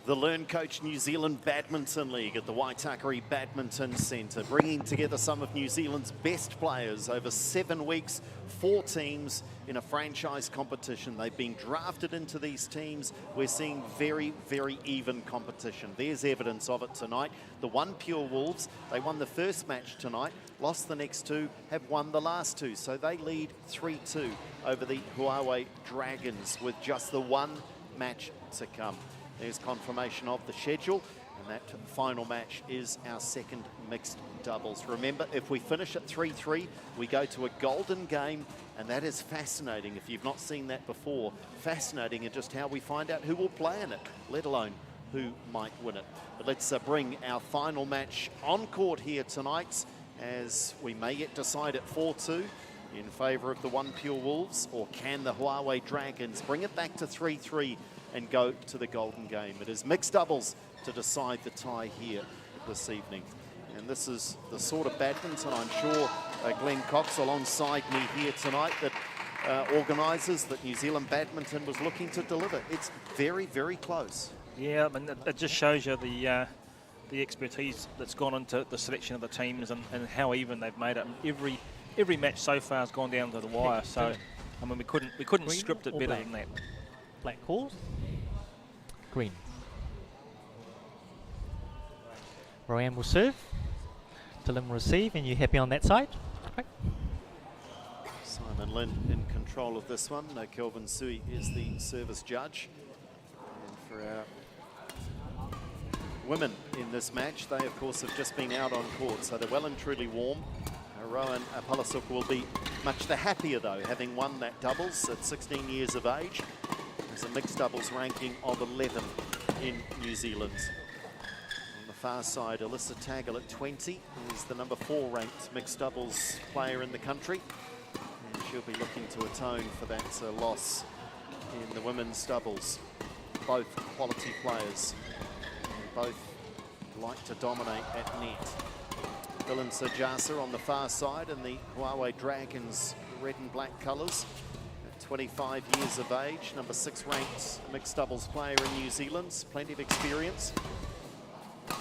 The LearnCoach New Zealand Badminton League at the Waitakere Badminton Centre, bringing together some of New Zealand's best players over 7 weeks, 4 teams in a franchise competition. They've been drafted into these teams. We're seeing very, very even competition. There's evidence of it tonight. The OnePure Wolves, they won the first match tonight, lost the next 2, have won the last 2. So they lead 3-2 over the Huawei Dragons with just the 1 match to come. There's confirmation of the schedule, and that final match is our second mixed doubles. Remember, if we finish at 3-3, we go to a golden game, and that is fascinating. If you've not seen that before, fascinating in just how we find out who will play in it, let alone who might win it. But let's bring our final match on court here tonight, as we may yet decide at 4-2 in favour of the OnePure Wolves, or can the Huawei Dragons bring it back to 3-3 and go to the golden game. It is mixed doubles to decide the tie here this evening. And this is the sort of badminton, I'm sure Glenn Cox alongside me here tonight, that organises that New Zealand Badminton was looking to deliver. It's very, very close. Yeah, I mean, it just shows you the expertise that's gone into the selection of the teams and how even they've made it. Every match so far has gone down to the wire. So, I mean, we couldn't script it better than that. Black calls. Green. Rowan will serve. Dylan will receive, and you happy on that side? Okay. Simon Lin in control of this one. Kelvin Sui is the service judge. And for our women in this match, they of course have just been out on court, so they're well and truly warm. Rowan Apalasuk will be much the happier though, having won that doubles at 16 years of age. There's a mixed doubles ranking of 11 in New Zealand. On the far side, Alyssa Taggart at 20 is the number 4 ranked mixed doubles player in the country. And she'll be looking to atone for that loss in the women's doubles. Both quality players, and both like to dominate at net. Dylan Sajasa on the far side, and the Huawei Dragons red and black colours. At 25 years of age, number 6 ranked mixed doubles player in New Zealand, plenty of experience.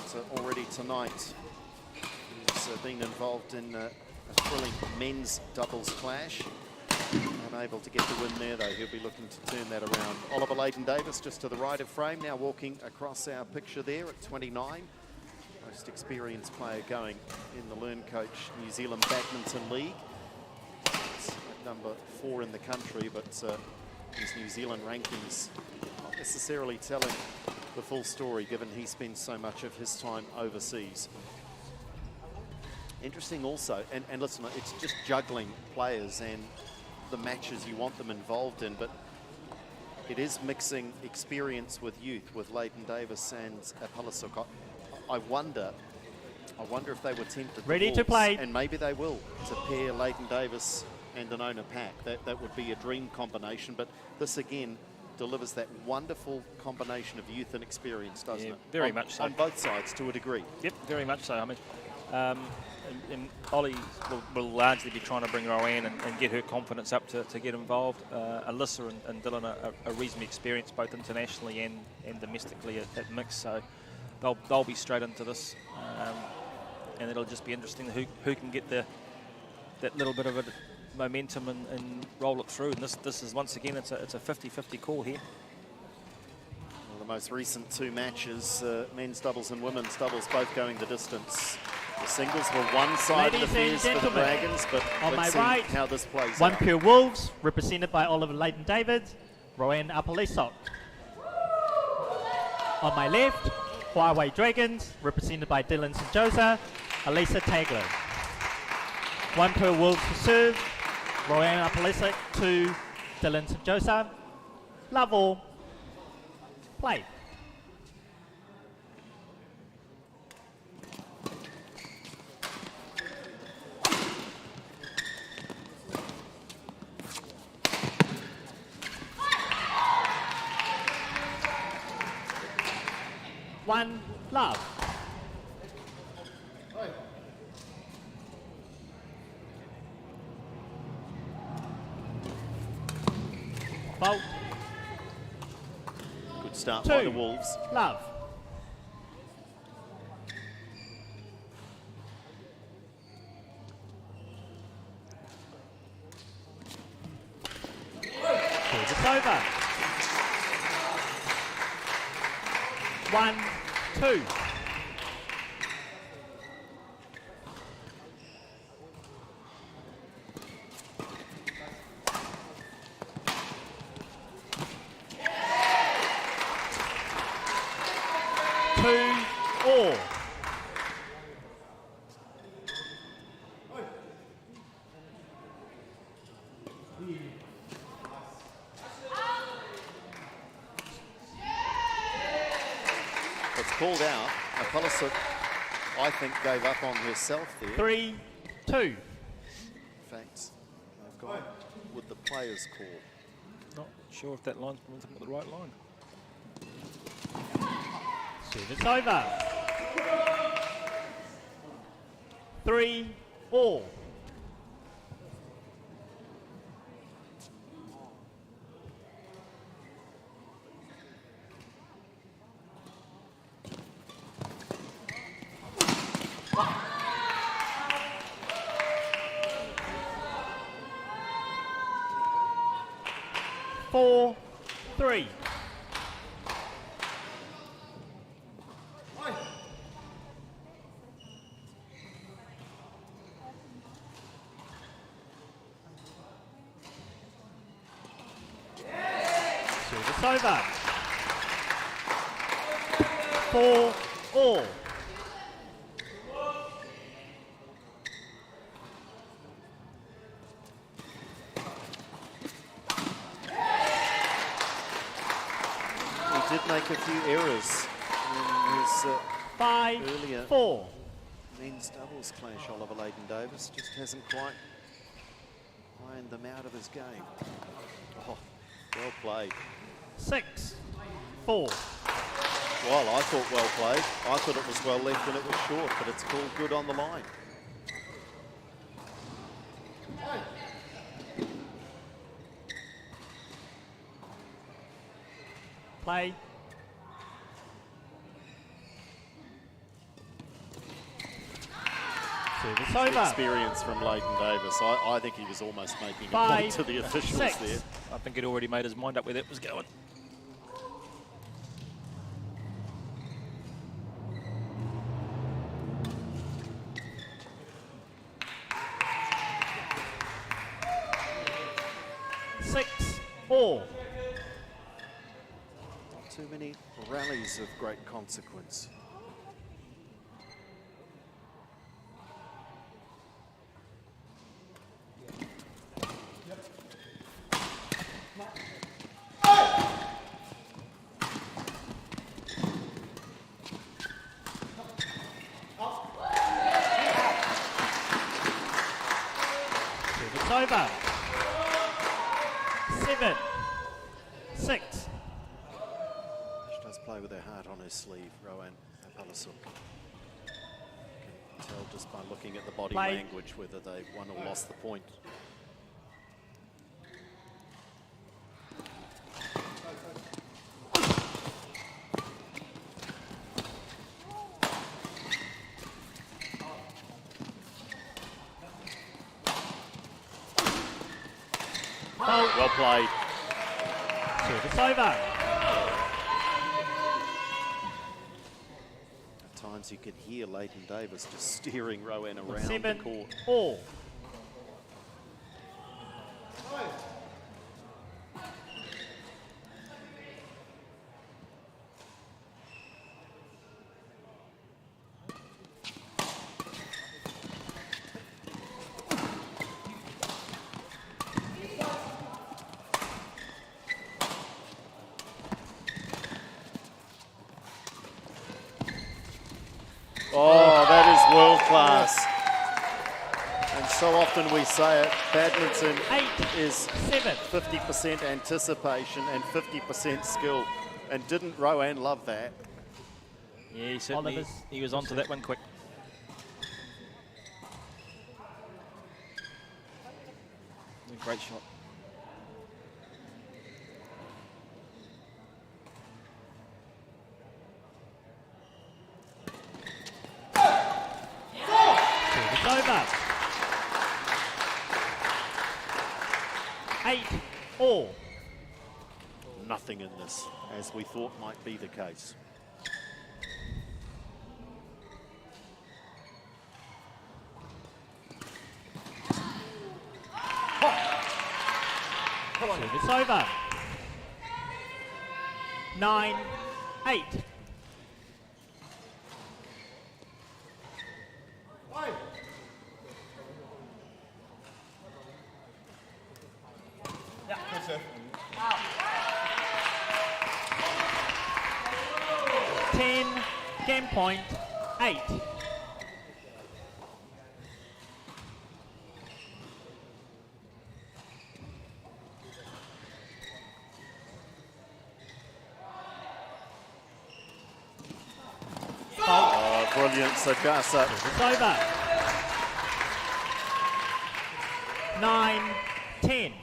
So already tonight, he's been involved in a thrilling men's doubles clash. Unable to get the win there though, he'll be looking to turn that around. Oliver Leighton-Davis just to the right of frame, now walking across our picture there at 29. Most experienced player going in the LearnCoach New Zealand Badminton League. It's at number 4 in the country, but his New Zealand rankings not necessarily telling the full story, given he spends so much of his time overseas. Interesting also, and listen, it's just juggling players and the matches you want them involved in, but it is mixing experience with youth, with Leighton-Davis and Apalasuk. I wonder if they were tempted to play, and maybe they will, to pair Leighton-Davis and Anona Pack. That would be a dream combination, but this again delivers that wonderful combination of youth and experience, doesn't it? Very much so. On both sides, to a degree. Yep, very much so. I mean, and Ollie will largely be trying to bring Rowan and get her confidence up to get involved. Alyssa and Dylan are reasonably experienced both internationally and domestically at mixed, so they'll be straight into this, and it'll just be interesting who can get that little bit of a momentum and roll it through. And this is once again it's a 50-50 call here. Well, the most recent 2 matches, men's doubles and women's doubles, both going the distance. The singles were one side of the fairs for the Dragons, but on let's see right, how this plays out. OnePure Wolves, represented by Oliver Leighton-David, Rowan Apalasuk. On my left, Huawei Dragons, represented by Dylan Sajosa, Alyssa Taggart. OnePure Wolves to serve, Rowan Apalasuk to Dylan Sajosa. Love all. Play. One love. Fault. Good start by the Wolves. Love. over. 1-2. All. It's called out. Apollosup, I think, gave up on herself there. 3-2. In fact, they've gone with the players' call. Not sure if that line's been the right line. Service over. 3-all. Four, 3. Service over. 4-all. He did make a few errors in his 5, earlier 4. men's doubles clash. Oliver Leighton-Davis just hasn't quite ironed them out of his game. Oh, well played. 6-4. Well, I thought well played. I thought it was well left and it was short, but it's called good on the line. Play. Service over. Experience from Leighton-Davis. I think he was almost making a 5, point to the officials 6. there. I think he'd already made his mind up where that was going. Not too many rallies of great consequence. It's over. 7-6. She does play with her heart on her sleeve, Rowan Apollosup. Can tell just by looking at the body Play. language whether they've won or lost the point. Well played. Service over. At times you can hear Leighton-Davis just steering Rowan around the 7 court. all. Oh, that is world class. And so often we say it, badminton is 50% anticipation and 50% skill. And didn't Rowan love that? Yeah, he certainly, he was onto that one quick. Great shot. It's over. 8 all. nothing in this, as we thought might be the case. It's over. 9-8. Yeah, that's it. 10, game point, 8. Oh, brilliant, Sajasa. It's over. 9-10.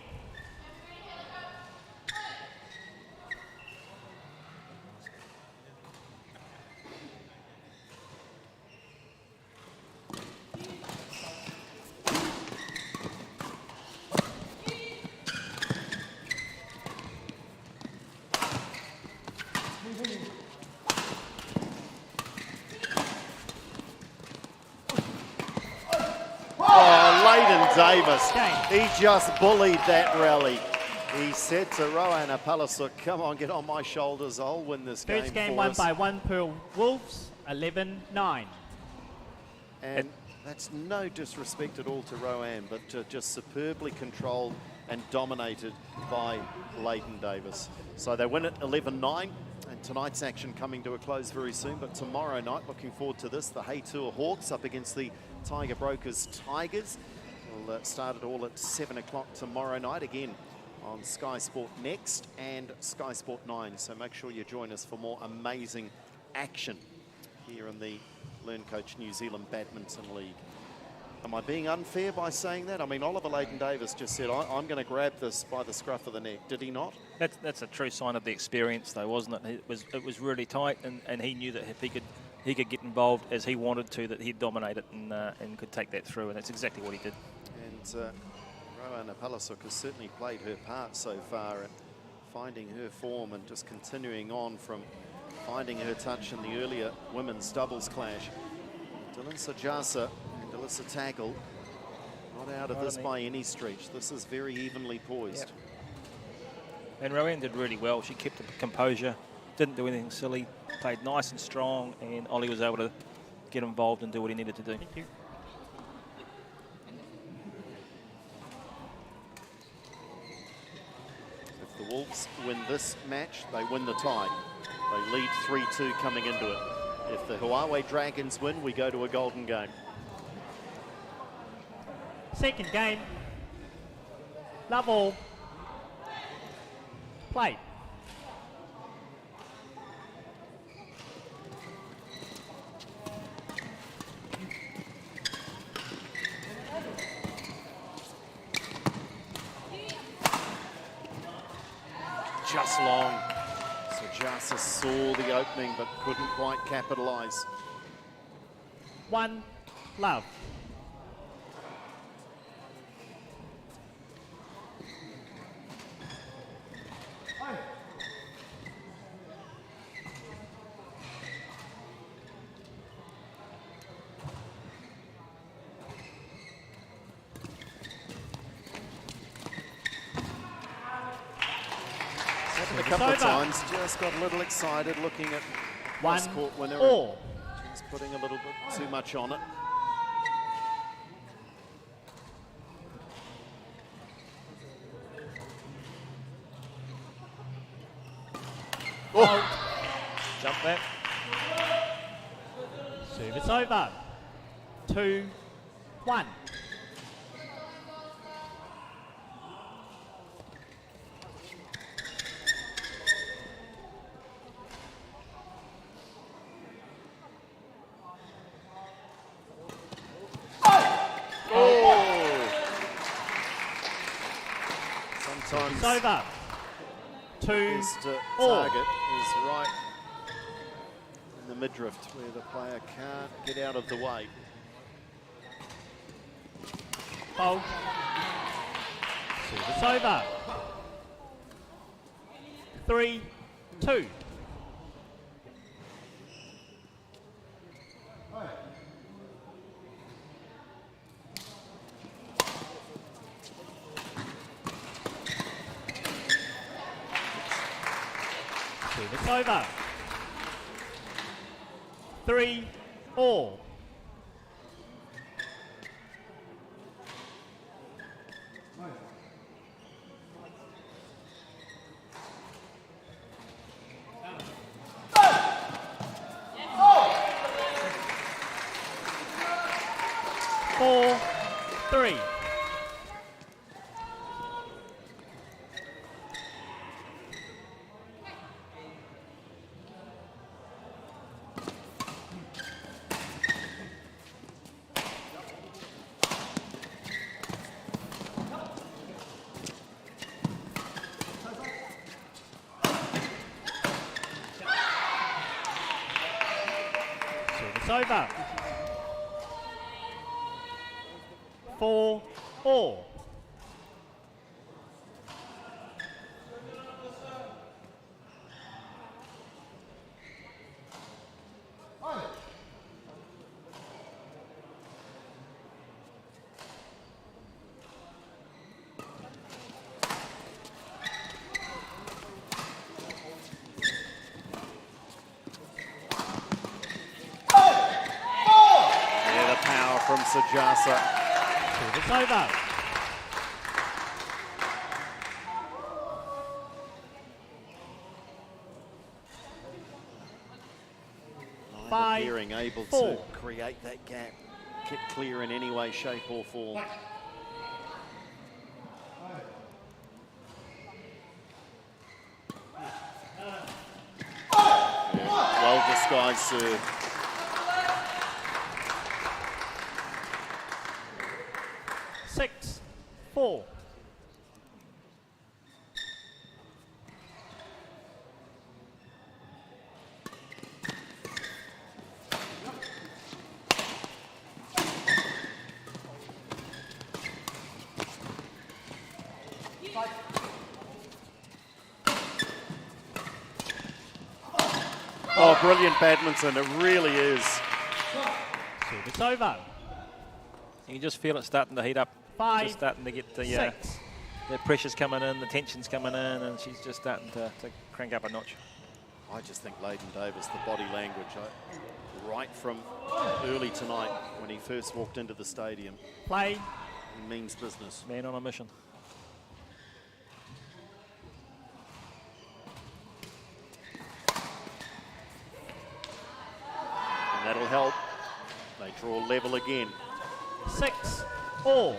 Davis, he just bullied that rally. He said to Rowan Apallasuk, come on, get on my shoulders, I'll win this game. First game won by OnePure Wolves, 11-9. And that's no disrespect at all to Rowan, but just superbly controlled and dominated by Leighton Davis. So they win it 11-9, and tonight's action coming to a close very soon, but tomorrow night, looking forward to this, the Haytour Hawks up against the Tiger Brokers Tigers. We'll start it all at 7 o'clock tomorrow night, again on Sky Sport Next and Sky Sport 9. So make sure you join us for more amazing action here in the LearnCoach New Zealand Badminton League. Am I being unfair by saying that? I mean, Oliver Leighton Davis just said, I'm going to grab this by the scruff of the neck. Did he not? That's a true sign of the experience, though, wasn't it? It was really tight, and he knew that if he could get involved as he wanted to, that he'd dominate it and could take that through, and that's exactly what he did. And Rowan Apallasuk has certainly played her part so far in finding her form and just continuing on from finding her touch in the earlier women's doubles clash. Dylan Sajasa and Alyssa Tagle not out of this by any stretch. This is very evenly poised. Yep. And Rowan did really well. She kept her composure, didn't do anything silly, played nice and strong, and Ollie was able to get involved and do what he needed to do. Thank you. If the Wolves win this match, they win the tie. They lead 3-2 coming into it. If the Huawei Dragons win, we go to a golden game. Second game. Love all. Play. Just long. Sajasa saw the opening but couldn't quite capitalise. 1 love. A couple of times, just got a little excited looking at cross-court winner. All. Just putting a little bit too much on it. Oh. Jump that. Service over. 2-1. Sometimes over. 2 target is right in the midriff where the player can't get out of the way. Fold. Service over. 3-2. It's over. 3-all. Four, three. It's over. 4-all. From Sajasa. It's over. Neither appearing able to create that gap, keep clear in any way, shape or form. Yeah, well disguised serve. 6-4. Oh, brilliant badminton, it really is. It's over. You can just feel it starting to heat up. 5, just starting to get the pressure's coming in, the tension's coming in, and she's just starting to crank up a notch. I just think Leighton Davis, the body language, right from early tonight when he first walked into the stadium. Play. He means business. Man on a mission. And that'll help. They draw level again. 6-all.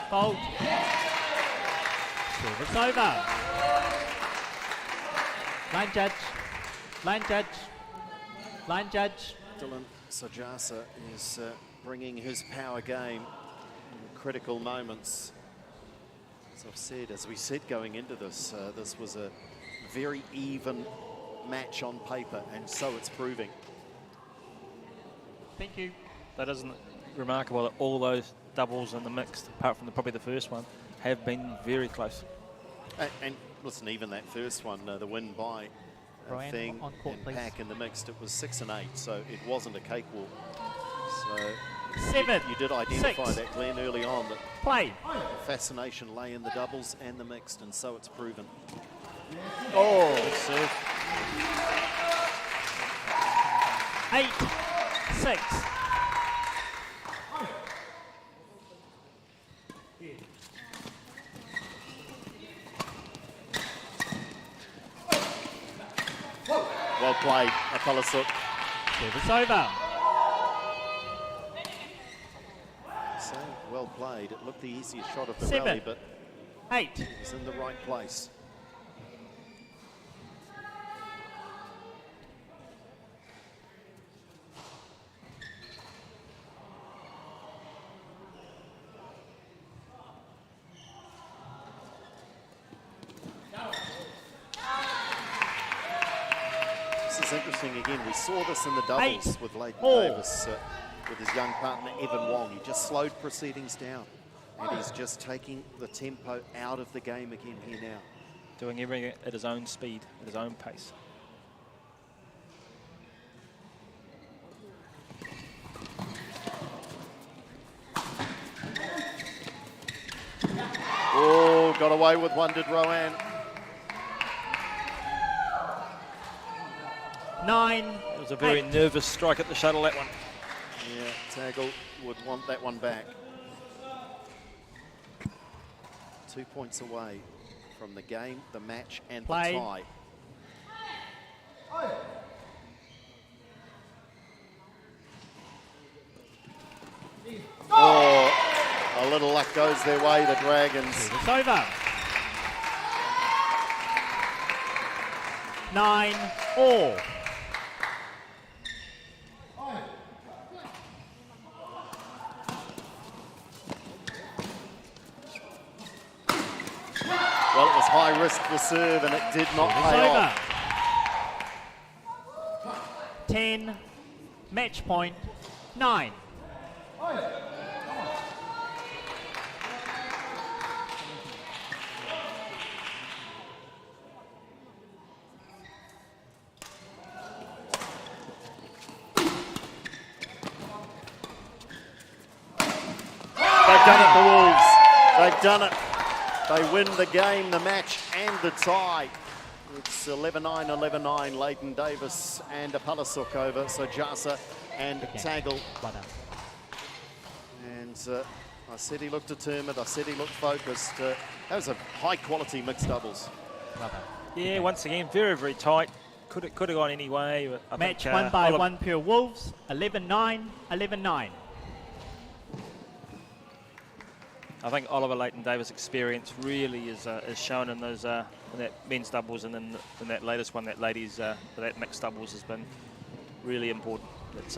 Fault. It's over. Line judge. Line judge. Line judge. Dylan Sajasa is bringing his power game in critical moments. As I've said, as we said going into this, this was a very even match on paper, and so it's proving. Thank you. That isn't remarkable that all those doubles in the mixed, apart from probably the first one, have been very close. And listen, even that first one, the win by Thing and Pack in the mixed, it was 6 and 8, so it wasn't a cakewalk. So 7, you did identify 6. that, Glenn, early on, that Play. the fascination lay in the doubles and the mixed, and so it's proven. Oh, serve. 8-6. Well played, Apalasuk. It's over. So well played. It looked the easiest shot of the 7, rally, but 8. it was in the right place. it's interesting again. We saw this in the doubles with Leighton Davis with his young partner Evan Wong. He just slowed proceedings down, and he's just taking the tempo out of the game again here now. Doing everything at his own speed, at his own pace. Oh, got away with one, did Rowan. 9. It was a very nervous strike at the shuttle, that one. Yeah, Tagle would want that one back. 2 points away from the game, the match, and the tie. Oh, a little luck goes their way, the Dragons. It's over. 9-all. Well, it was high risk for serve, and it did not pay off. 10, match point, 9. They've done it, the Wolves. They've done it. They win the game, the match, and the tie. It's 11-9, 11-9. Leighton Davis and Palasuk over. So Jasa and Tagle. And I said he looked determined. I said he looked focused. That was a high-quality mixed doubles. Yeah, once again, very, very tight. Could have gone any way. But I Match think, won by OnePure Wolves, 11-9, 11-9. I think Oliver Leighton-Davis' experience really is shown in those in that men's doubles, and in that latest one, that ladies that mixed doubles has been really important. It's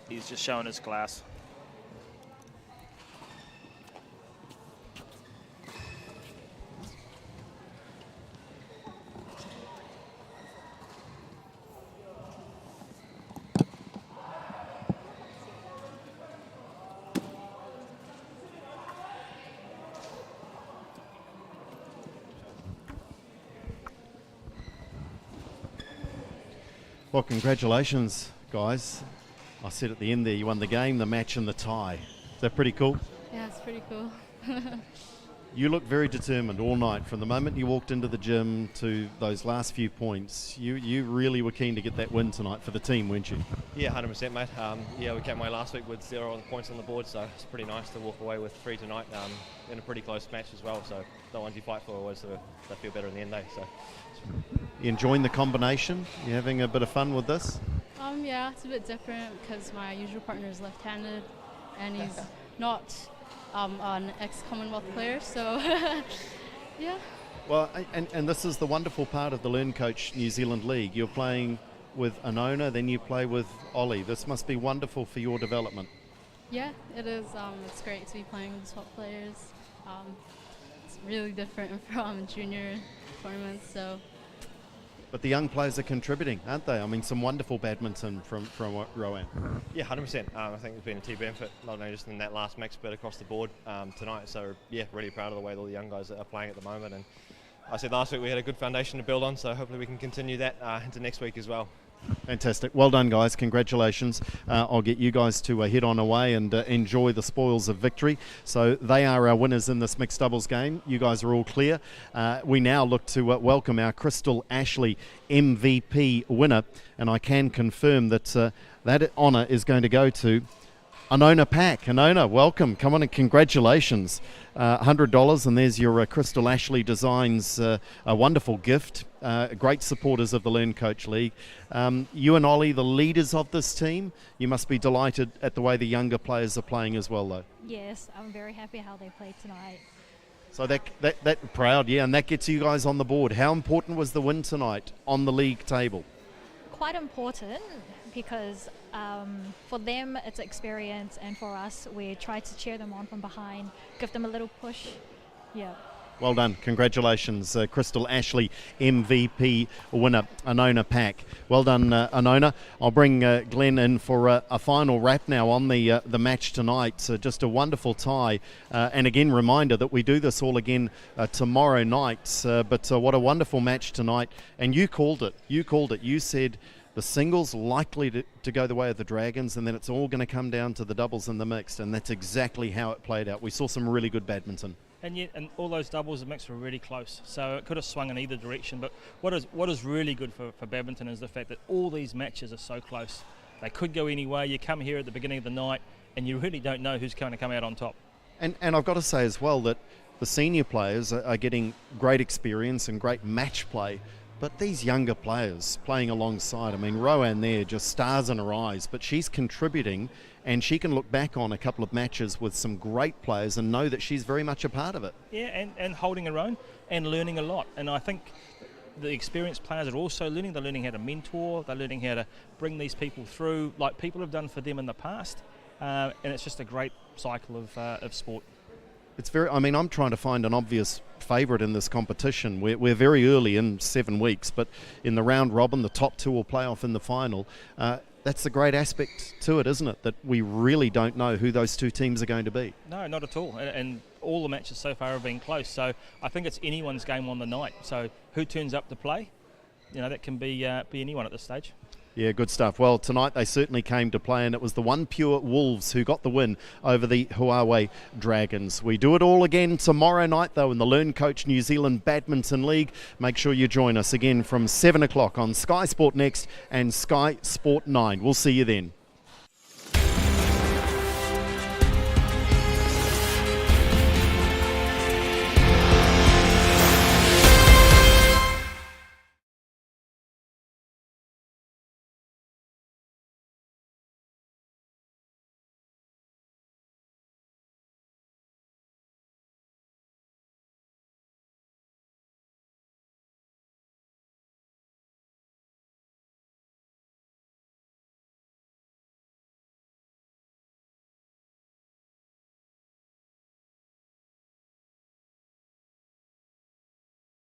he's just shown his class. Well, congratulations, guys. I said at the end there, you won the game, the match, and the tie. Is that pretty cool? Yeah, it's pretty cool. You look very determined all night. From the moment you walked into the gym to those last few points, you really were keen to get that win tonight for the team, weren't you? Yeah, 100%, mate. Yeah, we came away last week with 0 points on the board, so it's pretty nice to walk away with 3 tonight in a pretty close match as well. So the ones you fight for always they feel better in the end, So. You enjoying the combination? You having a bit of fun with this? Yeah, it's a bit different because my usual partner is left-handed, and he's not an ex-Commonwealth player, so yeah. Well, and this is the wonderful part of the LearnCoach New Zealand League. You're playing with Anona, then you play with Ollie. This must be wonderful for your development. Yeah, it is. It's great to be playing with the top players. It's really different from junior tournaments, so. But the young players are contributing, aren't they? I mean, some wonderful badminton from Rowan. Yeah, 100%. I think it's been a team benefit, not only just in that last mix, but across the board tonight. So, yeah, really proud of the way all the young guys are playing at the moment. And I said last week we had a good foundation to build on, so hopefully we can continue that into next week as well. Fantastic. Well done, guys. Congratulations. I'll get you guys to head on away and enjoy the spoils of victory. So they are our winners in this mixed doubles game. You guys are all clear. We now look to welcome our Crystal Ashley MVP winner, and I can confirm that that honour is going to go to Anona Pack. Anona, welcome. Come on and congratulations. $100, and there's your Crystal Ashley Designs, a wonderful gift. Great supporters of the LearnCoach League. You and Ollie, the leaders of this team, you must be delighted at the way the younger players are playing as well, though. Yes, I'm very happy how they played tonight. So that proud, yeah, and that gets you guys on the board. How important was the win tonight on the league table? Quite important because for them it's experience, and for us we try to cheer them on from behind, give them a little push. Yeah. Well done. Congratulations, Crystal Ashley, MVP winner, Anona Pack. Well done, Anona. I'll bring Glenn in for a final wrap now on the match tonight. Just a wonderful tie. And again, reminder that we do this all again tomorrow night. But what a wonderful match tonight. And you called it. You said the singles likely to go the way of the Dragons, and then it's all going to come down to the doubles and the mixed. And that's exactly how it played out. We saw some really good badminton. And all those doubles and mixed were really close, so it could have swung in either direction. But what is really good for badminton is the fact that all these matches are so close. They could go any way. You come here at the beginning of the night, and you really don't know who's going to come out on top. And I've got to say as well that the senior players are getting great experience and great match play. But these younger players playing alongside, I mean, Rowan there, just stars in her eyes, but she's contributing, and she can look back on a couple of matches with some great players and know that she's very much a part of it. Yeah, and holding her own and learning a lot. And I think the experienced players are also learning. They're learning how to mentor. They're learning how to bring these people through like people have done for them in the past. And it's just a great cycle of sport. It's very, I mean, I'm trying to find an obvious favourite in this competition. We're very early in 7 weeks, but in the round robin, the top two will play off in the final. That's the great aspect to it, isn't it? That we really don't know who those two teams are going to be. No, not at all. And all the matches so far have been close. So I think it's anyone's game on the night. So who turns up to play? You know, that can be anyone at this stage. Yeah, good stuff. Well, tonight they certainly came to play, and it was the OnePure Wolves who got the win over the Huawei Dragons. We do it all again tomorrow night, though, in the LearnCoach New Zealand Badminton League. Make sure you join us again from 7 o'clock on Sky Sport Next and Sky Sport 9. We'll see you then.